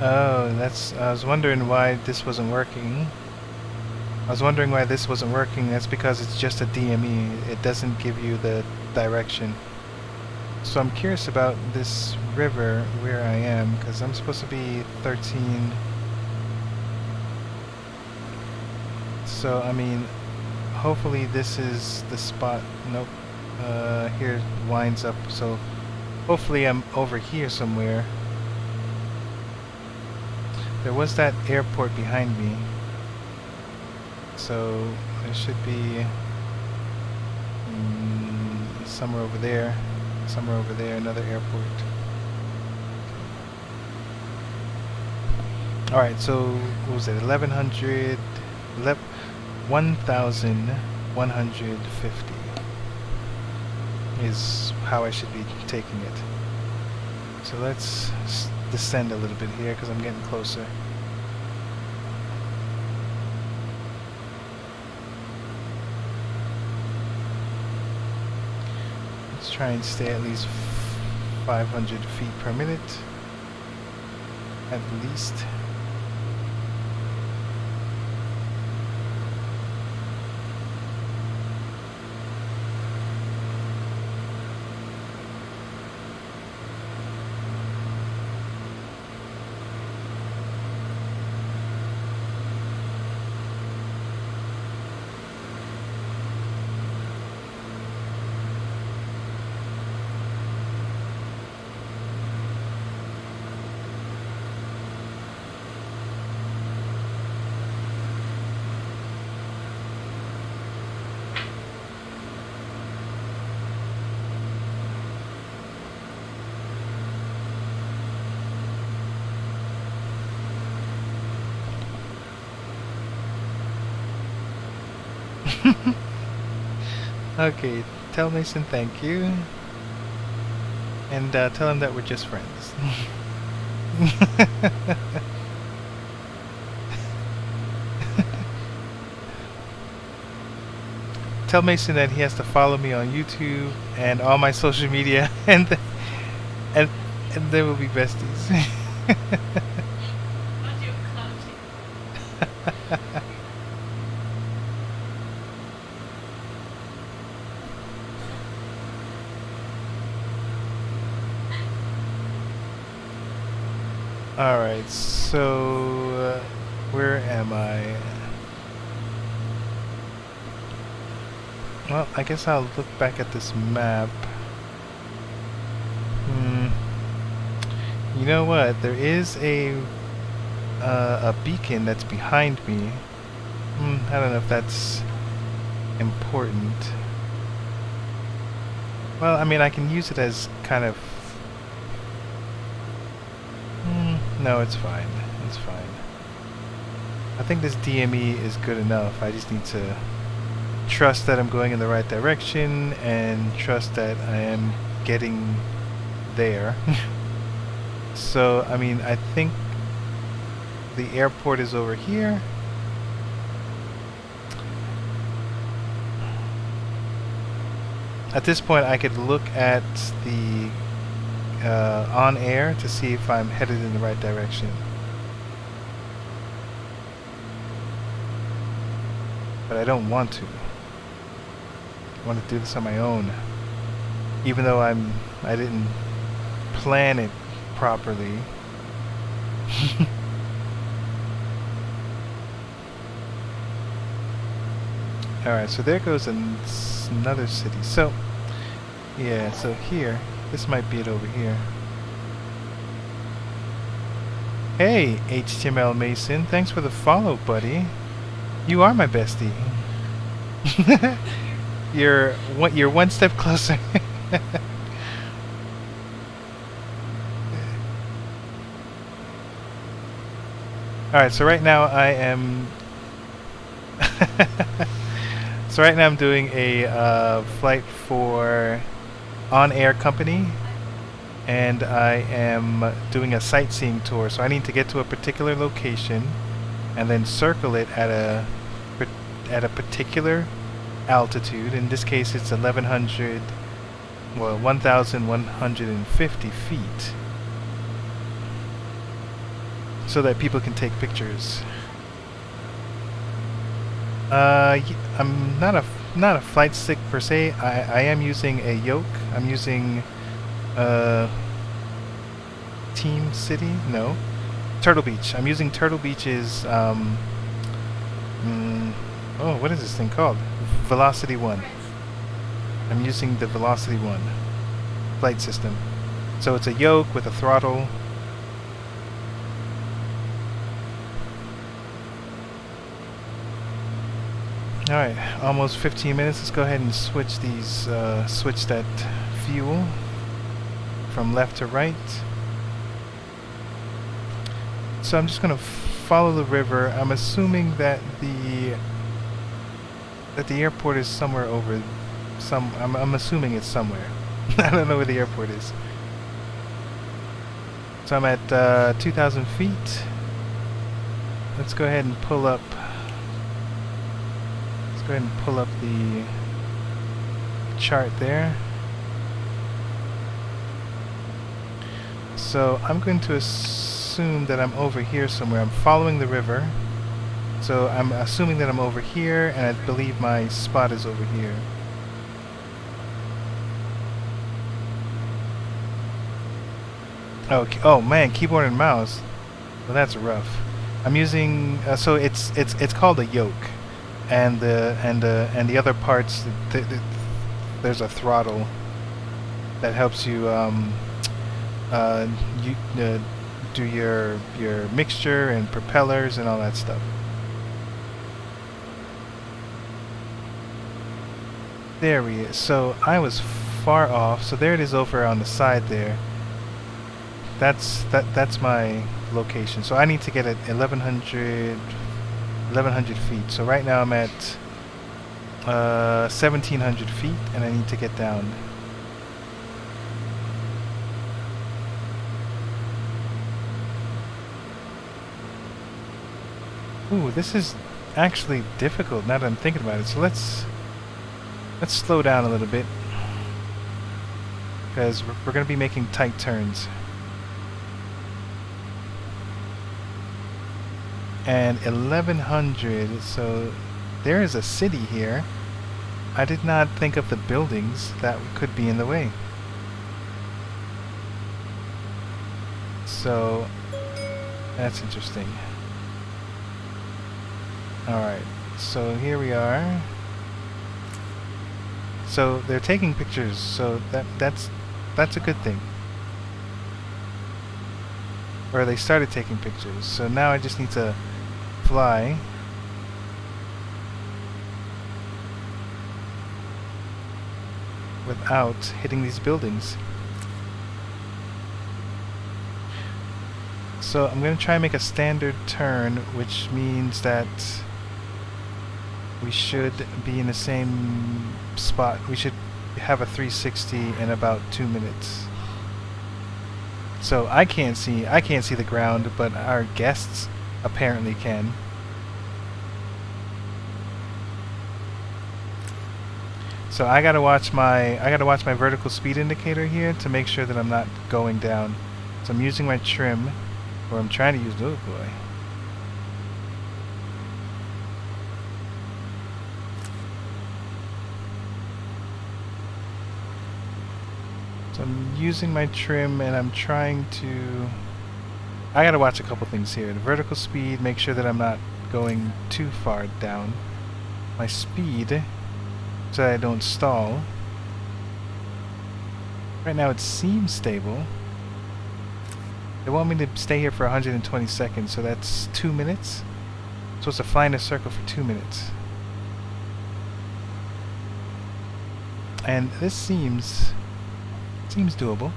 A: Oh, that's. I was wondering why this wasn't working. That's because it's just a DME. It doesn't give you the direction. So I'm curious about this river where I am, because I'm supposed to be 13. So I mean, hopefully this is the spot. Nope. Here it winds up. So hopefully I'm over here somewhere. There was that airport behind me. So there should be somewhere over there, another airport. Alright, so what was it? 1,150 is how I should be taking it. So let's descend a little bit here because I'm getting closer. Let's try and stay at least 500 feet per minute. At least. Okay, tell Mason thank you. And tell him that we're just friends. Tell Mason that he has to follow me on YouTube and all my social media, and then we'll be besties. Alright, so where am I? Well, I guess I'll look back at this map. You know what? There is a beacon that's behind me. I don't know if that's important. Well, I mean, I can use it as kind of... no, it's fine. It's fine. I think this DME is good enough. I just need to trust that I'm going in the right direction and trust that I am getting there. So, I mean, I think the airport is over here. At this point, I could look at the OnAir to see if I'm headed in the right direction. But I don't want to. I want to do this on my own. Even though I didn't plan it properly. Alright, so there goes another city. So, yeah, so here, this might be it over here. Hey, HTML Mason, thanks for the follow, buddy. You are my bestie. You're one step closer. Alright, so right now I am... so right now I'm doing a flight for OnAir Company. and I am doing a sightseeing tour. So I need to get to a particular location and then circle it at a particular altitude. In this case, it's 1,150 feet, so that people can take pictures. I'm not a flight stick per se. I am using a yoke. I'm using Team City? No. Turtle Beach. I'm using Turtle Beach's what is this thing called? Velocity 1. I'm using the Velocity 1 flight system. So it's a yoke with a throttle. Alright, almost 15 minutes. Let's go ahead and switch these, switch that fuel from left to right. So I'm just going to follow the river. I'm assuming that the airport is somewhere over I'm assuming it's somewhere. I don't know where the airport is. So I'm at 2,000 feet. Let's go ahead and pull up. Let's go ahead and pull up the chart there. So I'm going to assume that I'm over here somewhere. I'm following the river. So I'm assuming that I'm over here, and I believe my spot is over here. Okay. Oh man, keyboard and mouse. Well, that's rough. I'm using so it's called a yoke, and the other parts there's a throttle that helps you do your mixture and propellers and all that stuff. There we is. So I was far off. So there it is over on the side there. That's my location. So I need to get at 1,100 feet. So right now I'm at 1,700 feet, and I need to get down. Ooh, this is actually difficult now that I'm thinking about it. So let's slow down a little bit, because we're going to be making tight turns. And 1,100, so there is a city here. I did not think of the buildings that could be in the way. So that's interesting. Alright, so here we are. So they're taking pictures, so that's a good thing. Or they started taking pictures, so now I just need to fly. Without hitting these buildings. So I'm going to try and make a standard turn, which means that we should be in the same spot. We should have a 360 in about 2 minutes. So I can't see the ground, but our guests apparently can. So I gotta watch my vertical speed indicator here to make sure that I'm not going down. So I'm using my trim, or I'm trying to use. Oh boy. So I'm using my trim, and I'm trying to. I gotta watch a couple things here. The vertical speed, make sure that I'm not going too far down. My speed, so that I don't stall. Right now it seems stable. They want me to stay here for 120 seconds, so that's 2 minutes. I'm supposed to fly in a circle for 2 minutes. And this seems doable.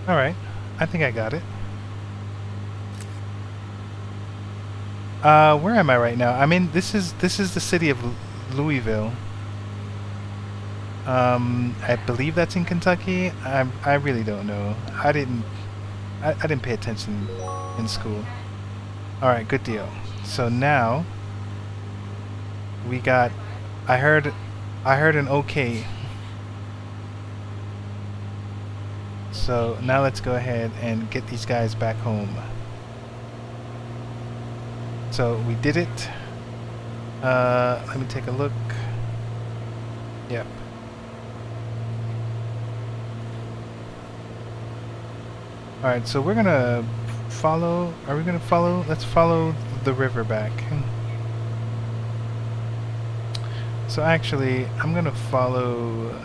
A: Alright, I think I got it. Where am I right now? I'm in, this is the city of Louisville. I believe that's in Kentucky. I really don't know. I didn't pay attention in school. All right, good deal. So now we got. I heard an okay. So now let's go ahead and get these guys back home. So we did it. Let me take a look. Yep. Alright, so we're gonna follow. Are we gonna follow? Let's follow the river back. So actually, I'm gonna follow.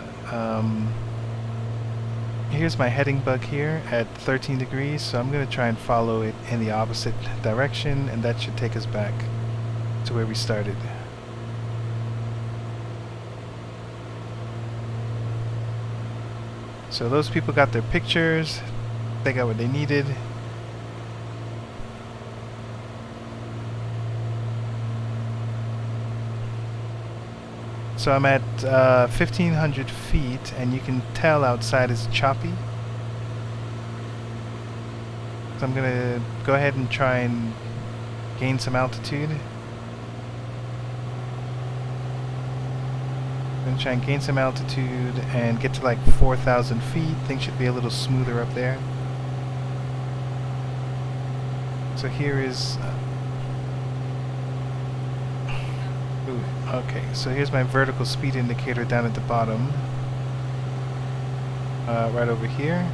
A: Here's my heading bug here at 13 degrees, so I'm gonna try and follow it in the opposite direction, and that should take us back to where we started. So those people got their pictures, they got what they needed. So I'm at 1,500 feet, and you can tell outside is choppy. So I'm gonna go ahead and try and gain some altitude. I'm gonna try and gain some altitude and get to like 4,000 feet. Things should be a little smoother up there. So here is... ooh, okay, so here's my vertical speed indicator down at the bottom. Right over here.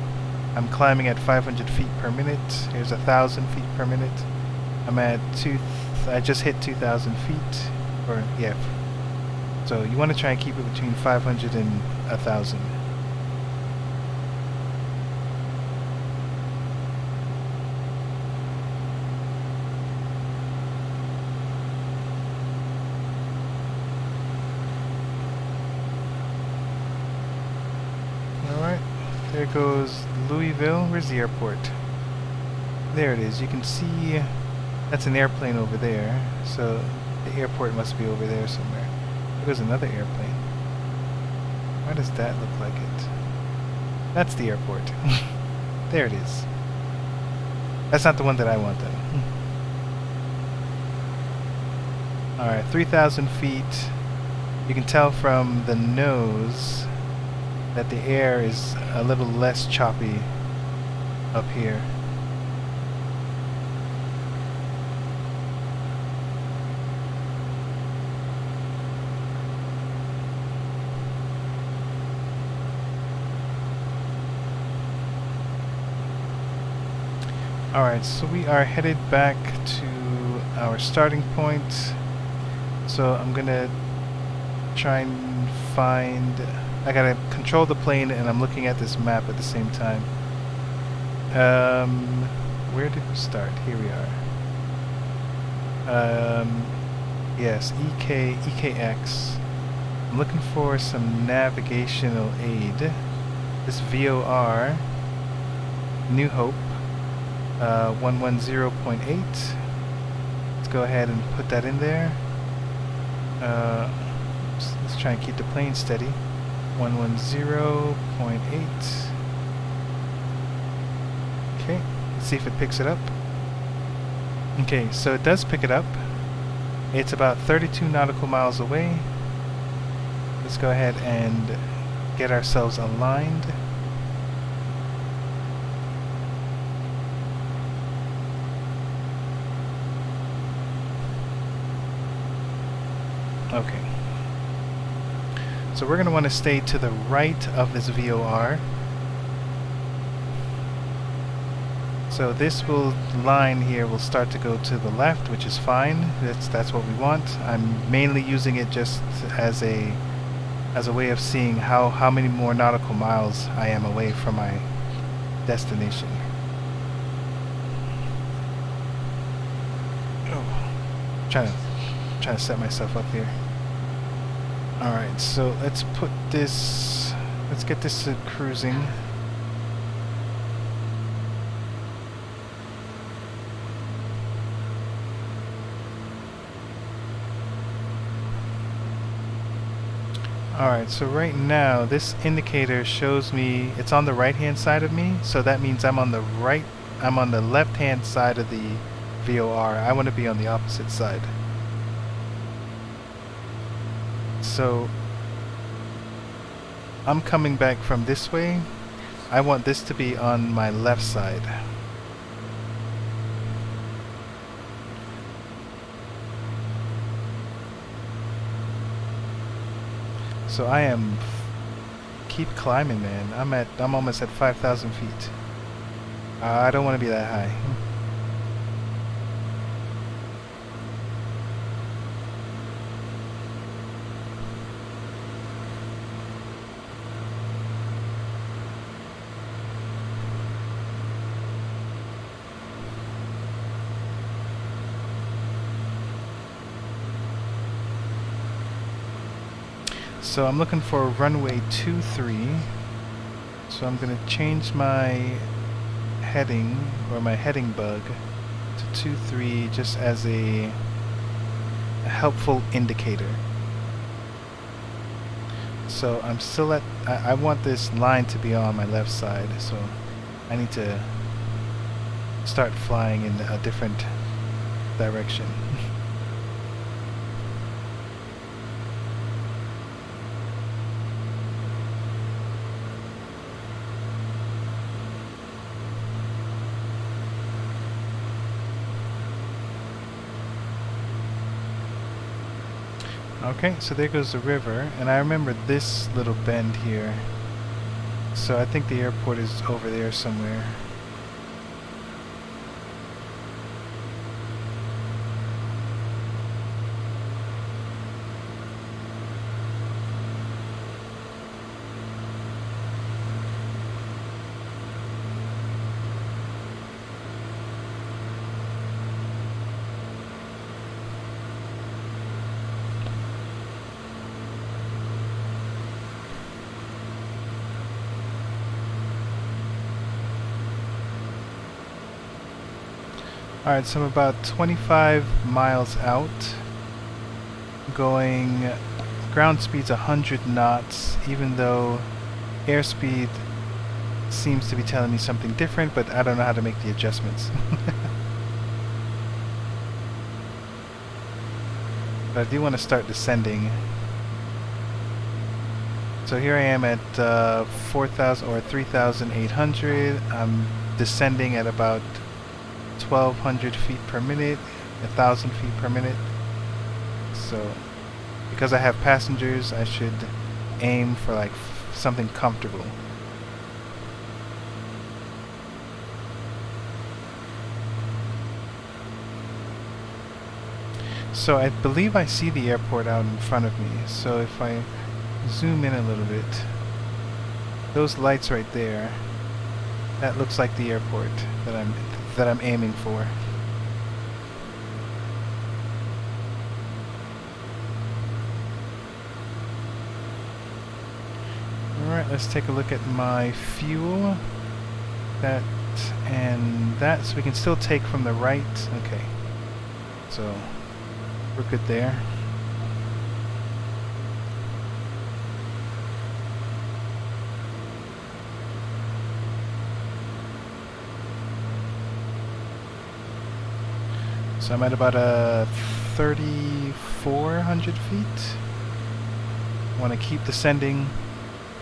A: I'm climbing at 500 feet per minute. Here's 1,000 feet per minute. I'm at I just hit 2,000 feet. Or, yeah. So you want to try and keep it between 500 and 1,000. Alright, there goes Louisville. Where's the airport? There it is. You can see that's an airplane over there. So the airport must be over there somewhere. There's another airplane. Why does that look like it? That's the airport. There it is. That's not the one that I want though. Alright, 3,000 feet. You can tell from the nose that the air is a little less choppy up here. Alright, so we are headed back to our starting point. So I'm gonna try and find... I gotta control the plane and I'm looking at this map at the same time. Where did we start? Here we are. Yes, EKX. I'm looking for some navigational aid. This VOR, New Hope. 110.8. Let's go ahead and put that in there. Let's try and keep the plane steady. 110.8. Okay, let's see if it picks it up. Okay, so it does pick it up. It's about 32 nautical miles away. Let's go ahead and get ourselves aligned. Okay. So we're going to want to stay to the right of this VOR. So this line here will start to go to the left, which is fine. That's what we want. I'm mainly using it just as a way of seeing how many more nautical miles I am away from my destination. Oh, trying to set myself up here. Alright, so let's get this to cruising. Alright, so right now this indicator shows me it's on the right hand side of me, so that means I'm on the left hand side of the VOR. I want to be on the opposite side. So I'm coming back from this way. I want this to be on my left side. So I am keep climbing, man. I'm almost at 5,000 feet. I don't want to be that high. So I'm looking for runway 23. So I'm going to change my heading, or my heading bug, to 23 just as a helpful indicator. So I'm still at, I want this line to be on my left side, so I need to start flying in a different direction. Okay, so there goes the river, and I remember this little bend here. So I think the airport is over there somewhere. Alright, so I'm about 25 miles out, going ground speed's 100 knots, even though airspeed seems to be telling me something different, but I don't know how to make the adjustments. But I do want to start descending. So here I am at 4,000 or 3,800. I'm descending at about 1,200 feet per minute, 1,000 feet per minute. So because I have passengers, I should aim for like something comfortable. So I believe I see the airport out in front of me. So if I zoom in a little bit, those lights right there, that looks like the airport that I'm aiming for. Alright, let's take a look at my fuel. That and that, so we can still take from the right. Okay, so we're good there. So I'm at about 3,400 feet. Want to keep descending.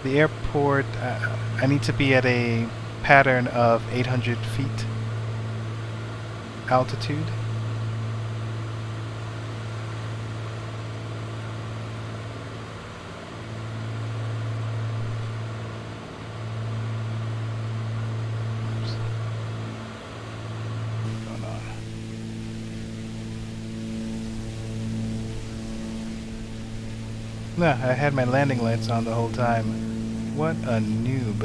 A: The airport, I need to be at a pattern of 800 feet altitude. Nah, I had my landing lights on the whole time. What a noob.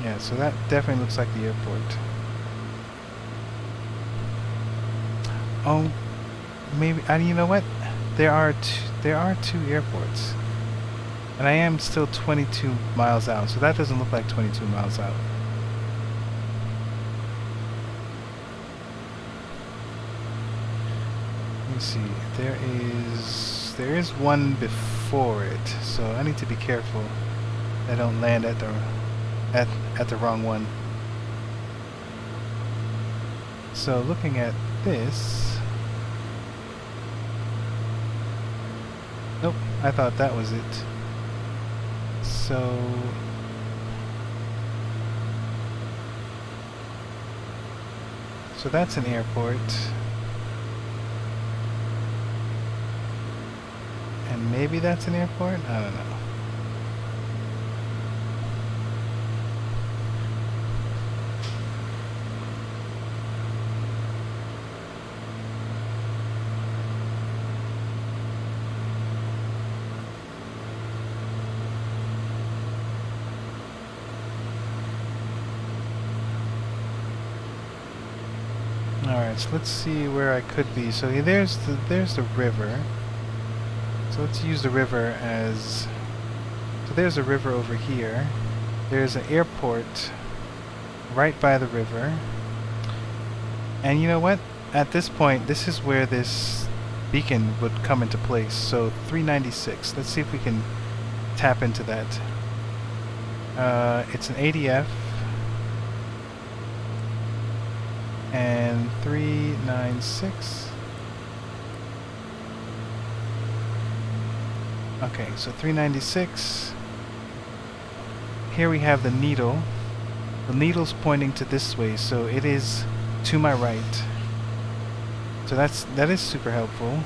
A: Yeah, so that definitely looks like the airport. Oh, maybe, you know what? There are two airports. And I am still 22 miles out, so that doesn't look like 22 miles out. Let me see. There is one before it, so I need to be careful. I don't land at the wrong one. So looking at this, nope, I thought that was it. So that's an airport. And maybe that's an airport? I don't know. Alright, so let's see where I could be. So there's the river. So let's use the river as... So there's a river over here. There's an airport right by the river. And you know what? At this point, this is where this beacon would come into place. So 396. Let's see if we can tap into that. It's an ADF. And 396. Okay, so 396. Here we have the needle. The needle's pointing to this way, so it is to my right. So that is super helpful.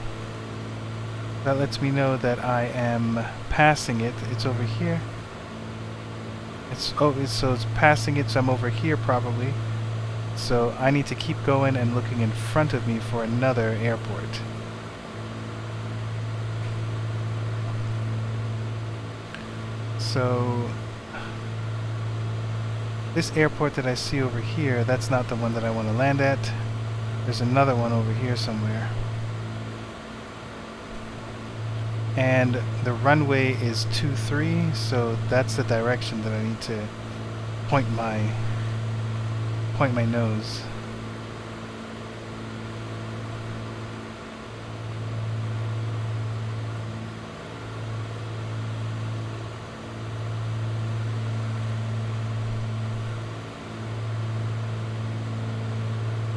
A: That lets me know that I am passing it. It's over here. So it's passing it, so I'm over here probably. So I need to keep going and looking in front of me for another airport. So this airport that I see over here, that's not the one that I want to land at. There's another one over here somewhere. And the runway is 23, so that's the direction that I need to point my nose.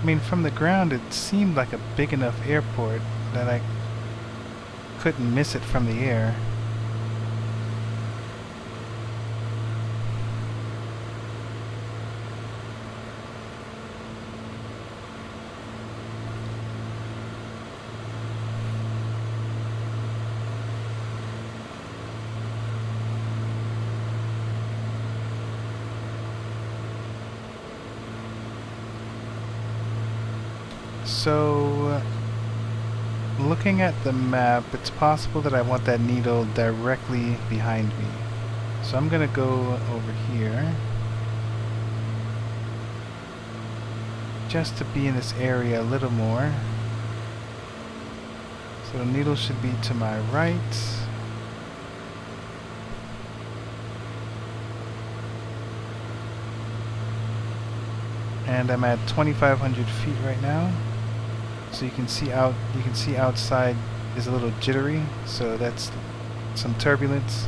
A: I mean, from the ground it seemed like a big enough airport that I couldn't miss it from the air. So, looking at the map, it's possible that I want that needle directly behind me. So I'm gonna go over here, just to be in this area a little more. So the needle should be to my right. And I'm at 2,500 feet right now. So you can see outside is a little jittery, so that's some turbulence.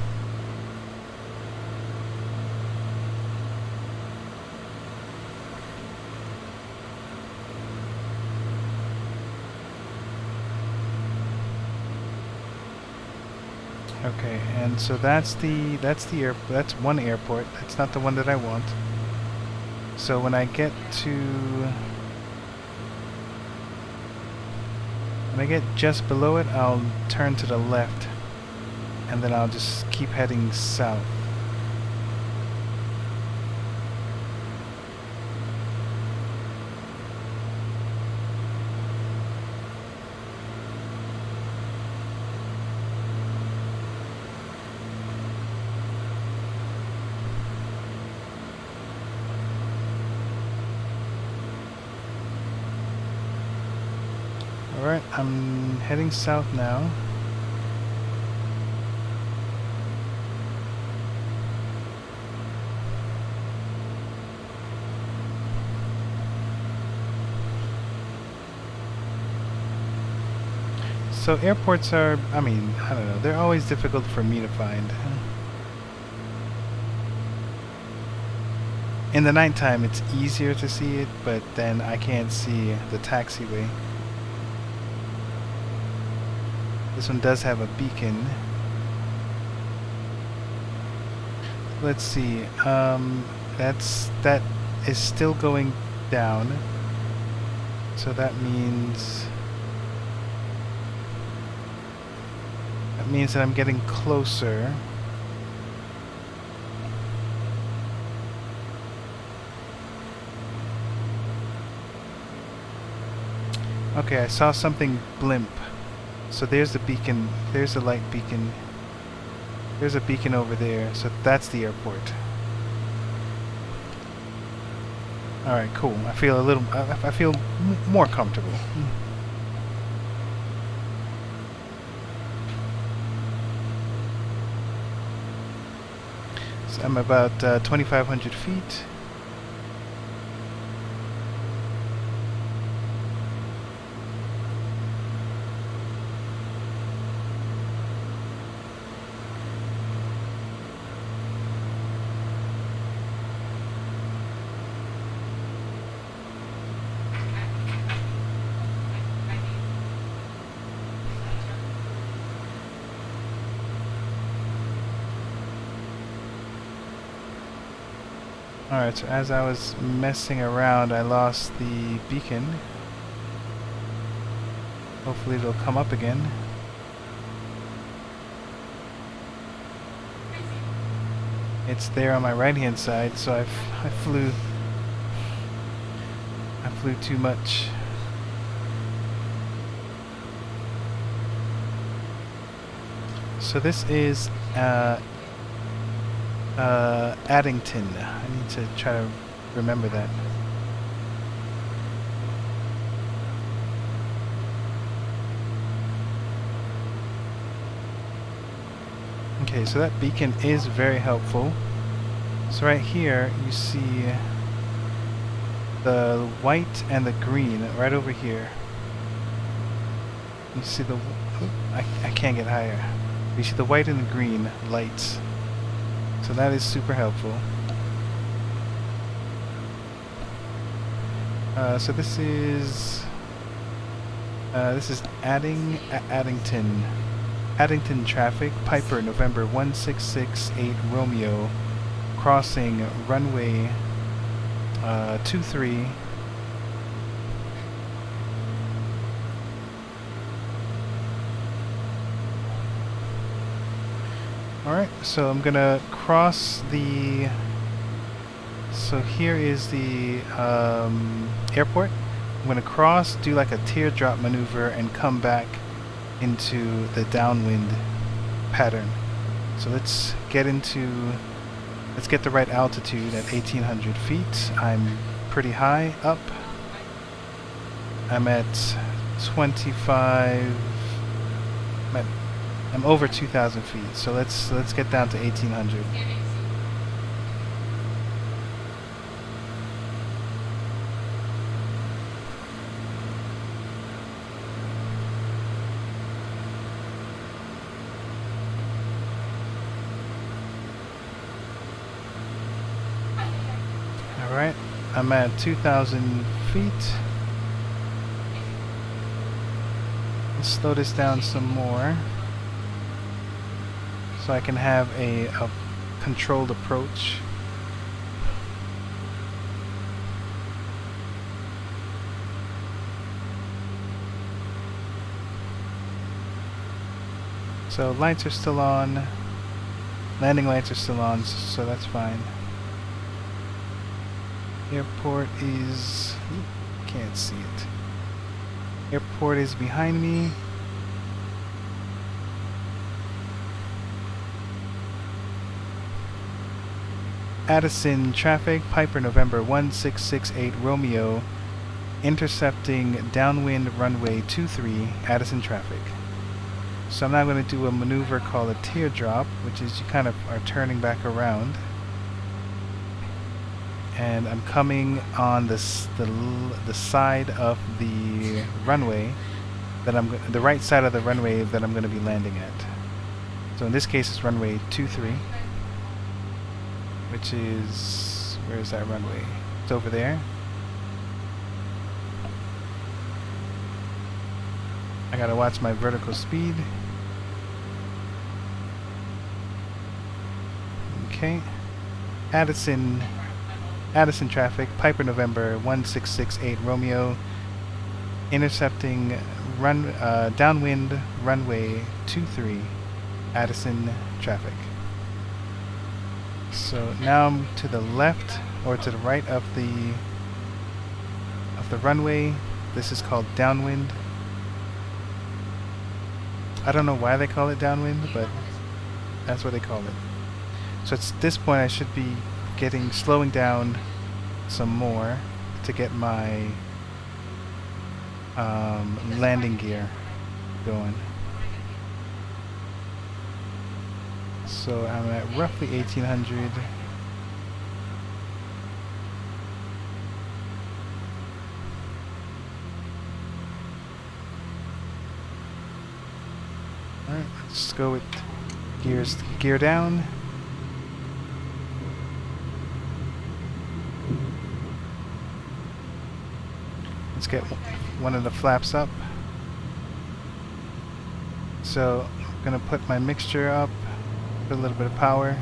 A: Okay, and so that's one airport. That's not the one that I want. So when I get just below it, I'll turn to the left, and then I'll just keep heading south. Alright, I'm heading south now. So airports are, I mean, I don't know, they're always difficult for me to find. In the nighttime it's easier to see it, but then I can't see the taxiway. This one does have a beacon. Let's see, that is still going down. So that means that I'm getting closer. Okay, I saw something blimp. So there's the beacon, there's the light beacon. There's a beacon over there, so that's the airport. Alright, cool. I feel a little, I feel more comfortable. So I'm about 2,500 feet. Alright, so as I was messing around, I lost the beacon. Hopefully it'll come up again. It's there on my right hand side, so I flew too much. So this is Addington. I need to try to remember that. Okay, so that beacon is very helpful. So right here you see the white and the green right over here. You see the I can't get higher. You see the white and the green lights. So that is super helpful. So this is Addington. Addington traffic, Piper, November 1668 Romeo, crossing runway 23. Alright, so I'm gonna cross the... So here is the airport. I'm gonna cross, do like a teardrop maneuver, and come back into the downwind pattern. So let's get the right altitude at 1,800 feet. I'm pretty high up. I'm at 25. I'm over 2,000 feet. So let's get down to 1,800. Alright, I'm at 2,000 feet. Let's slow this down some more so I can have a controlled approach. So lights are still on, landing lights are still on, so that's fine. Airport is... can't see it. Airport is behind me. Addison traffic, Piper, November 1668 Romeo, intercepting downwind runway 23, Addison traffic. So I'm now going to do a maneuver called a teardrop, which is you kind of are turning back around. And I'm coming on the side of the runway, that the right side of the runway that I'm going to be landing at. So in this case, it's runway 23, which is, where is that runway? It's over there. I gotta watch my vertical speed. Okay. Addison traffic, Piper November 1668 Romeo, intercepting downwind runway 23, Addison traffic. So now I'm to the left or to the right of the runway. This is called downwind. I don't know why they call it downwind, but that's what they call it. So at this point I should be slowing down some more to get my landing gear going. So I'm at roughly 1800. Alright, let's go with gear down. Let's get one of the flaps up. So I'm gonna put my mixture up, put a little bit of power.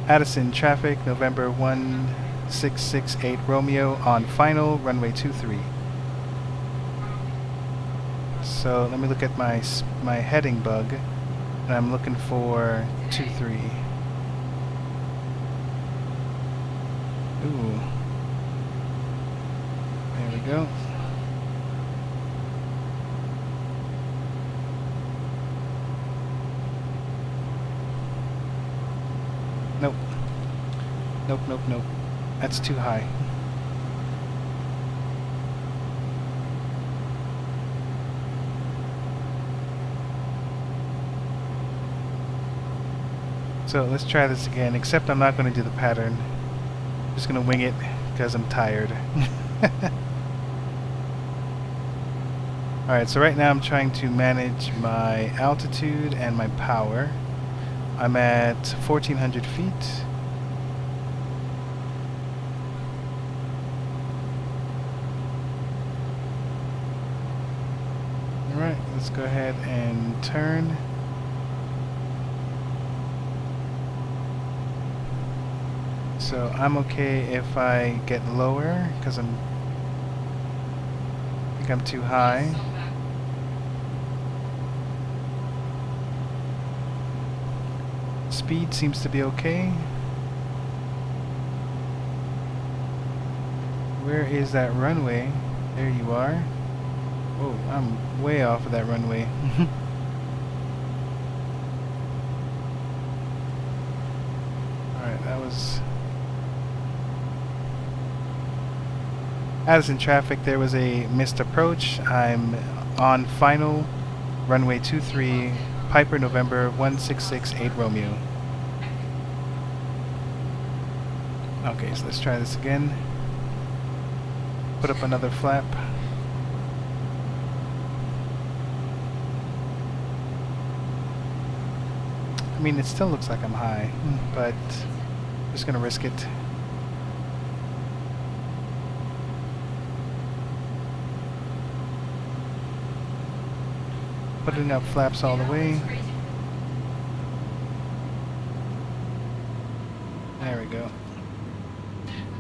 A: Addison traffic, November 1668 Romeo on final, runway 23. So let me look at my heading bug, and I'm looking for 23. Ooh. There we go. Nope. Nope, nope, nope. That's too high. So let's try this again, except I'm not going to do the pattern. I'm just going to wing it because I'm tired. Alright, so right now I'm trying to manage my altitude and my power. I'm at 1400 feet. Alright, let's go ahead and turn. So I'm okay if I get lower because I think I'm too high. Speed seems to be okay. Where is that runway? There you are. Oh, I'm way off of that runway. Alright, that was Addison traffic. There was a missed approach. I'm on final, runway 23, Piper November 1668 Romeo. Okay, so let's try this again. Put up another flap. I mean, it still looks like I'm high, but I'm just gonna risk it. Putting up flaps all the way. There we go.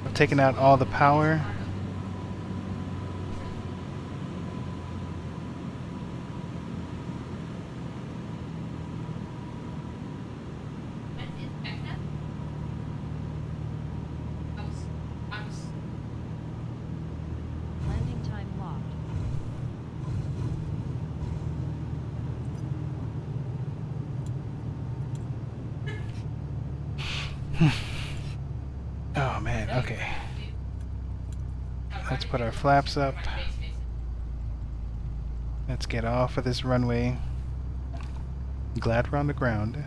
A: I've taken out all the power.
B: Landing time locked.
A: Oh man, okay. Let's put our flaps up. Let's get off of this runway. Glad we're on the ground.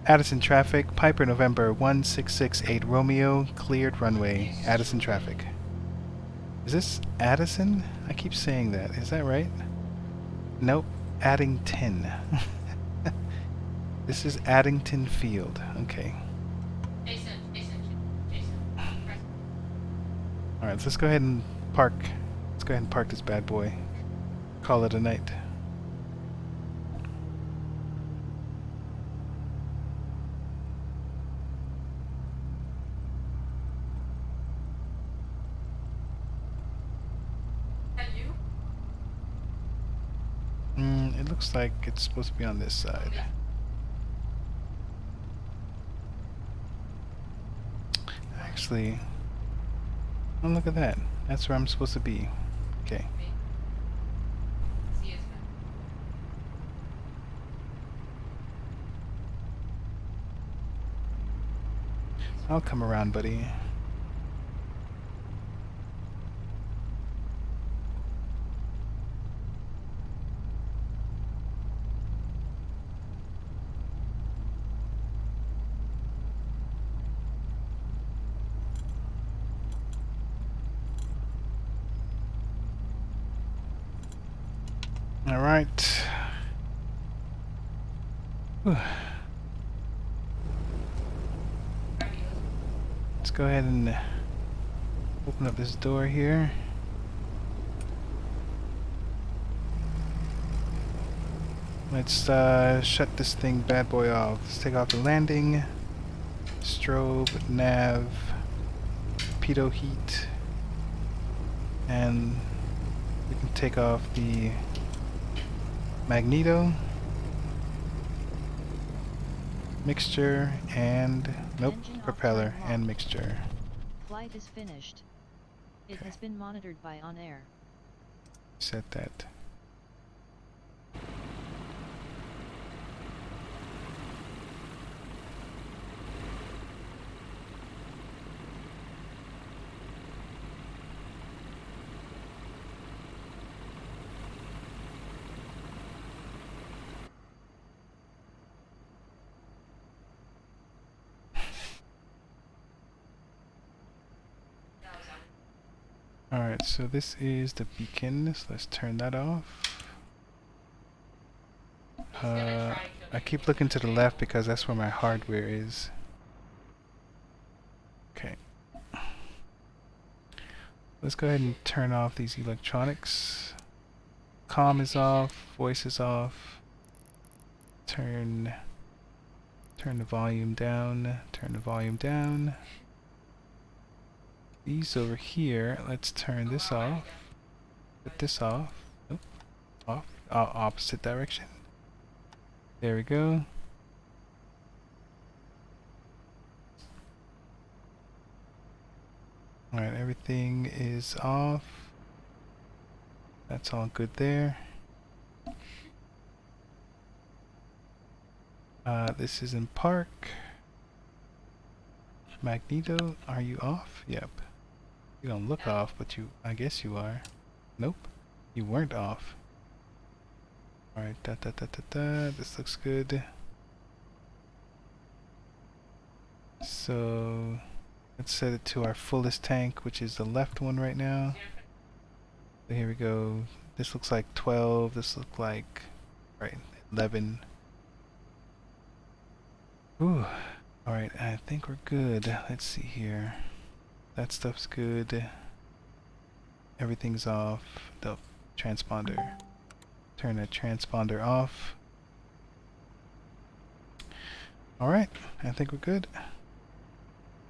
A: Addison traffic, Piper November 1668 Romeo, cleared runway. Addison traffic. Is this Addison? I keep saying that. Is that right? Nope. Addington. This is Addington Field. Okay. Alright, so let's go ahead and park. Let's go ahead and park this bad boy. Call it a night. It looks like it's supposed to be on this side. Actually, oh, look at that. That's where I'm supposed to be. Okay. I'll come around, buddy. All right. Whew. Let's go ahead and open up this door here. Let's shut this thing bad boy off. Let's take off the landing, strobe, nav, pitot heat, and we can take off the magneto, mixture, and nope,
B: Engine off,
A: propeller
B: time
A: and
B: locked.
A: mixture.
B: Flight is finished. It
A: Okay.
B: has been monitored by OnAir.
A: Set that. Alright, so this is the beacon, so let's turn that off. I keep looking to the left because that's where my hardware is. Okay. Let's go ahead and turn off these electronics. Comm is off, voice is off. Turn the volume down, turn the volume down. These over here, let's turn this off. Put this off. Nope. Off. Opposite direction. There we go. Alright, everything is off. That's all good there. This is in park. Magneto, are you off? Yep. You don't look off, but I guess you are. Nope. You weren't off. Alright, this looks good. So, let's set it to our fullest tank, which is the left one right now. So here we go. This looks like 12, this looks like, right, 11. Ooh. Alright, I think we're good. Let's see here. That stuff's good. Everything's off. The transponder. Turn that transponder off. Alright, I think we're good.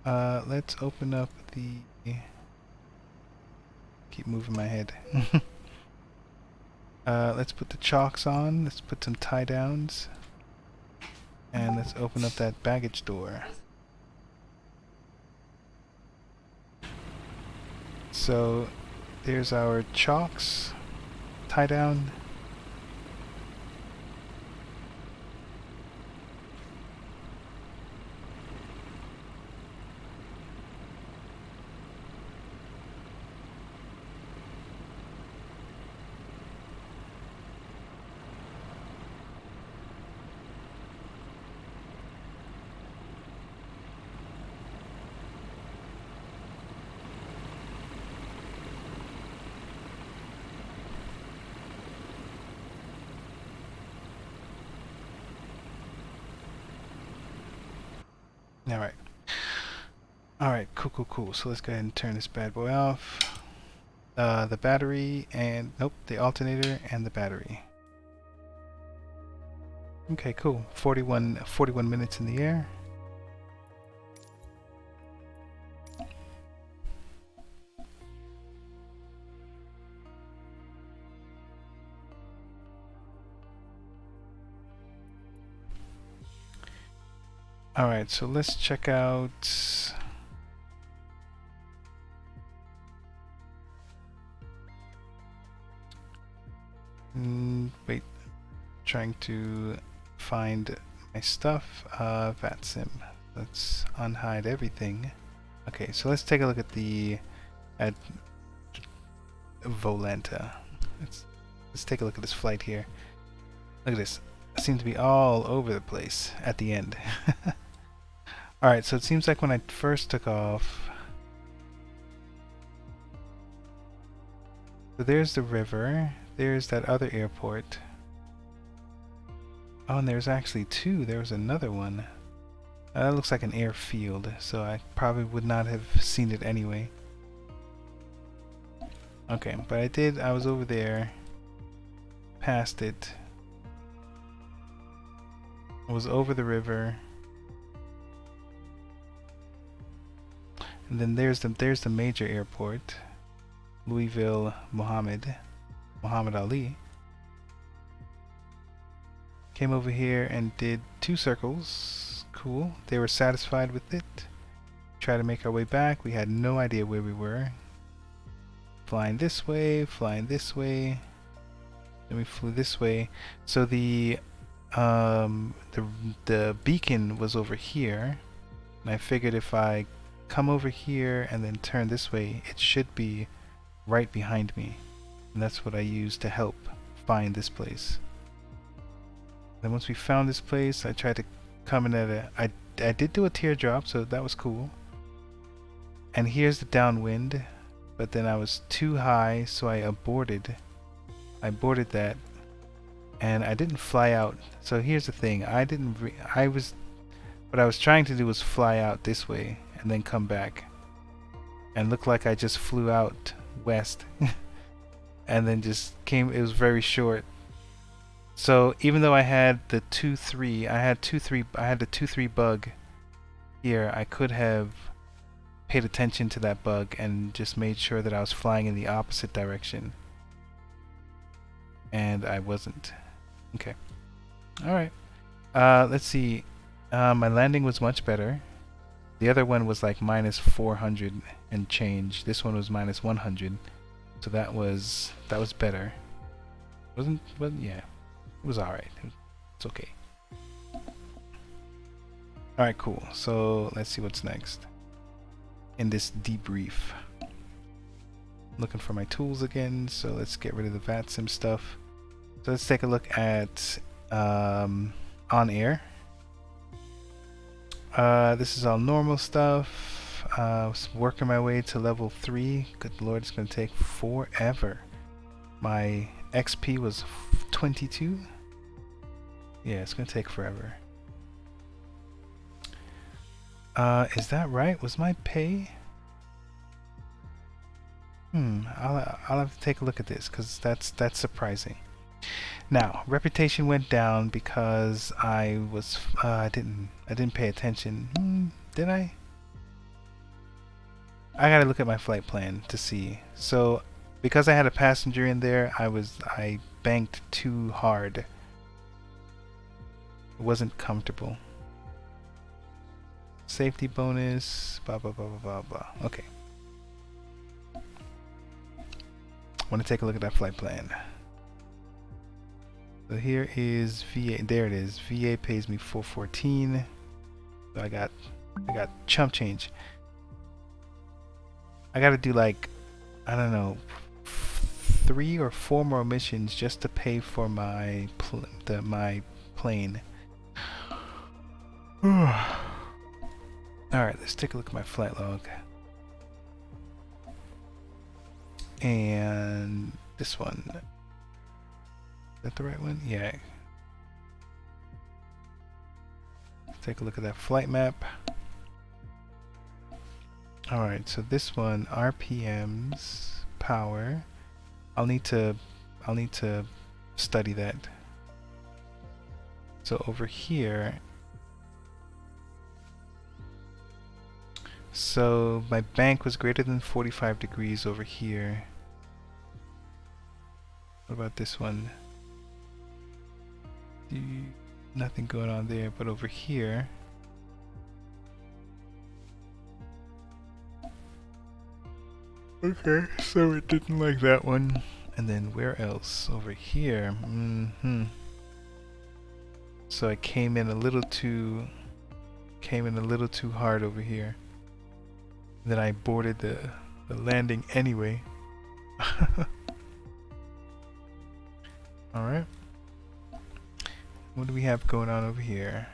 A: Let's open up the... Keep moving my head. Let's put the chocks on. Let's put some tie downs. And let's open up that baggage door. So there's our chocks, tie down. Alright. Alright, cool. So let's go ahead and turn this bad boy off. The battery and... Nope, the alternator and the battery. Okay, cool. 41 minutes in the air. Alright, so let's check out... wait, trying to find my stuff. VATSIM. Let's unhide everything. Okay, so let's take a look at the Volanta. Let's take a look at this flight here. Look at this. It seems to be all over the place at the end. Alright, so it seems like when I first took off... So there's the river. There's that other airport. Oh, and there's actually two. There was another one. That looks like an airfield, so I probably would not have seen it anyway. Okay, but I did. I was over there. Past it. I was over the river. And then there's the major airport. Louisville, Muhammad Ali. Came over here and did 2 circles. Cool. They were satisfied with it. Tried to make our way back. We had no idea where we were. Flying this way, flying this way. Then we flew this way. So the beacon was over here. And I figured if I come over here and then turn this way, it should be right behind me. And that's what I used to help find this place. Then once we found this place, I tried to come in at I did do a teardrop, so that was cool. And here's the downwind, but then I was too high, so I aborted. I aborted that, and I didn't fly out. So here's the thing: what I was trying to do was fly out this way and then come back, and looked like I just flew out west, and then just came. It was very short. So even though I had the 2-3, I had the 2-3 bug here, I could have paid attention to that bug and just made sure that I was flying in the opposite direction. And I wasn't. Okay. Alright. Let's see. My landing was much better. The other one was like minus 400 and change. This one was minus 100. So that was better. Yeah. It was alright. It's okay. Alright, cool. So let's see what's next in this debrief. Looking for my tools again, so let's get rid of the VATSIM stuff. So let's take a look at OnAir. This is all normal stuff. I was working my way to level 3. Good lord, it's going to take forever. My XP was 22. Yeah, it's going to take forever. Is that right? Was my pay? I'll have to take a look at this, because that's surprising. Now, reputation went down because I was I didn't pay attention. Did I? I gotta look at my flight plan to see. So because I had a passenger in there, I banked too hard. It wasn't comfortable. Safety bonus, blah blah blah blah blah blah. Okay. Want to take a look at that flight plan. So here is VA. There it is. VA pays me $414. So I got chump change. I got to do like, I don't know, 3 or 4 more missions just to pay for my plane. Alright, let's take a look at my flight log. And this one. Is that the right one? Yeah. Let's take a look at that flight map. Alright, so this one, RPMs, power. I'll need to study that. So over here, so my bank was greater than 45 degrees over here. What about this one? Nothing going on there, but over here, okay, so it didn't like that one. And then where else? Over here. So I came in a little too hard over here. Then I boarded the landing anyway. Alright. What do we have going on over here?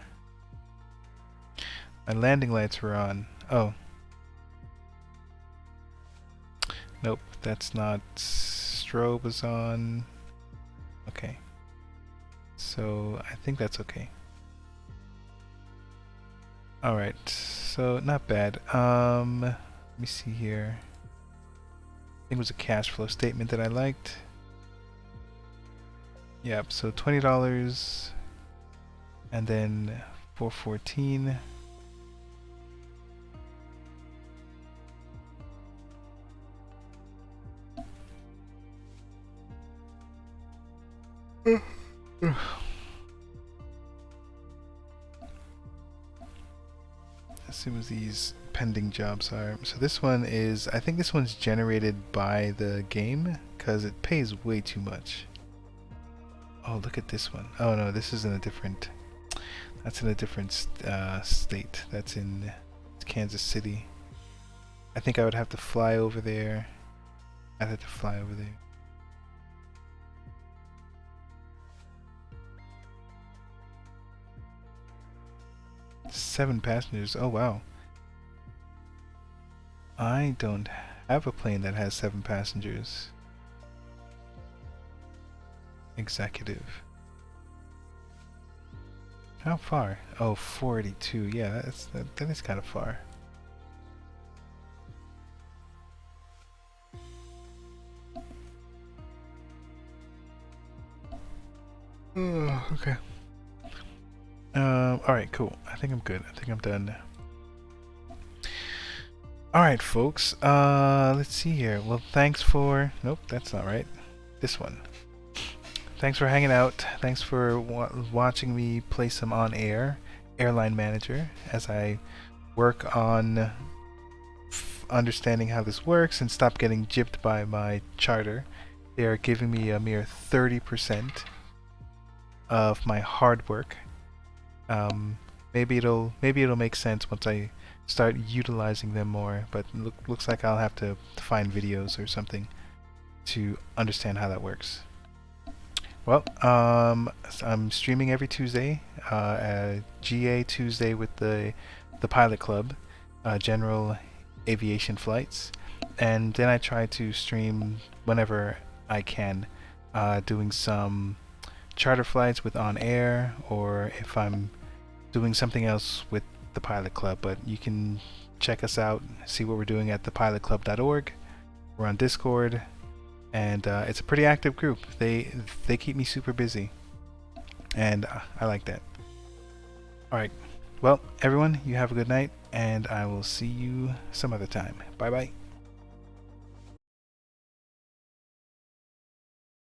A: My landing lights were on. Oh. Nope, that's not. Strobe was on. Okay. So I think that's okay. Alright, so not bad. Let me see here. I think it was a cash flow statement that I liked. Yep, so $20 and then 414. Let's see what these pending jobs are. So this one is, I think this one's generated by the game because it pays way too much. Oh, look at this one. Oh no, this is in a different, that's in a different state. That's in Kansas City. I think I would have to fly over there. I'd have to fly over there. Seven passengers. Oh wow. I don't have a plane that has 7 passengers. Executive. How far? Oh, 42. Yeah, that is kind of far. Oh, okay. Alright, cool. I think I'm good. I think I'm done. Alright, folks. Let's see here. Well, thanks for... Nope, that's not right. This one. Thanks for hanging out. Thanks for watching me play some OnAir Airline Manager as I work on understanding how this works and stop getting gypped by my charter. They are giving me a mere 30% of my hard work. Maybe it'll make sense once I start utilizing them more, but looks like I'll have to find videos or something to understand how that works. Well, I'm streaming every Tuesday, GA Tuesday with the Pilot Club, general aviation flights, and then I try to stream whenever I can, doing some charter flights with OnAir, or if I'm doing something else with the Pilot Club. But you can check us out, see what we're doing at thepilotclub.org. We're on Discord, and it's a pretty active group. They keep me super busy, and I like that. Alright, well everyone, you have a good night, and I will see you some other time. Bye bye.